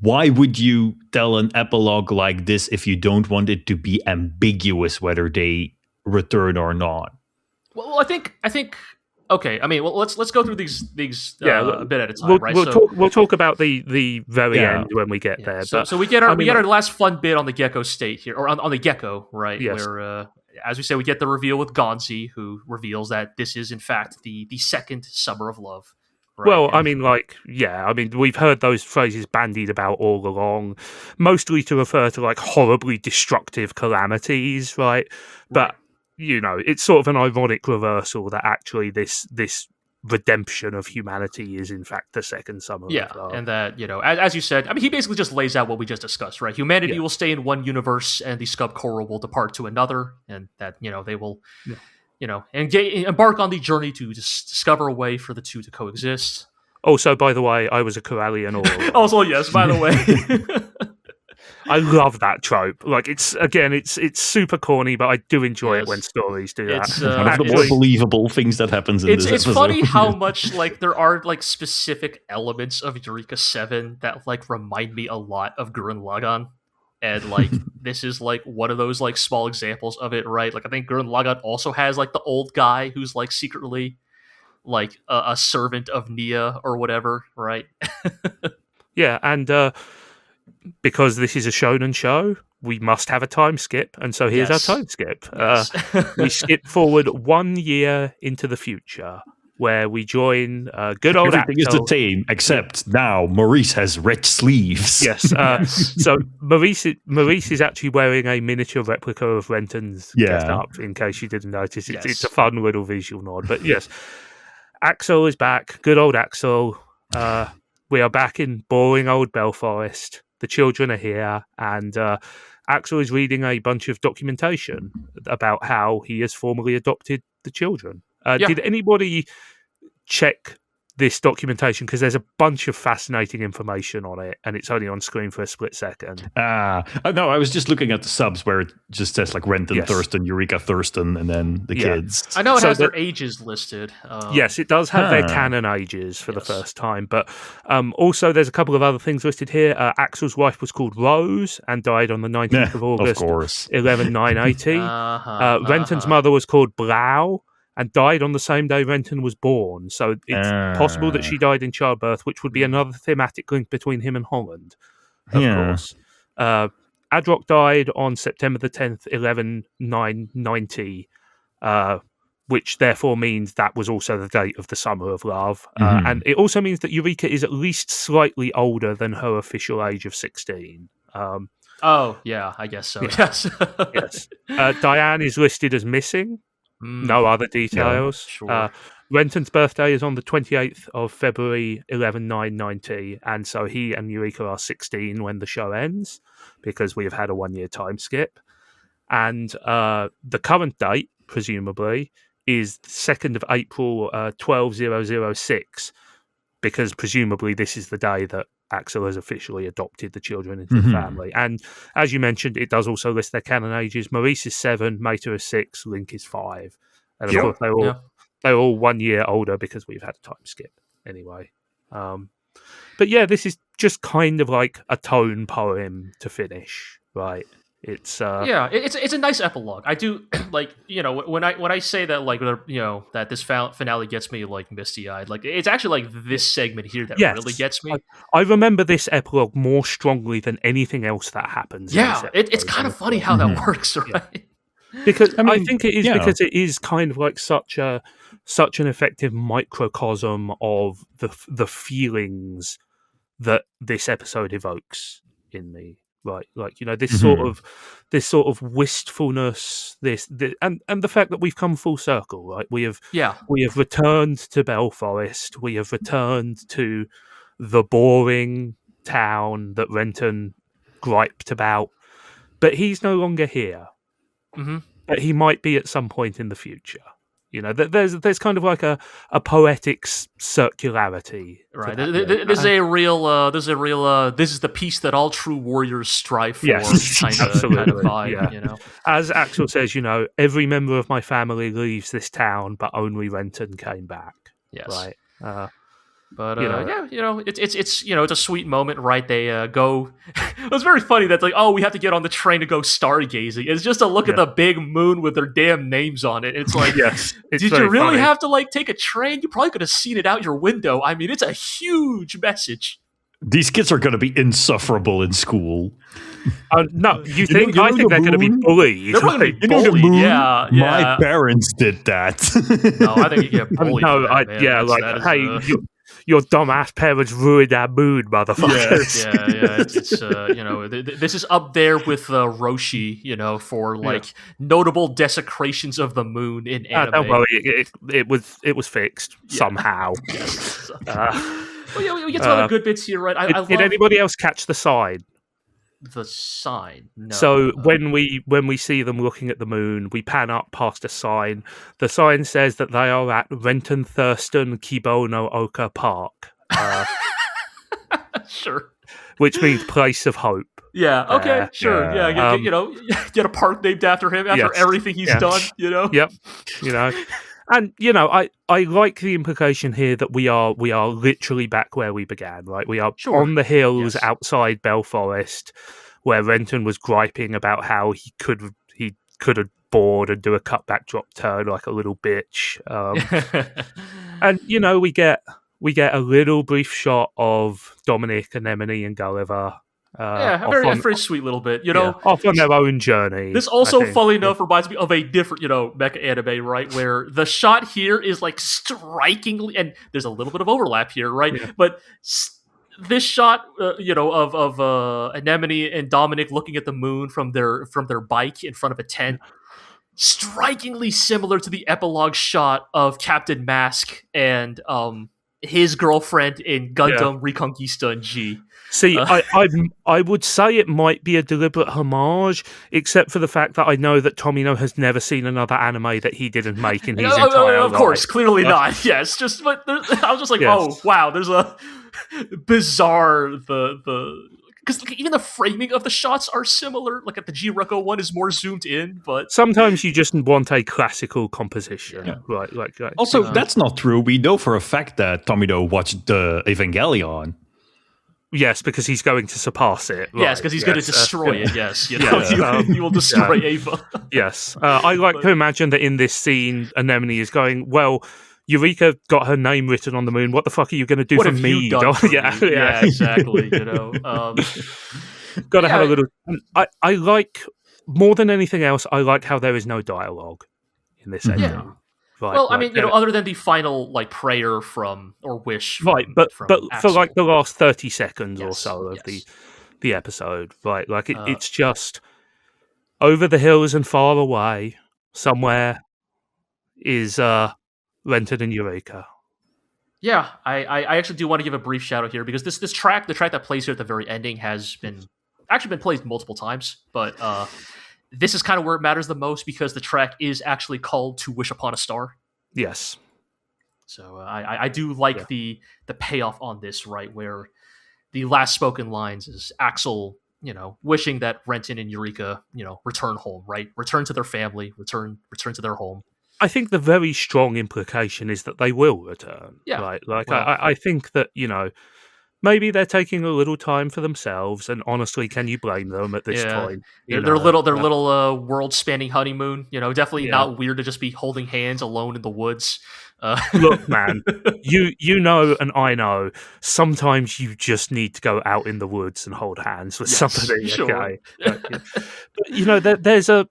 why would you tell an epilogue like this if you don't want it to be ambiguous whether they return or not? Well, I think. Okay, I mean, well, let's go through these a bit at a time, right? We'll talk about the very end when we get there. So we get our last fun bit on the Gecko state here, or on the Gecko, right? Yes. Where, as we say, we get the reveal with Gonzi, who reveals that this is in fact the second Summer of Love. Right? Well, I mean, we've heard those phrases bandied about all along, mostly to refer to like horribly destructive calamities, right? But it's sort of an ironic reversal that actually this redemption of humanity is in fact the second Summer of Love. And that, as you said, I mean, he basically just lays out what we just discussed, right? Humanity will stay in one universe and the Scub Coral will depart to another, and that, they will, embark on the journey to discover a way for the two to coexist. Also, by the way, I was a Coralian all along. Also, yes, by the way. I love that trope. Like, it's super corny, but I do enjoy it when stories do that. It's one of the more believable things that happens in this episode. It's funny how much like there are like specific elements of Eureka 7 that like remind me a lot of Gurren Lagann. And like this is like one of those like small examples of it, right? Like I think Gurren Lagann also has like the old guy who's like secretly like a servant of Nia or whatever, right? Yeah, and because this is a shonen show, we must have a time skip, and so here's our time skip. Yes. We skip forward 1 year into the future, where we join good old Everything Axel. is the same, except now Maurice has red sleeves. Yes. So Maurice is actually wearing a miniature replica of Renton's get-up, in case you didn't notice. It's a fun little visual nod. But yes, Axel is back. Good old Axel. We are back in boring old Belforest. The children are here, and Axel is reading a bunch of documentation about how he has formally adopted the children. Did anybody check this documentation? Because there's a bunch of fascinating information on it, and it's only on screen for a split second. No, I was just looking at the subs where it just says like Renton, Thurston, Eureka, Thurston, and then the kids. I know it has their ages listed. Yes, it does have their canon ages for the first time, but also there's a couple of other things listed here. Axel's wife was called Rose and died on the 19th of August, 11980. Renton's mother was called Blau and died on the same day Renton was born. So it's possible that she died in childbirth, which would be another thematic link between him and Holland, of course. Adrock died on September the 10th, 11990, which therefore means that was also the date of the Summer of Love. And it also means that Eureka is at least slightly older than her official age of 16. I guess so. Yes. Yes. Diane is listed as missing. No other details. Sure. Renton's birthday is on the 28th of February, 11990, and so he and Eureka are 16 when the show ends, because we have had a 1 year time skip. And the current date, presumably, is 2nd of April, 12006, because presumably this is the day that Axel has officially adopted the children into the family. And as you mentioned, it does also list their canon ages. Maurice is 7, Mater is 6, Link is 5. And of course, they're all 1 year older because we've had a time skip anyway. But yeah, this is just kind of like a tone poem to finish, right? It's it's a nice epilogue. I do like, when I say that, like, that this finale gets me like misty eyed, like it's actually like this segment here that really gets me. I remember this epilogue more strongly than anything else that happens. It's kind of funny how that works, right? Because I think it is because it is kind of like such an effective microcosm of the feelings that this episode evokes in me. Right, like this sort of wistfulness, and the fact that we've come full circle, right? We have returned to Belforest. We have returned to the boring town that Renton griped about, but he's no longer here. But he might be at some point in the future. You know, there's kind of like a poetic circularity. Right. This is a real. This is the peace that all true warriors strive for. Yes, kind of vibe. Yeah. You know, as Axel says, you know, every member of my family leaves this town, but only Renton came back. Yes. Right. But it's you know, it's a sweet moment, right? They go. It was very funny that like, oh, we have to get on the train to go stargazing. It's just a look at the big moon with their damn names on it. It's like, yes, did you really have to like take a train? You probably could have seen it out your window. I mean, it's a huge message. These kids are going to be insufferable in school. No, you think? I think they're going to be bullied. They're going to be bullied. Yeah. My parents did that. No, I think you get bullied. Your dumbass parents ruined our moon, motherfuckers. Yeah. It's you know, this is up there with Roshi, you know, for like notable desecrations of the moon in anime. Don't worry, it was fixed somehow. Yes. We get to other good bits here, right? Did anybody else catch the sign? The sign. No. So when we see them looking at the moon, we pan up past a sign. The sign says that they are at Renton Thurston Kibono Oka Park. Sure. Which means place of hope. Yeah. Okay. Sure. Yeah. You know, get a park named after him after everything he's done. You know. Yep. You know. And you know, I like the implication here that we are literally back where we began, right? We are on the hills outside Belforest, where Renton was griping about how he could have board and do a cutback drop turn like a little bitch. And you know, we get a little brief shot of Dominic, Anemone, and Gulliver. A very sweet little bit, you know, off on their own journey. This also, funnily enough, reminds me of a different, you know, mecha anime, right? Where the shot here is like strikingly, and there's a little bit of overlap here, right? Yeah. But this shot, you know, of Anemone and Dominic looking at the moon from their bike in front of a tent, strikingly similar to the epilogue shot of Captain Mask and his girlfriend in Gundam Reconquista and G. See, I would say it might be a deliberate homage, except for the fact that I know that Tomino has never seen another anime that he didn't make in his entire life. Of course, clearly not. Yes, just but I was just like, oh wow, there's a bizarre because even the framing of the shots are similar. Like at the G-Reco one is more zoomed in, but sometimes you just want a classical composition, right? Also, that's not true. We know for a fact that Tomino watched the Evangelion. Yes, because he's going to surpass it. Right? Yes, because he's going to destroy it. Yes, you know, he will destroy Ava. Yes, I like to imagine that in this scene, Anemone is going, well, Eureka got her name written on the moon. What the fuck are you going to do for me? Yeah, exactly. You know, got to have a little. I like more than anything else. I like how there is no dialogue in this ending. Yeah. Right, well, I mean, you know, other than the final like prayer from or wish, but for like the last 30 seconds or so of the episode, right? Like it's just over the hills and far away somewhere is Renton and Eureka. Yeah, I actually do want to give a brief shout out here because this track, the track that plays here at the very ending, has been played multiple times, but this is kind of where it matters the most because the track is actually called "To Wish Upon a Star." Yes. So I do like the payoff on this, right? Where the last spoken lines is Axel, you know, wishing that Renton and Eureka, you know, return home, right? Return to their family, return to their home. I think the very strong implication is that they will return. Yeah. Right? Like I think that, you know, maybe they're taking a little time for themselves, and honestly, can you blame them at this point? Their little world-spanning honeymoon. You know, definitely not weird to just be holding hands alone in the woods. Look, man, you know, and I know. Sometimes you just need to go out in the woods and hold hands with somebody. Sure. Okay, but, you know, there's a.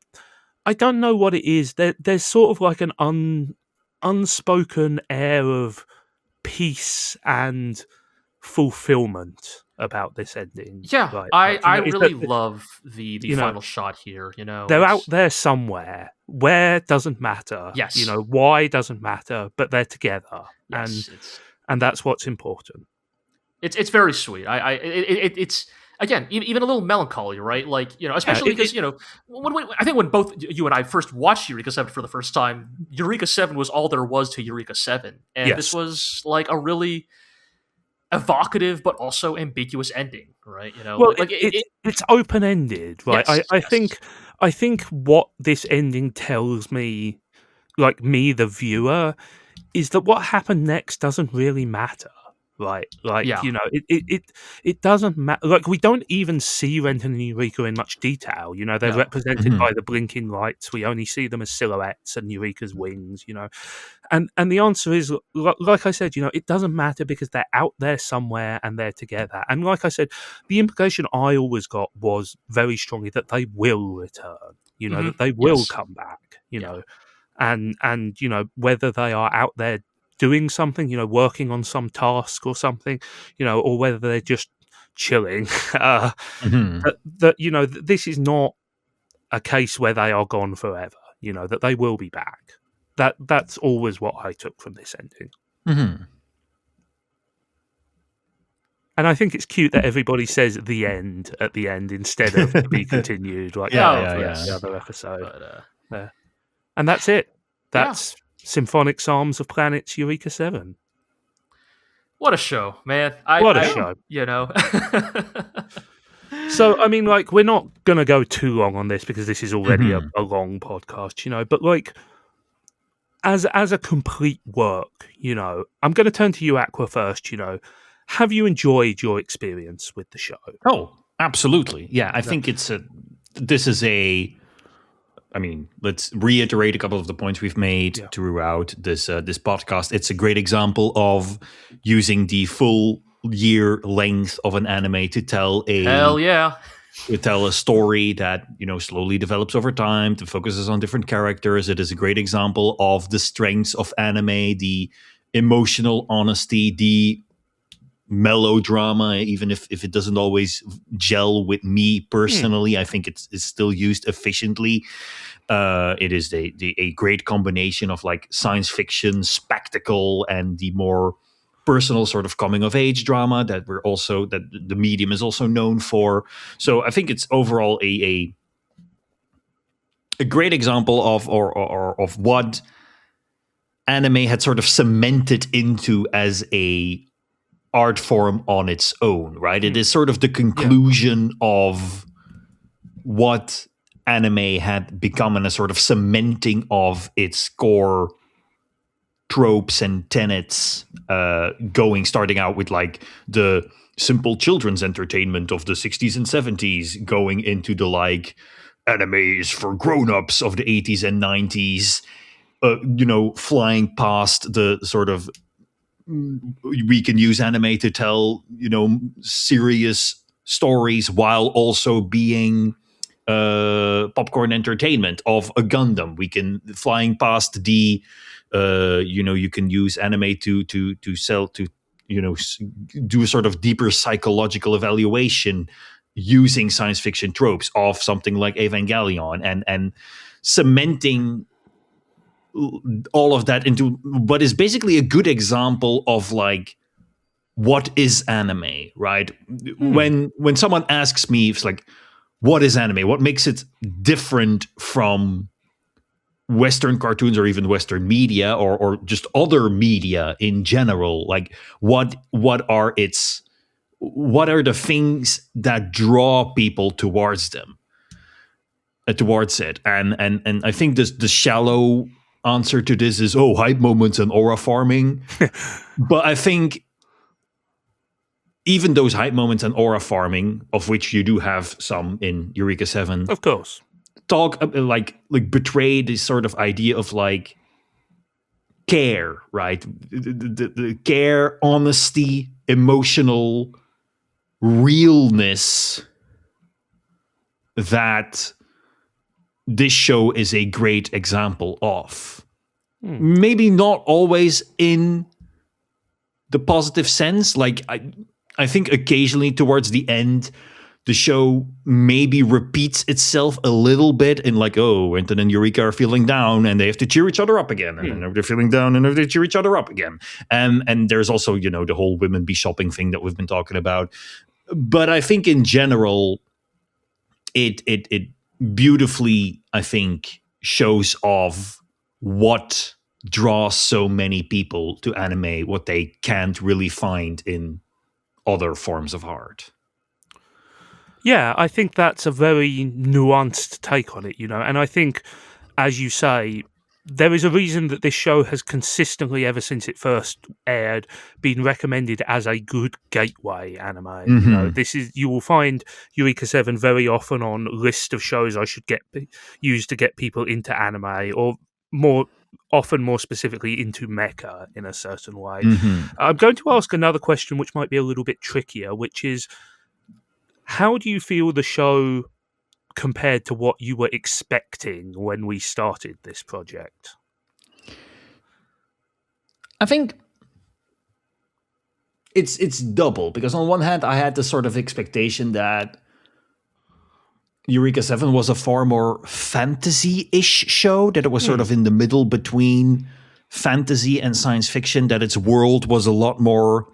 I don't know what it is. There's sort of like an unspoken air of peace and fulfillment about this ending. Yeah, right? I really love the final shot here. You know, they're out there somewhere. Where doesn't matter. Yes, you know, why doesn't matter, but they're together, and that's what's important. It's very sweet. It's again, even a little melancholy, right? Like, especially because, I think when both you and I first watched Eureka 7 for the first time, Eureka 7 was all there was to Eureka 7. And this was like a really evocative but also ambiguous ending, right? Well, it's open-ended, right? Yes, I think what this ending tells me, like me, the viewer, is that what happened next doesn't really matter. Right, like it doesn't matter. Like we don't even see Renton and Eureka in much detail. They're represented by the blinking lights. We only see them as silhouettes and Eureka's wings. And the answer is, like I said, it doesn't matter because they're out there somewhere and they're together. And like I said, the implication I always got was very strongly that they will return. That they will come back. And whether they are out there doing something, working on some task or something, or whether they're just chilling. That this is not a case where they are gone forever. That they will be back. That's always what I took from this ending. Mm-hmm. And I think it's cute that everybody says the end at the end instead of to be continued, like the other episode. And that's it. That's Symphonic Psalms of Planets Eureka 7. What a show, man. What a show. So, I mean, like, we're not going to go too long on this because this is already a long podcast, but like, as a complete work, I'm going to turn to you, Aqua, first, have you enjoyed your experience with the show? Oh, absolutely. Yeah, I think let's reiterate a couple of the points we've made throughout this podcast. It's a great example of using the full year length of an anime to tell a story that slowly develops over time, that focuses on different characters. It is a great example of the strengths of anime, the emotional honesty, the melodrama, even if it doesn't always gel with me personally. I think it's still used efficiently. It is a great combination of like science fiction spectacle and the more personal sort of coming of age drama that the medium is also known for. So I think it's overall a great example of of what anime had sort of cemented into as a art form on its own, right? It is sort of the conclusion of what anime had become, and a sort of cementing of its core tropes and tenets, starting out with like the simple children's entertainment of the 60s and 70s, going into the like animes for grown-ups of the 80s and 90s, flying past the sort of we can use anime to tell, serious stories while also being popcorn entertainment of a Gundam. We can flying past the, you can use anime to sell to, do a sort of deeper psychological evaluation using science fiction tropes of something like Evangelion, and cementing all of that into what is basically a good example of like what is anime, right? When someone asks me, it's like, what is anime? What makes it different from Western cartoons or even Western media or just other media in general? Like what are the things that draw people towards them, towards it? And I think the shallow answer to this is hype moments and aura farming. But I think even those hype moments and aura farming, of which you do have some in Eureka 7, of course, talk like betray this sort of idea of like care, right? The care, honesty, emotional realness that this show is a great example of. Maybe not always in the positive sense. Like I think occasionally towards the end, the show maybe repeats itself a little bit in like, Renton and Eureka are feeling down and they have to cheer each other up again. And then they're feeling down and they cheer each other up again. And there's also, the whole women be shopping thing that we've been talking about. But I think in general, it beautifully, I think, shows off what draws so many people to anime, what they can't really find in other forms of art. Yeah, I think that's a very nuanced take on it, and I think, as you say, there is a reason that this show has consistently, ever since it first aired, been recommended as a good gateway anime. You will find Eureka 7 very often on list of shows I should use to get people into anime, or more specifically into mecha in a certain way. I'm going to ask another question which might be a little bit trickier, which is, how do you feel the show compared to what you were expecting when we started this project? I think it's double, because on one hand, I had the sort of expectation that Eureka 7 was a far more fantasy-ish show, that it was sort of in the middle between fantasy and science fiction, that its world was a lot more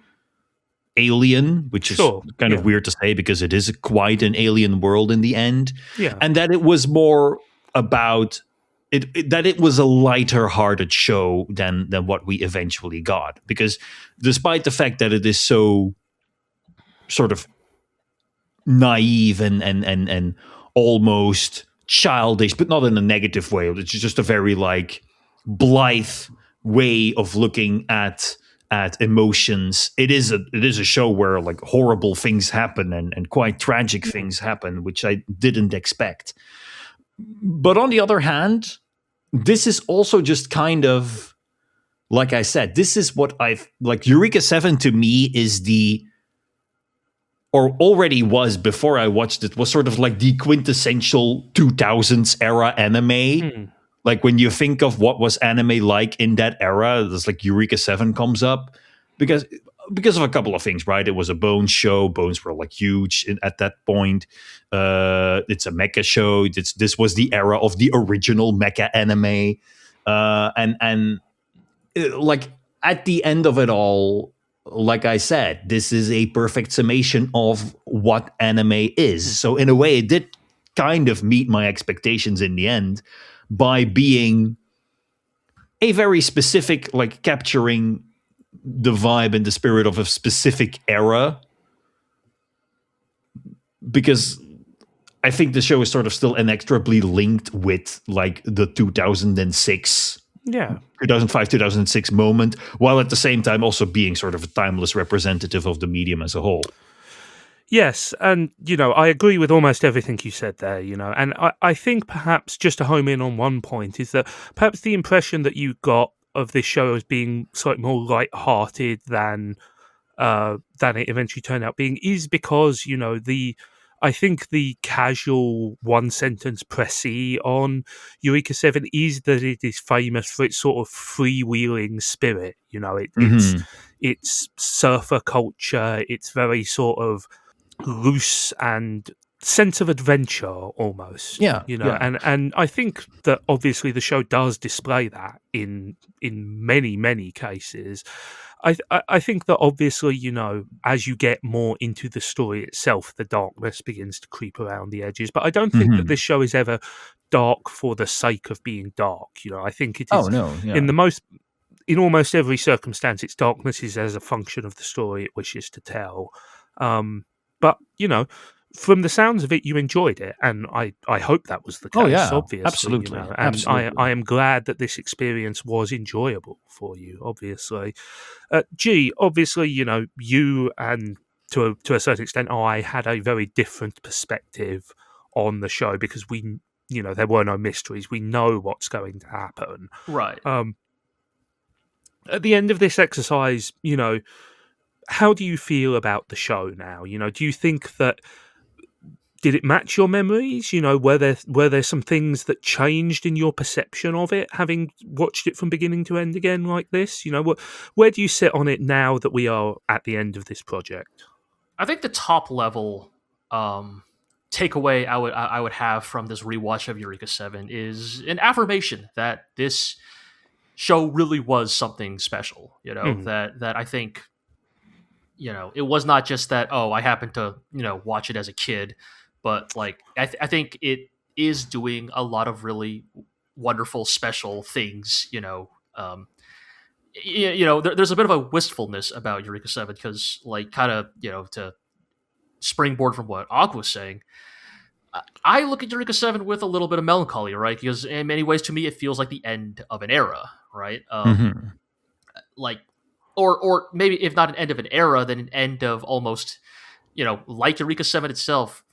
alien, which is kind of weird to say because it is quite an alien world in the end. Yeah. And that it was more about that it was a lighter hearted show than what we eventually got. Because despite the fact that it is so sort of naive and almost childish, but not in a negative way, it's just a very like blithe way of looking at emotions. It is a show where like horrible things happen and quite tragic things happen, which I didn't expect. But on the other hand, this is also just kind of, like I said, this is what I've like. Eureka 7 to me is or already was before I watched it, was sort of like the quintessential 2000s era anime. Like when you think of what was anime like in that era, there's like Eureka 7 comes up because of a couple of things, right? It was a Bones show. Bones were like huge at that point. It's a mecha show. This was the era of the original mecha anime. And like at the end of it all, like I said, this is a perfect summation of what anime is. So in a way, it did kind of meet my expectations in the end, by being a very specific, like capturing the vibe and the spirit of a specific era. Because I think the show is sort of still inextricably linked with like the 2006, 2005, 2006 moment, while at the same time also being sort of a timeless representative of the medium as a whole. Yes, and, I agree with almost everything you said there, and I think perhaps just to home in on one point is that perhaps the impression that you got of this show as being slightly more light-hearted than it eventually turned out being is because, I think the casual one-sentence précis on Eureka 7 is that it is famous for its sort of freewheeling spirit, it's surfer culture, it's very sort of loose and sense of adventure almost. And I think that obviously the show does display that in many cases. I think that obviously, as you get more into the story itself, the darkness begins to creep around the edges, but I don't think that this show is ever dark for the sake of being dark. I think it is in almost every circumstance, its darkness is as a function of the story it wishes to tell. But, from the sounds of it, you enjoyed it, and I hope that was the case, obviously. Absolutely. And Absolutely. I am glad that this experience was enjoyable for you, obviously. G, obviously, you and to a certain extent, I had a very different perspective on the show because we, there were no mysteries. We know what's going to happen. Right. At the end of this exercise, how do you feel about the show now? Do you think that did it match your memories? Were there some things that changed in your perception of it, having watched it from beginning to end again like this? Where do you sit on it now that we are at the end of this project? I think the top level takeaway I would have from this rewatch of Eureka 7 is an affirmation that this show really was something special. That I think it was not just that, oh, I happened to, watch it as a kid, but like, I think it is doing a lot of really wonderful, special things, there's a bit of a wistfulness about Eureka 7 because, like, kind of, to springboard from what Aqua was saying, I look at Eureka 7 with a little bit of melancholy, right? Because in many ways, to me, it feels like the end of an era, right? Like, or maybe if not an end of an era, then an end of almost, like Eureka 7 itself,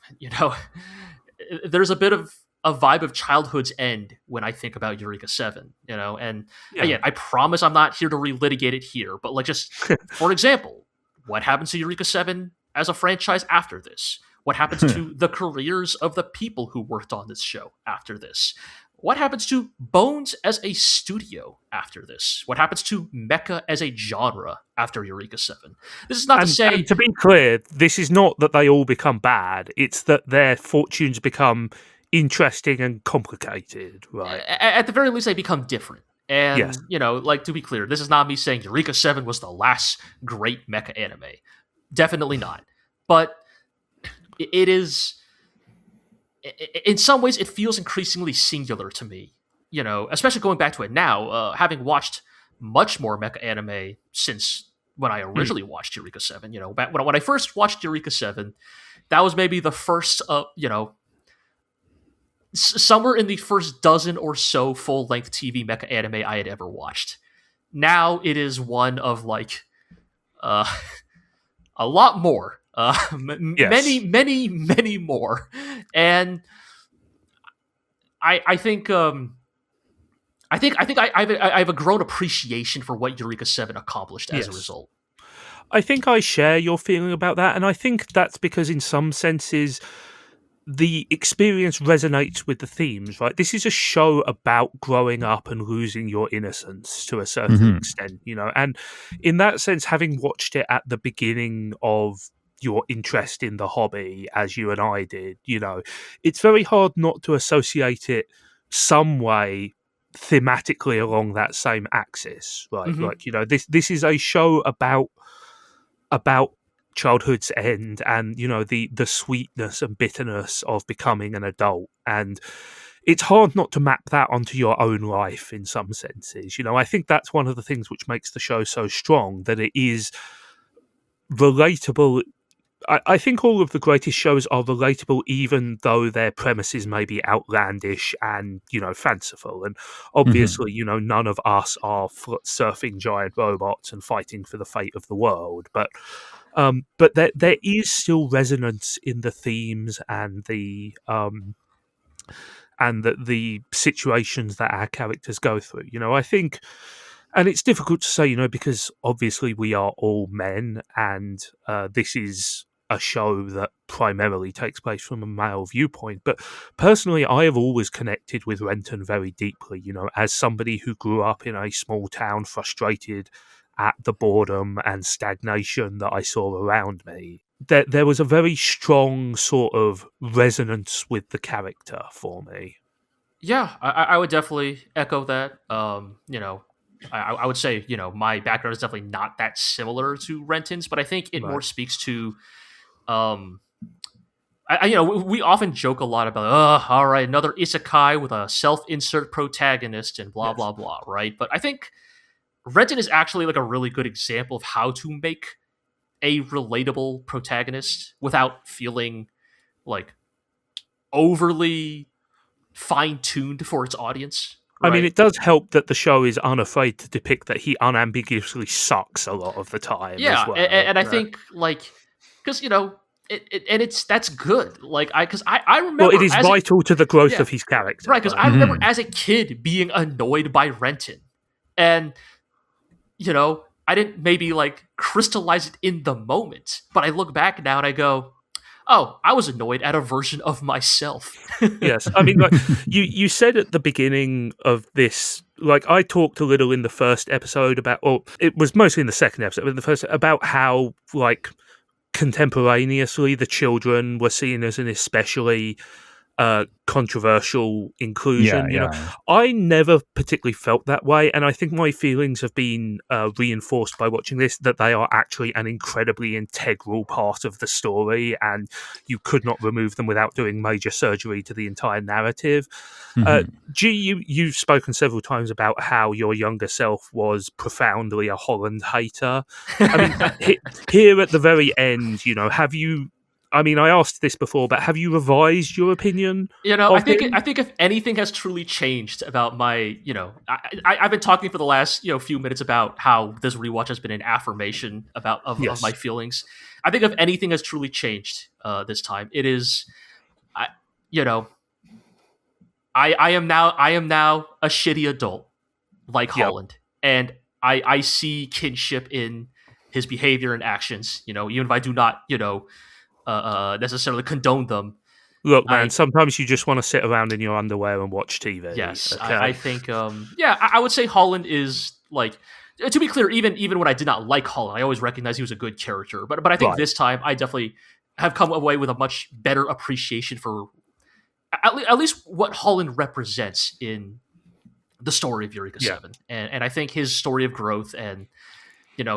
there's a bit of a vibe of childhood's end when I think about Eureka 7, and again, I promise I'm not here to relitigate it here, but like, just for example, what happens to Eureka 7 as a franchise after this? What happens to the careers of the people who worked on this show after this? What happens to Bones as a studio after this? What happens to mecha as a genre after Eureka 7? This is not to say... And to be clear, this is not that they all become bad. It's that their fortunes become interesting and complicated, right? At the very least, they become different. And, like, to be clear, this is not me saying Eureka 7 was the last great mecha anime. Definitely not. But it is... in some ways, it feels increasingly singular to me, especially going back to it now, having watched much more mecha anime since when I originally watched Eureka 7. Back when I first watched Eureka 7, that was maybe the first, somewhere in the first dozen or so full-length TV mecha anime I had ever watched. Now it is one of, like, a lot more. Many more, and I think I have a grown appreciation for what Eureka 7 accomplished as a result. I think I share your feeling about that, and I think that's because in some senses the experience resonates with the themes, right? This is a show about growing up and losing your innocence to a certain extent, and in that sense, having watched it at the beginning of your interest in the hobby, as you and I did, it's very hard not to associate it some way thematically along that same axis, right? Like, this is a show about childhood's end and, the sweetness and bitterness of becoming an adult. And it's hard not to map that onto your own life in some senses. I think that's one of the things which makes the show so strong, that it is relatable. I think all of the greatest shows are relatable, even though their premises may be outlandish and, fanciful. And obviously, none of us are surfing giant robots and fighting for the fate of the world. But there is still resonance in the themes and the situations that our characters go through. I think. And it's difficult to say, because obviously we are all men, and this is a show that primarily takes place from a male viewpoint. But personally, I have always connected with Renton very deeply, as somebody who grew up in a small town, frustrated at the boredom and stagnation that I saw around me. There was a very strong sort of resonance with the character for me. Yeah, I would definitely echo that. I would say, my background is definitely not that similar to Renton's, but I think it more speaks to, we often joke a lot about, all right, another isekai with a self-insert protagonist and blah, blah, blah, right? But I think Renton is actually like a really good example of how to make a relatable protagonist without feeling like overly fine-tuned for its audience. Right. I mean, it does help that the show is unafraid to depict that he unambiguously sucks a lot of the time. Yeah, as well. and I think, like, because that's good. Like, because I remember, well, it is vital to the growth of his character, right? Because I remember as a kid being annoyed by Renton, and I didn't maybe like crystallize it in the moment, but I look back now and I go, oh, I was annoyed at a version of myself. Yes. I mean, like, you said at the beginning of this, like, I talked a little in the first episode about, well, it was mostly in the second episode, but in the first, about how, like, contemporaneously the children were seen as an especially controversial inclusion. Yeah. I never particularly felt that way, and I think my feelings have been reinforced by watching this, that they are actually an incredibly integral part of the story, and you could not remove them without doing major surgery to the entire narrative. G, you've spoken several times about how your younger self was profoundly a Holland hater. I mean, here at the very end, have you? I mean, I asked this before, but have you revised your opinion? I think if anything has truly changed about my, I've been talking for the last few minutes about how this rewatch has been an affirmation of my feelings. I think if anything has truly changed this time, it is, I am now a shitty adult like Holland, and I see kinship in his behavior and actions. Even if I do not, necessarily condone them. Look, man, sometimes you just want to sit around in your underwear and watch TV. Yes, okay? I think, I would say Holland is, like, to be clear, even when I did not like Holland, I always recognized he was a good character. But I think this time I definitely have come away with a much better appreciation for at least what Holland represents in the story of Eureka 7. And I think his story of growth and,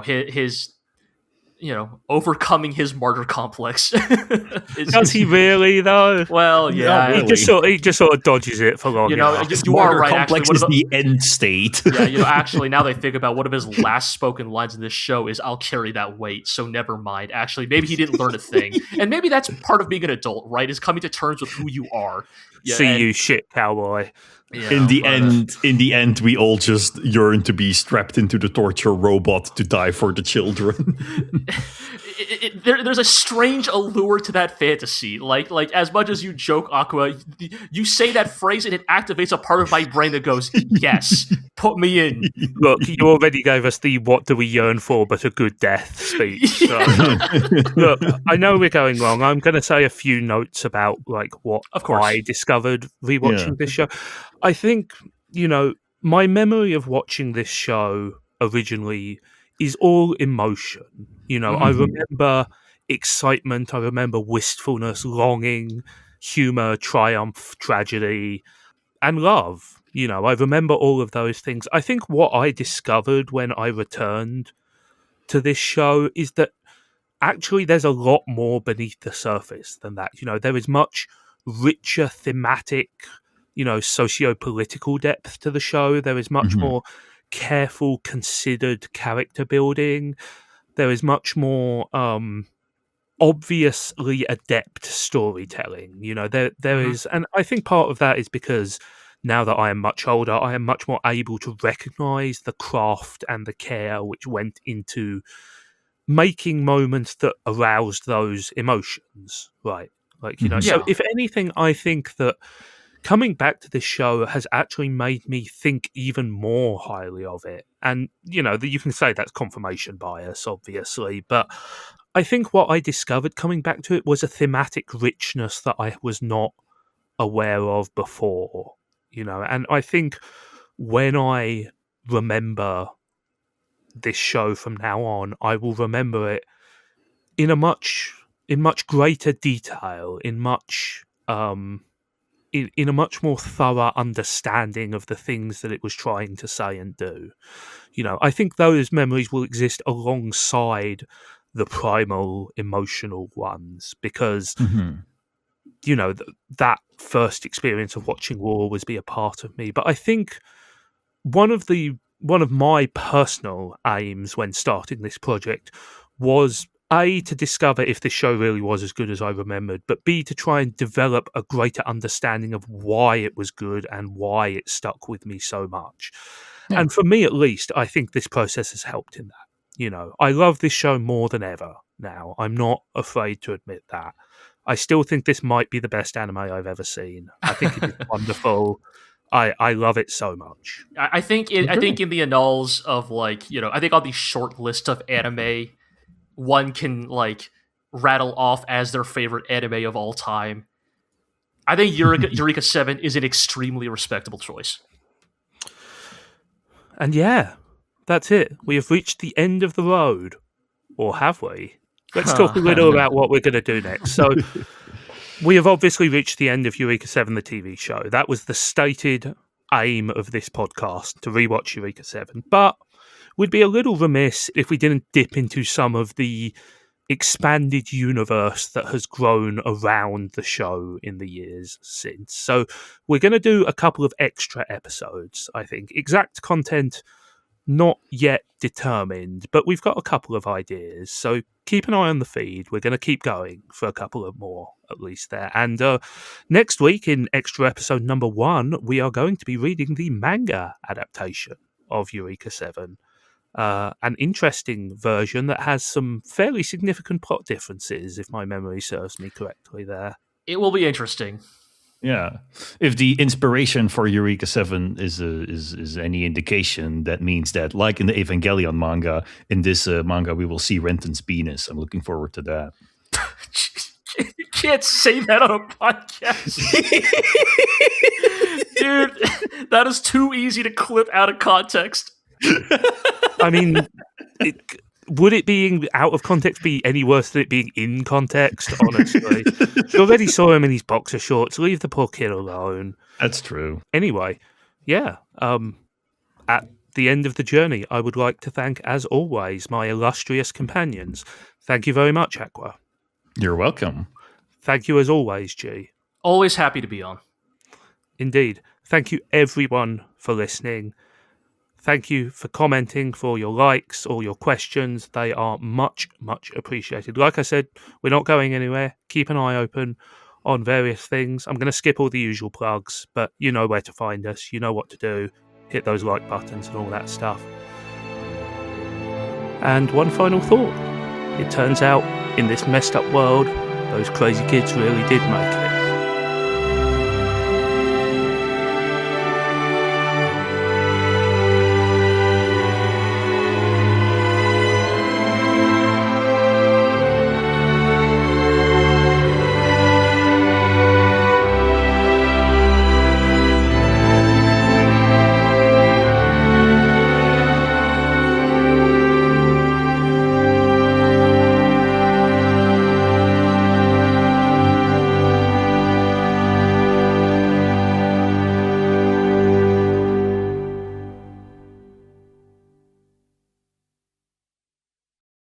his overcoming his martyr complex. Does he really, though? Well, yeah. Really. He just sort of dodges it for long. You are right. Complex actually, is the end state. Yeah, actually, now they think about one of his last spoken lines in this show is, "I'll carry that weight, so never mind." Actually, maybe he didn't learn a thing. And maybe that's part of being an adult, right? Is coming to terms with who you are. You shit, cowboy. In the end, we all just yearn to be strapped into the torture robot to die for the children. There's a strange allure to that fantasy. Like as much as you joke, Aqua, you say that phrase and it activates a part of my brain that goes, "Yes, put me in." Look, you already gave us the "what do we yearn for but a good death" speech. So, look, I know we're going long. I'm going to say a few notes about what I discovered rewatching this show. I think, my memory of watching this show originally is all emotion. I remember excitement, I remember wistfulness, longing, humor, triumph, tragedy, and love. I remember all of those things. I think what I discovered when I returned to this show is that actually there's a lot more beneath the surface than that. There is much richer thematic, socio-political depth to the show. There is much more careful, considered character building. There is much more obviously adept storytelling. There is, and I think part of that is because now that I am much older, I am much more able to recognize the craft and the care which went into making moments that aroused those emotions, right? So if anything, I think that coming back to this show has actually made me think even more highly of it. And, you can say that's confirmation bias, obviously, but I think what I discovered coming back to it was a thematic richness that I was not aware of before, and I think when I remember this show from now on, I will remember it in much greater detail, in a much more thorough understanding of the things that it was trying to say and do. I think those memories will exist alongside the primal emotional ones because, that first experience of watching will always be a part of me. But I think one of my personal aims when starting this project was A, to discover if this show really was as good as I remembered, but B, to try and develop a greater understanding of why it was good and why it stuck with me so much. Yeah. And for me, at least, I think this process has helped in that. I love this show more than ever now. I'm not afraid to admit that. I still think this might be the best anime I've ever seen. I think it is wonderful. I love it so much. I think in the annals of I think on the short list of anime, one can rattle off as their favorite anime of all time. I think Eureka 7 is an extremely respectable choice. And yeah, that's it. We have reached the end of the road. Or have we? Let's talk a little about what we're going to do next. So We have obviously reached the end of Eureka 7, the TV show. That was the stated aim of this podcast, to rewatch Eureka 7. But we'd be a little remiss if we didn't dip into some of the expanded universe that has grown around the show in the years since. So we're going to do a couple of extra episodes, I think. Exact content not yet determined, but we've got a couple of ideas. So keep an eye on the feed. We're going to keep going for a couple of more, at least there. And next week in extra episode number 1, we are going to be reading the manga adaptation of Eureka 7. An interesting version that has some fairly significant plot differences, if my memory serves me correctly there. It will be interesting. Yeah. If the inspiration for Eureka 7 is any indication, that means that, like in the Evangelion manga, in this manga we will see Renton's penis. I'm looking forward to that. You can't say that on a podcast. Dude, that is too easy to clip out of context. I mean, would it being out of context be any worse than it being in context, honestly? You already saw him in his boxer shorts. Leave the poor kid alone. That's true. Anyway, yeah. At the end of the journey, I would like to thank, as always, my illustrious companions. Thank you very much, Aqua. You're welcome. Thank you as always, G. Always happy to be on. Indeed. Thank you, everyone, for listening. Thank you for commenting, for your likes, all your questions. They are much, much appreciated. Like I said, we're not going anywhere. Keep an eye open on various things. I'm going to skip all the usual plugs, but you know where to find us. You know what to do. Hit those like buttons and all that stuff. And one final thought. It turns out, in this messed up world, those crazy kids really did make it.